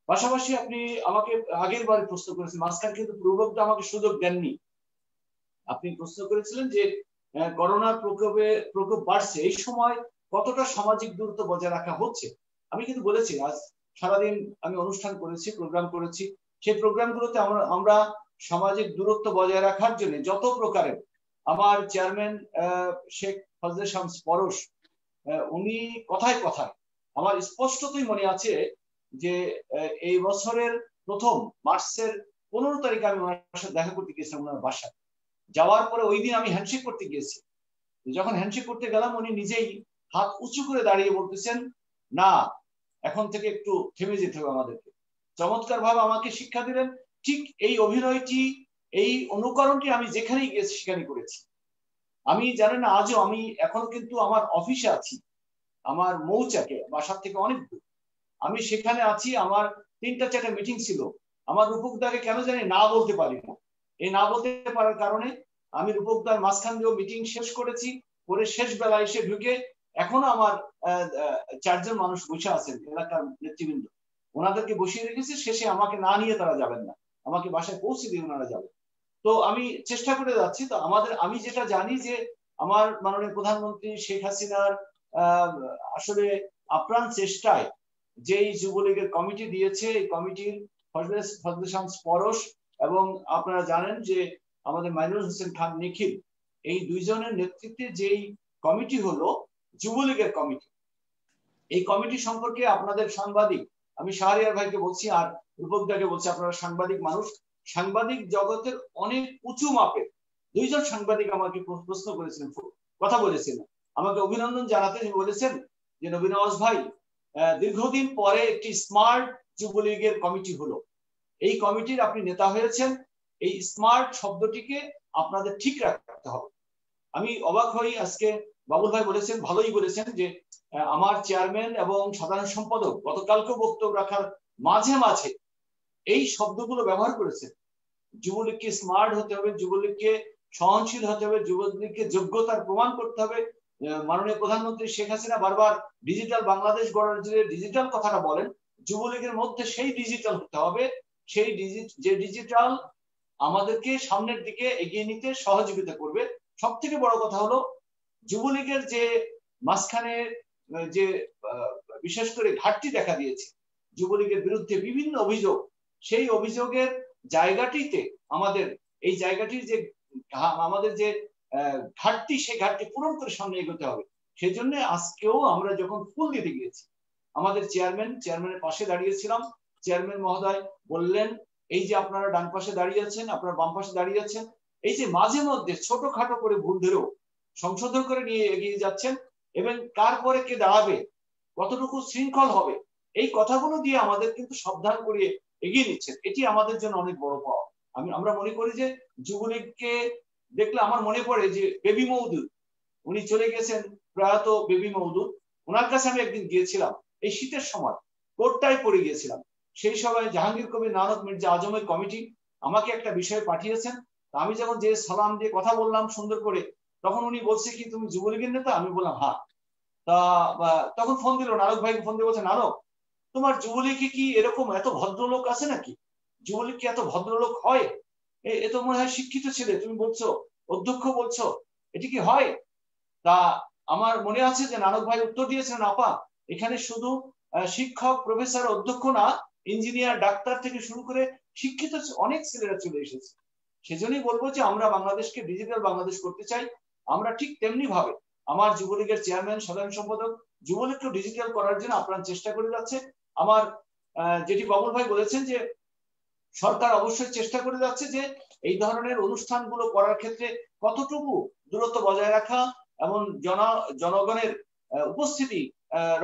পাশাপাশি আপনি আমাকে আগের বার প্রশ্ন করেছেন, মাঝখানে কিন্তু পূর্ববর্তী আমাকে সুযোগ দেননি। আপনি প্রশ্ন করেছিলেন যে করোনার প্রকোপ বাড়ছে, এই সময় কতটা সামাজিক দূরত্ব বজায় রাখা হচ্ছে। আমি কিন্তু বলেছি আজ সারাদিন আমি অনুষ্ঠান করেছি, প্রোগ্রাম করেছি, সেই প্রোগ্রামগুলোতে আমরা সামাজিক দূরত্ব বজায় রাখার জন্য যত প্রকারের, আমার চেয়ারম্যান শেখ ফজলে শামস পরশ উনি কথায় কথায়, আমার স্পষ্টতই মনে আছে যে এই বছরের প্রথম মার্চের 15 তারিখে আমি ওনার সাথে দেখা করতে গিয়েছিলাম ওনার বাসায়। যাওয়ার পরে ওই দিন আমি হ্যান্ডশেক করতে গিয়েছি। যখন হ্যান্ডশেক করতে গেলাম উনি নিজেই হাত উঁচু করে দাঁড়িয়ে বলতেছেন, না এখন থেকে একটু থেমে যেতে হবে আমাদেরকে। চমৎকার ভাবে আমাকে শিক্ষা দিলেন। ঠিক এই অভিনয়টি, এই অনুকরণটি আমি যেখানেই গিয়েছি সেখানে করেছি। আমি জানেন আজও আমি এখন কিন্তু আমার অফিসে আছি, আমার মৌচাকে বাসার থেকে অনেক দূর, আমি সেখানে আছি। আমার 3টা-4টা মিটিং ছিল, আমার রূপকদাকে কেন জানি না বলতে পারি না। এই না বলতে পারার কারণে আমি রূপকদার মাঝখান দিয়েও মিটিং শেষ করেছি, পরে শেষ বেলা এসে ঢুকে এখনো আমার 4জন মানুষ বসে আছেন এলাকার নেতৃবৃন্দ, ওনাদেরকে বসিয়ে রেখেছি। শেষে আমাকে না নিয়ে তারা যাবেন না, আমাকে বাসায় পৌঁছে দিয়ে ওনারা যাবেন। তো আমি চেষ্টা করে যাচ্ছি। তো আমি যেটা জানি যে আমার মাননীয় প্রধানমন্ত্রী শেখ হাসিনার আসলে আপ্রাণ চেষ্টায় যেই যুবলীগের কমিটি দিয়েছে, এই কমিটির ফজলে শামস পরশ এবং আপনারা জানেন যে আমাদের মাইনুল হোসেন খান নিখিল, এই দুইজনের নেতৃত্বে যেই কমিটি হলো যুবলীগের কমিটি, এই কমিটি সম্পর্কে আপনাদের সাংবাদিক, আমি শাহরিয়ার ভাইকে বলছি আর রূপকদাকে বলছি, আপনারা সাংবাদিক মানুষ, সাংবাদিক জগতের অনেক উঁচু মাপের 2জন সাংবাদিক আমাকে প্রশ্ন করেছিলেন, কথা বলেছিলেন, আমাকে অভিনন্দন জানাতে বলেছেন যে নবী নওয়াজ ভাই, দীর্ঘদিন পরে একটি স্মার্ট যুবলীগের কমিটি হলো, এই কমিটির আপনি নেতা হয়েছেন, এই স্মার্ট শব্দটিকে আপনাদের ঠিক রাখতে হবে। আমি অবাক হই, আজকে বাবুল ভাই বলেছেন, ভালোই বলেছেন যে আমার চেয়ারম্যান এবং সাধারণ সম্পাদক গতকালকে বক্তব্য রাখার মাঝে মাঝে এই শব্দগুলো ব্যবহার করেছেন। যুবলীগকে স্মার্ট হতে হবে, যুবলীগকে সহনশীল হতে হবে, যুবলীগকে যোগ্যতার প্রমাণ করতে হবে। মাননীয় প্রধানমন্ত্রী শেখ হাসিনা বারবার ডিজিটাল বাংলাদেশ গড়ার যে ডিজিটাল কথাটা বলেন, যুবলীগের মধ্যে সেই ডিজিটাল হতে হবে, সেই যে ডিজিটাল আমাদেরকে সামনের দিকে এগিয়ে নিতে সহযোগিতা করবে। সব থেকে বড় কথা হলো যুবলীগের যে মাঝখানে যে বিশেষ করে ঘাটতি দেখা দিয়েছে, যুবলীগের বিরুদ্ধে বিভিন্ন অভিযোগ, সেই অভিযোগের জায়গাটিতে আমাদের এই জায়গাটির যে আমাদের যে ঘাটতি, সেই ঘাটতি পূরণ করে সামনে এগোতে হবে। সেই জন্য আজকেও আমরা যখন ফুল দিতে গিয়েছি, আমাদের চেয়ারম্যানের পাশে দাঁড়িয়েছিলাম, চেয়ারম্যান মহোদয় বললেন, এই যে আপনারা ডান পাশে দাঁড়িয়ে আছেন, আপনারা বাম পাশে দাঁড়িয়ে আছেন, এই যে মাঝে মধ্যে ছোটখাটো করে ভুল ধরেও সংশোধন করে নিয়ে এগিয়ে যাচ্ছেন এবং কার পরে কে দাঁড়াবে, কতটুকু শৃঙ্খল হবে, এই কথাগুলো দিয়ে আমাদের কিন্তু সাবধান করিয়ে এগিয়ে নিচ্ছেন। এটি আমাদের জন্য অনেক বড় পাওয়া। আমরা মনে করি যে যুবলীগকে দেখলে আমার মনে পড়ে যে বেবি মওদুদ, উনি চলে গেছেন প্রয়াত বেবি মওদুদ, ওনার কাছে আমি একদিন গিয়েছিলাম, এই শীতের সময় কোটটাই পরে গিয়েছিলাম। সেই সময় জাহাঙ্গীর কবির নানক মির্জা আজমের কমিটি আমাকে একটা বিষয় পাঠিয়েছেন, আমি যখন যে সালাম দিয়ে কথা বললাম সুন্দর করে, তখন উনি বলছে কি তুমি যুবলীগের নেতা? আমি বললাম হ্যাঁ। তা তখন ফোন দিল, নানক ভাইকে ফোন দিয়ে বলছে, নানক তোমার যুবলীগে কি এরকম এত ভদ্রলোক আছে নাকি? যুবলীগ কি এত ভদ্রলোক হয়? এ তো মনে হয় শিক্ষিত ছেলে, তুমি বলছো অধ্যক্ষ বলছো, এটি কি হয়? তা আমার মনে আছে যে নানক ভাই উত্তর দিয়েছেন, আপা এখানে শুধু শিক্ষক প্রফেসর অধ্যক্ষ না, ইঞ্জিনিয়ার ডাক্তার থেকে শুরু করে শিক্ষিত অনেক ছেলেরা চলে এসেছে। সেজন্যই বলবো যে আমরা বাংলাদেশকে ডিজিটাল বাংলাদেশ করতে চাই। আমরা ঠিক তেমনি ভাবে আমার যুবলীগের চেয়ারম্যান, সাধারণ সম্পাদক যুবলীগকে ডিজিটাল করার জন্য আপ্রাণ চেষ্টা করে যাচ্ছে। আমার যেটি বাবুল ভাই বলেছেন যে সরকার অবশ্যই চেষ্টা করে যাচ্ছে যে এই ধরনের অনুষ্ঠানগুলো করার ক্ষেত্রে কতটুকু দূরত্ব বজায় রাখা এবং জনগণের উপস্থিতি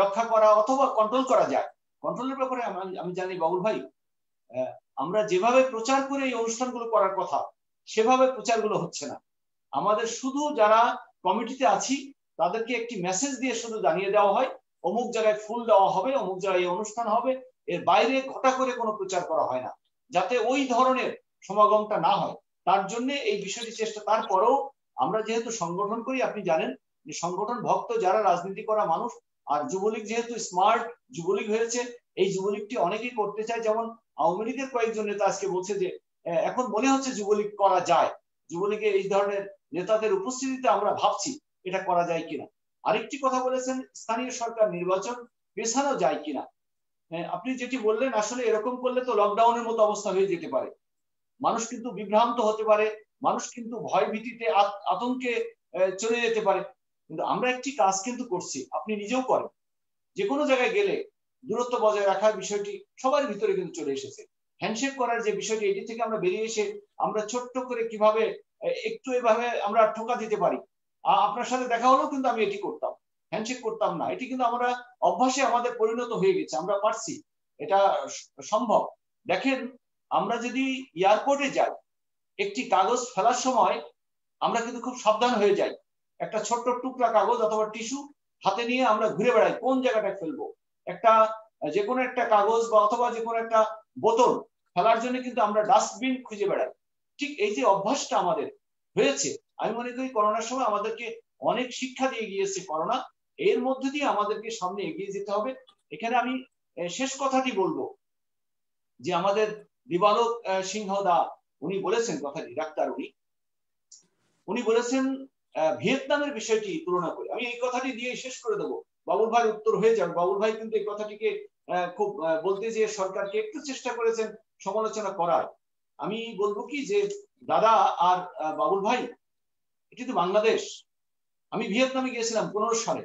রক্ষা করা অথবা কন্ট্রোল করা যায়। কন্ট্রোলের ব্যাপারে আমি জানি বাবুল ভাই, আমরা যেভাবে প্রচার করে এই অনুষ্ঠানগুলো করার কথা সেভাবে প্রচারগুলো হচ্ছে না। আমাদের শুধু যারা কমিটিতে আছি তাদেরকে একটি মেসেজ দিয়ে শুধু জানিয়ে দেওয়া হয় অমুক জায়গায় ফুল দেওয়া হবে, অমুক জায়গায় এই অনুষ্ঠান হবে, এর বাইরে ঘটা করে কোনো প্রচার করা হয় না, যাতে ওই ধরনের সমাগমটা না হয়। তার জন্য এই বিষয়টি চেষ্টা। তারপরেও আমরা যেহেতু সংগঠন করি, আপনি জানেন যে সংগঠন ভক্ত যারা রাজনীতি করা মানুষ, আর যুবলীগ যেহেতু স্মার্ট যুবলীগ হয়েছে, এই যুবলীগটি অনেকেই করতে চায়। যেমন আওয়ামী লীগের কয়েকজন নেতা আজকে বলছে যে এখন মনে হচ্ছে যুবলীগ করা যায়, যুবলীগে এই ধরনের নেতাদের উপস্থিতিতে আমরা ভাবছি এটা করা যায় কিনা। আরেকটি কথা বলেছেন, স্থানীয় সরকার নির্বাচন পেছানো যায় কিনা। আপনি যেটি বললেন, আসলে এরকম করলে তো লকডাউনের মতো অবস্থা হয়ে যেতে পারে, মানুষ কিন্তু বিভ্রান্ত হতে পারে, মানুষ কিন্তু ভয় ভীতিতে আতঙ্কে চলে যেতে পারে। কিন্তু আমরা একটি কাজ কিন্তু করছি, আপনি নিজেও করেন, যে কোনো জায়গায় গেলে দূরত্ব বজায় রাখার বিষয়টি সবার ভিতরে কিন্তু চলে এসেছে। হ্যান্ডশেক করার যে বিষয়টি, এটি থেকে আমরা বেরিয়ে এসে আমরা ছোট্ট করে কিভাবে একটু এভাবে আমরা ঠোকা দিতে পারি। আপনার সাথে দেখা হলেও কিন্তু আমি এটি করতাম, হ্যান্ডশেক করতাম না, এটি কিন্তু আমরা অভ্যাসে আমাদের পরিণত হয়ে গেছে, আমরা পারছি, এটা সম্ভব। দেখেন, আমরা যদি এয়ারপোর্টে যাই, একটি কাগজ ফেলার সময় আমরা কিন্তু খুব সাবধান হয়ে যাই, একটা ছোট্ট টুকরা কাগজ অথবা টিস্যু হাতে নিয়ে আমরা ঘুরে বেড়াই কোন জায়গাটায় ফেলবো। একটা যে কোনো একটা কাগজ বা অথবা যে কোনো একটা বোতল ফেলার জন্য কিন্তু আমরা ডাস্টবিন খুঁজে বেড়াই। ঠিক এই যে অভ্যাসটা আমাদের হয়েছে, আমি মনে করি করোনার সময় আমাদেরকে অনেক শিক্ষা দিয়ে গিয়েছে করোনা, এর মধ্যে দিয়ে আমাদেরকে সামনে এগিয়ে যেতে হবে। এখানে আমি শেষ কথাটি বলবো যে আমাদের দিবালোক সিংহ দা উনি বলেছেন কথাটি, ডাক্তার উনি বলেছেন ভিয়েতনামের বিষয়টি তুলনা করে। আমি এই কথাটি দিয়ে শেষ করে দেবো, বাবুল ভাই উত্তর হয়ে যাবে। বাবুল ভাই কিন্তু এই কথাটিকে খুব বলতে যে সরকারকে একটু চেষ্টা করেছেন সমালোচনা করার। আমি বলবো কি যে দাদা আর বাবুল ভাই, এটি তো বাংলাদেশ। আমি ভিয়েতনামে গিয়েছিলাম 15 সালে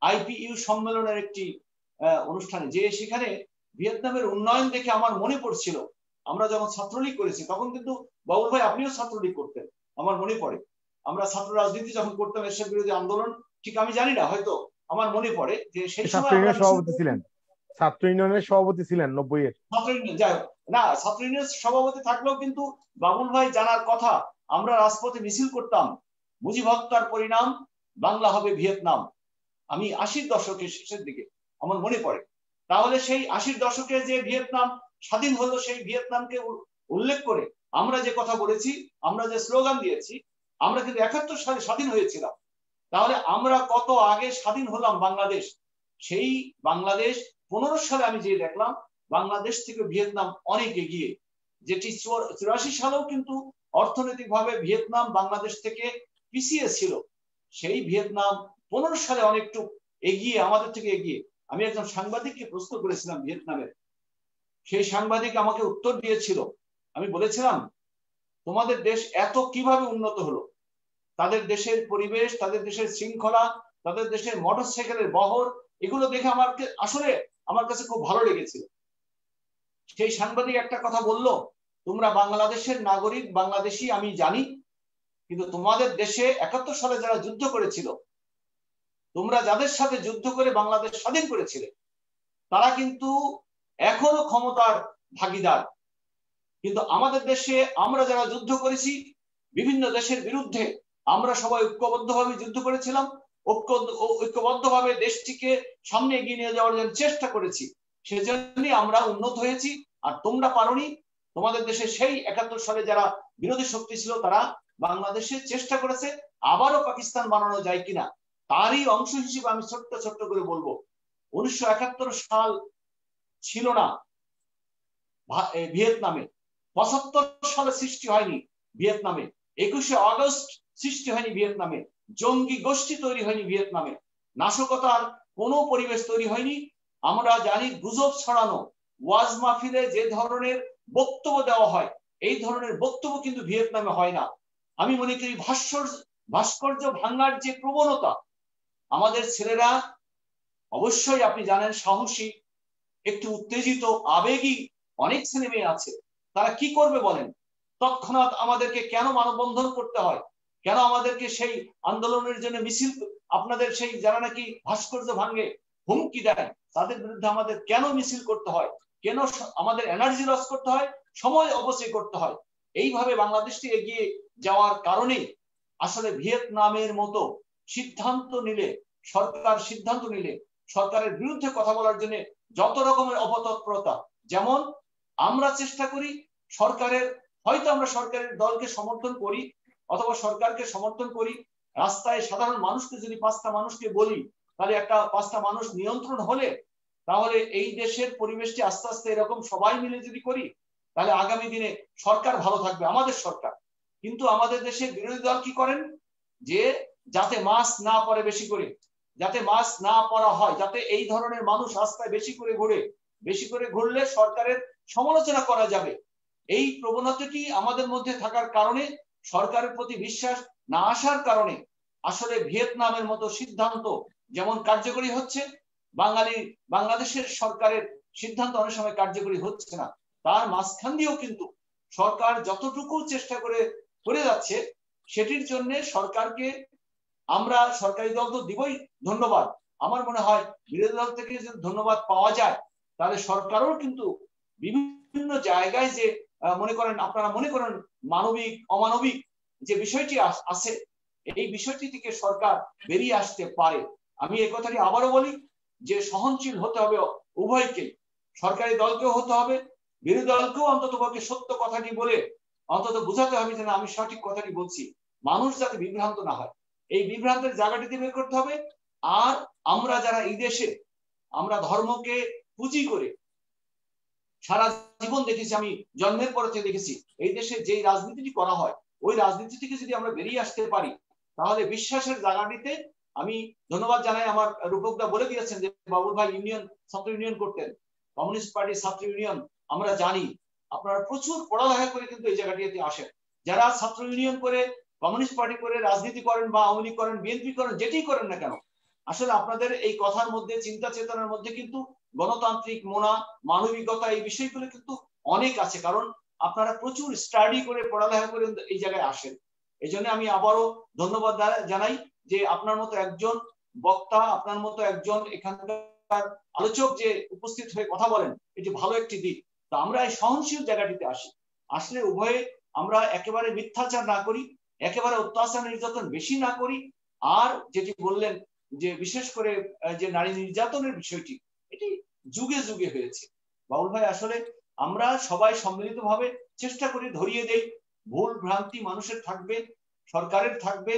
IPU সম্মেলনের একটি অনুষ্ঠানে, যে সেখানে ভিয়েতনামের উন্নয়ন দেখে আমার মনে পড়ছিল আমরা যখন ছাত্রলীগ করেছি, তখন কিন্তু বাবুল ভাই আপনিও ছাত্রলীগ করতেন, আমার মনে পড়ে আমরা ছাত্র রাজনীতি যখন করতাম, এরশাদ বিরোধী আন্দোলন, ঠিক আমি জানি না, হয়তো আমার মনে পড়ে যে সেই সময় সভাপতি ছিলেন, ছাত্র ইউনিয়নের সভাপতি ছিলেন 90-এর। ছাত্র ইউনিয়ন, যাই হোক না, ছাত্র ইউনিয়নের সভাপতি থাকলেও কিন্তু বাবুল ভাই জানার কথা, আমরা রাজপথে মিছিল করতাম, মুজিব হত্যার পরিণাম বাংলা হবে ভিয়েতনাম। আমি 80-র দশকের শেষের দিকে আমার মনে পড়ে। তাহলে সেই 80-র দশকে যে ভিয়েতনাম স্বাধীন হলো, সেই ভিয়েতনামকে উল্লেখ করে আমরা যে কথা বলেছি, আমরা যে স্লোগান দিয়েছি, আমরা কিন্তু 71 সালে স্বাধীন হয়েছিলাম। তাহলে আমরা কত আগে স্বাধীন হলাম বাংলাদেশ, সেই বাংলাদেশ 15 সালে আমি যে দেখলাম বাংলাদেশ থেকে ভিয়েতনাম অনেক এগিয়ে, যেটি 84 সালেও কিন্তু অর্থনৈতিকভাবে ভিয়েতনাম বাংলাদেশ থেকে পিছিয়ে ছিল, সেই ভিয়েতনাম 15 সালে অনেকটু এগিয়ে, আমাদের থেকে এগিয়ে। আমি একজন সাংবাদিককে প্রশ্ন করেছিলাম ভিয়েতনামের, সেই সাংবাদিক আমাকে উত্তর দিয়েছিল, আমি বলেছিলাম তোমাদের দেশ এত কিভাবে উন্নত হলো? তাদের দেশের পরিবেশ, তাদের দেশের শৃঙ্খলা, তাদের দেশের মোটরসাইকেলের বহর, এগুলো দেখে আমার কাছে খুব ভালো লেগেছিল। সেই সাংবাদিক একটা কথা বলল, তোমরা বাংলাদেশের নাগরিক, বাংলাদেশি আমি জানি, কিন্তু তোমাদের দেশে 71 সালে যারা যুদ্ধ করেছিল, তোমরা যাদের সাথে যুদ্ধ করে বাংলাদেশ স্বাধীন করেছিলে, তারা কিন্তু এখনো ক্ষমতার ভাগীদার। কিন্তু আমাদের দেশে আমরা যারা যুদ্ধ করেছি বিভিন্ন দেশের বিরুদ্ধে, আমরা সবাই ঐক্যবদ্ধভাবে যুদ্ধ করেছিলাম, ঐক্যবদ্ধভাবে দেশটিকে সামনে এগিয়ে নিয়ে যাওয়ার জন্য চেষ্টা করেছি, সেজন্যই আমরা উন্নত হয়েছি। আর তোমরা পারোনি। তোমাদের দেশে সেই 71 সালে যারা বিরোধী শক্তি ছিল, তারা বাংলাদেশে চেষ্টা করেছে আবারও পাকিস্তান বানানো যায় কিনা, তারই অংশ হিসেবে আমি ছোট্ট করে বলবো, 1971 সাল ছিল না ভিয়েতনামে, 75 সালে সৃষ্টি হয়নি ভিয়েতনামে, 21শে আগস্ট সৃষ্টি হয়নি ভিয়েতনামে, জঙ্গি গোষ্ঠী তৈরি হয়নি ভিয়েতনামে, নাশকতার কোনো পরিবেশ তৈরি হয়নি। আমরা জানি গুজব ছড়ানো, ওয়াজ মাহফিলে যে ধরনের বক্তব্য দেওয়া হয়, এই ধরনের বক্তব্য কিন্তু ভিয়েতনামে হয় না। আমি মনে করি ভাস্কর্য ভাঙার যে প্রবণতা, আমাদের ছেলেরা অবশ্যই আপনি জানেন সাহসী, একটু উত্তেজিত, আবেগী অনেক ছেলে মেয়ে আছে, তারা কি করবে বলেন? তৎক্ষণাৎ আমাদেরকে কেন মানববন্ধন করতে হয়, কেন আমাদেরকে সেই আন্দোলনের জন্য মিছিল, আপনাদের সেই যারা নাকি ভাস্কর্য ভাঙে হুমকি দেয়, তাদের বিরুদ্ধে আমাদের কেন মিছিল করতে হয়? কেন আমাদের এনার্জি লস করতে হয়, সময় অপচয় করতে হয়? এইভাবে বাংলাদেশটি এগিয়ে যাওয়ার কারণে আসলে ভিয়েতনামের মতো সিদ্ধান্ত নিলে, সরকারের বিরুদ্ধে কথা বলার জন্য যত রকমের অপতৎপরতা, যেমন আমরা চেষ্টা করি হয়তো আমরা সরকারের দলকে সমর্থন করি অথবা সরকারকে সমর্থন করি, রাস্তায় সাধারণ মানুষকে যদি 5টা মানুষকে বলি তাহলে 5টা মানুষ নিয়ন্ত্রণ হলে, তাহলে এই দেশের পরিবেশটি আস্তে আস্তে এরকম সবাই মিলে যদি করি তাহলে আগামী দিনে সরকার ভালো থাকবে, আমাদের সরকার। কিন্তু আমাদের দেশের বিরোধী দল কি করেন, যে যাতে মাস্ক না পরে বেশি করে, যাতে মাস্ক না পরা হয়, যাতে এই ধরনের মানুষ রাস্তায় বেশি করে ঘুরলে সরকারের সমালোচনা করা যাবে, এই প্রবণতাটি আমাদের মধ্যে থাকার কারণে, সরকারের প্রতি বিশ্বাস না আসার কারণে আসলে ভিয়েতনামের মতো সিদ্ধান্ত যেমন কার্যকরী হচ্ছে, বাংলাদেশের সরকারের সিদ্ধান্ত অনেক সময় কার্যকরী হচ্ছে না। তার মাঝখান দিয়েও কিন্তু সরকার যতটুকু চেষ্টা করে যাচ্ছে, সেটির জন্য সরকারকে আমরা, সরকারি দল তো দিবই ধন্যবাদ, আমার মনে হয় বিরোধী দল থেকে যদি ধন্যবাদ পাওয়া যায় তাহলে সরকারও কিন্তু বিভিন্ন জায়গায় যে আপনারা মনে করেন মানবিক অমানবিক যে বিষয়টি আছে, এই বিষয়টি থেকে সরকার বেরিয়ে আসতে পারে। আমি এই কথাটি আবারও বলি যে সহনশীল হতে হবে উভয়কে, সরকারি দলকেও হতে হবে, বিরোধী দলকেও অন্তত পক্ষে সত্য কথাটি বলে অন্তত বোঝাতে হবে যে না, আমি সঠিক কথাটি বলছি, মানুষ যাতে বিভ্রান্ত না হয়, এই বিভ্রান্তের জায়গাটিতে বের করতে হবে। আর আমরা যারা এই দেশে আমরা ধর্মকে পুঁজি করে সারা জীবন দেখেছি, আমি জন্মের পর থেকে দেখেছি, এই দেশে যে রাজনীতিটি করা হয় ওই রাজনীতি থেকে যদি আমরা বেরিয়ে আসতে পারি তাহলে বিশ্বাসের জায়গাটিতে, আমি ধন্যবাদ জানাই, আমার রূপকদা বলে দিয়েছেন যে বাবুল ভাই ছাত্র ইউনিয়ন করতেন, কমিউনিস্ট পার্টির ছাত্র ইউনিয়ন, আমরা জানি আপনারা প্রচুর পড়ালেখা করে কিন্তু এই জায়গাটিতে আসেন। যারা ছাত্র ইউনিয়ন করে, কমিউনিস্ট পার্টি করে রাজনীতি করেন বা আওয়ামী লীগ করেন, বিএনপি করেন, যেটি করেন না কেন, আসলে আপনাদের এই কথার মধ্যে, চিন্তা চেতনার মধ্যে কিন্তু গণতান্ত্রিক মানবিকতা এই বিষয়গুলো কিন্তু অনেক আছে, কারণ আপনারা প্রচুর স্টাডি করে পড়ালেখা করে এই জায়গায় আসেন। এই জন্য আমি আবারও ধন্যবাদ জানাই যে আপনার মতো একজন বক্তা, আপনার মতো একজন এখানকার আলোচক যে উপস্থিত হয়ে কথা বলেন, এটি ভালো একটি দিক। তো আমরা এই সহনশীল জায়গাটিতে আসলে উভয়ে আমরা একেবারে মিথ্যাচার না করি, একেবারে অত্যাচার নির্যাতন বেশি না করি, আর যেটি বললেন যে বিশেষ করে যে নারী নির্যাতনের বিষয়টি, এটি যুগে যুগে হয়েছে। বাবুল ভাই, আসলে আমরা সবাই সম্মিলিতভাবে চেষ্টা করি, ধরিয়ে দেই, ভুল ভ্রান্তি মানুষের থাকবে, সরকারের থাকবে,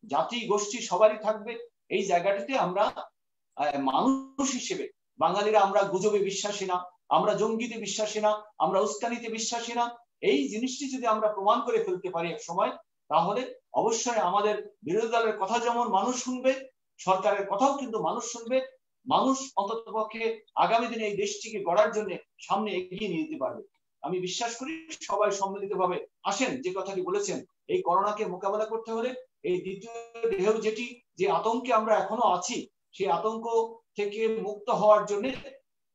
জাতি গোষ্ঠী সবারই থাকবে। এই জায়গাটিতে আমরা মানুষ হিসেবে বাঙালিরা আমরা গুজবে বিশ্বাসী না, আমরা জঙ্গিতে বিশ্বাসী না, আমরা উস্কানিতে বিশ্বাসী না। এই জিনিসটি যদি আমরা প্রমাণ করে ফেলতে পারি এক সময়, তাহলে অবশ্যই আমাদের বিরোধী দলের কথা যেমন মানুষ শুনবে, সরকারের কথাও কিন্তু মানুষ শুনবে। মানুষ অন্ততপক্ষে আগামী দিনে এই দেশটিকে গড়ার জন্য সামনে এগিয়ে নিয়ে যেতে পারবে। আমি বিশ্বাস করি সবাই সম্মিলিতভাবে আসেন, যে কথাটি বলেছেন, এই করোনাকে মোকাবেলা করতে হলে এই দ্বিতীয় ঢেউ যে আতঙ্কে আমরা এখনো আছি, সেই আতঙ্ক থেকে মুক্ত হওয়ার জন্য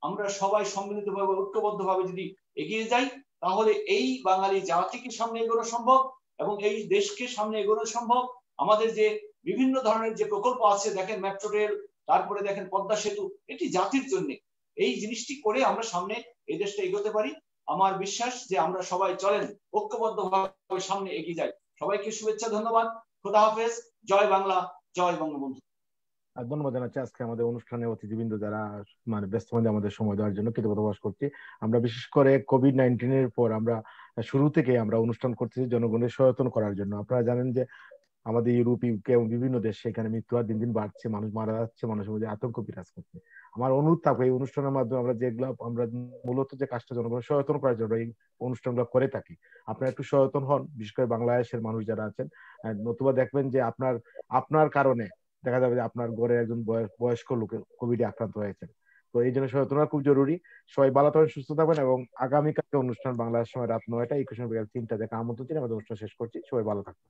আমরা সবাই সম্মিলিতভাবে, ঐক্যবদ্ধভাবে যদি এগিয়ে যাই, তাহলে এই বাঙালি জাতিকে সামনে এগোনো সম্ভব এবং এই দেশকে সামনে এগোনো সম্ভব। আমাদের যে বিভিন্ন ধরনের যে প্রকল্প আছে, দেখেন মেট্রো রেল, তারপরে দেখেন পদ্মা সেতু, এটি জাতির জন্য। এই জিনিসটি করে আমরা সামনে এই দেশটা এগোতে পারি। আমার বিশ্বাস যে আমরা সবাই চলেন ঐক্যবদ্ধভাবে সামনে এগিয়ে যাই। সবাইকে শুভেচ্ছা, ধন্যবাদ, খোদা হাফেজ, জয় বাংলা, জয় বঙ্গবন্ধু। ধন্যবাদ জানাচ্ছি আজকে আমাদের অনুষ্ঠানে অতিথিবৃন্দ যারা ব্যস্ত মধ্যে আমাদের সময় দেওয়ার জন্য কৃতজ্ঞতা প্রকাশ করছি। আমরা বিশেষ করে কোভিড-19 এর পর আমরা শুরু থেকে আমরা অনুষ্ঠান করতেছি জনগণের সচেতন করার জন্য। আপনারা জানেন যে আমাদের ইউরোপ, ইউকে এবং বিভিন্ন দেশে এখানে মৃত্যু হার দিন দিন বাড়ছে, মানুষ মারা যাচ্ছে, মানুষের মধ্যে আতঙ্ক বিরাজ করছে। আমার অনুরোধ থাকবে এই অনুষ্ঠানের মাধ্যমে আমরা মূলত যে কাজটা জনগণের সচেতন করার জন্য এই অনুষ্ঠানগুলো করে থাকি, আপনারা একটু সচেতন হন, বিশেষ করে বাংলাদেশের মানুষ যারা আছেন। নতুবা দেখবেন যে আপনার কারণে দেখা যাবে যে আপনার ঘরে একজন বয়স্ক লোক কোভিডে আক্রান্ত হয়েছেন। তো এই জন্য সচেতনতা খুব জরুরি। সবাই ভালো থাকবেন, সুস্থ থাকবেন এবং আগামীকালকে অনুষ্ঠান বাংলাদেশ সময় রাত 9টায় 21 বিকাল 3টা দেখা আমন্ত্রণ দিয়ে আমাদের অনুষ্ঠান শেষ করছি। সবাই ভালো থাকবেন।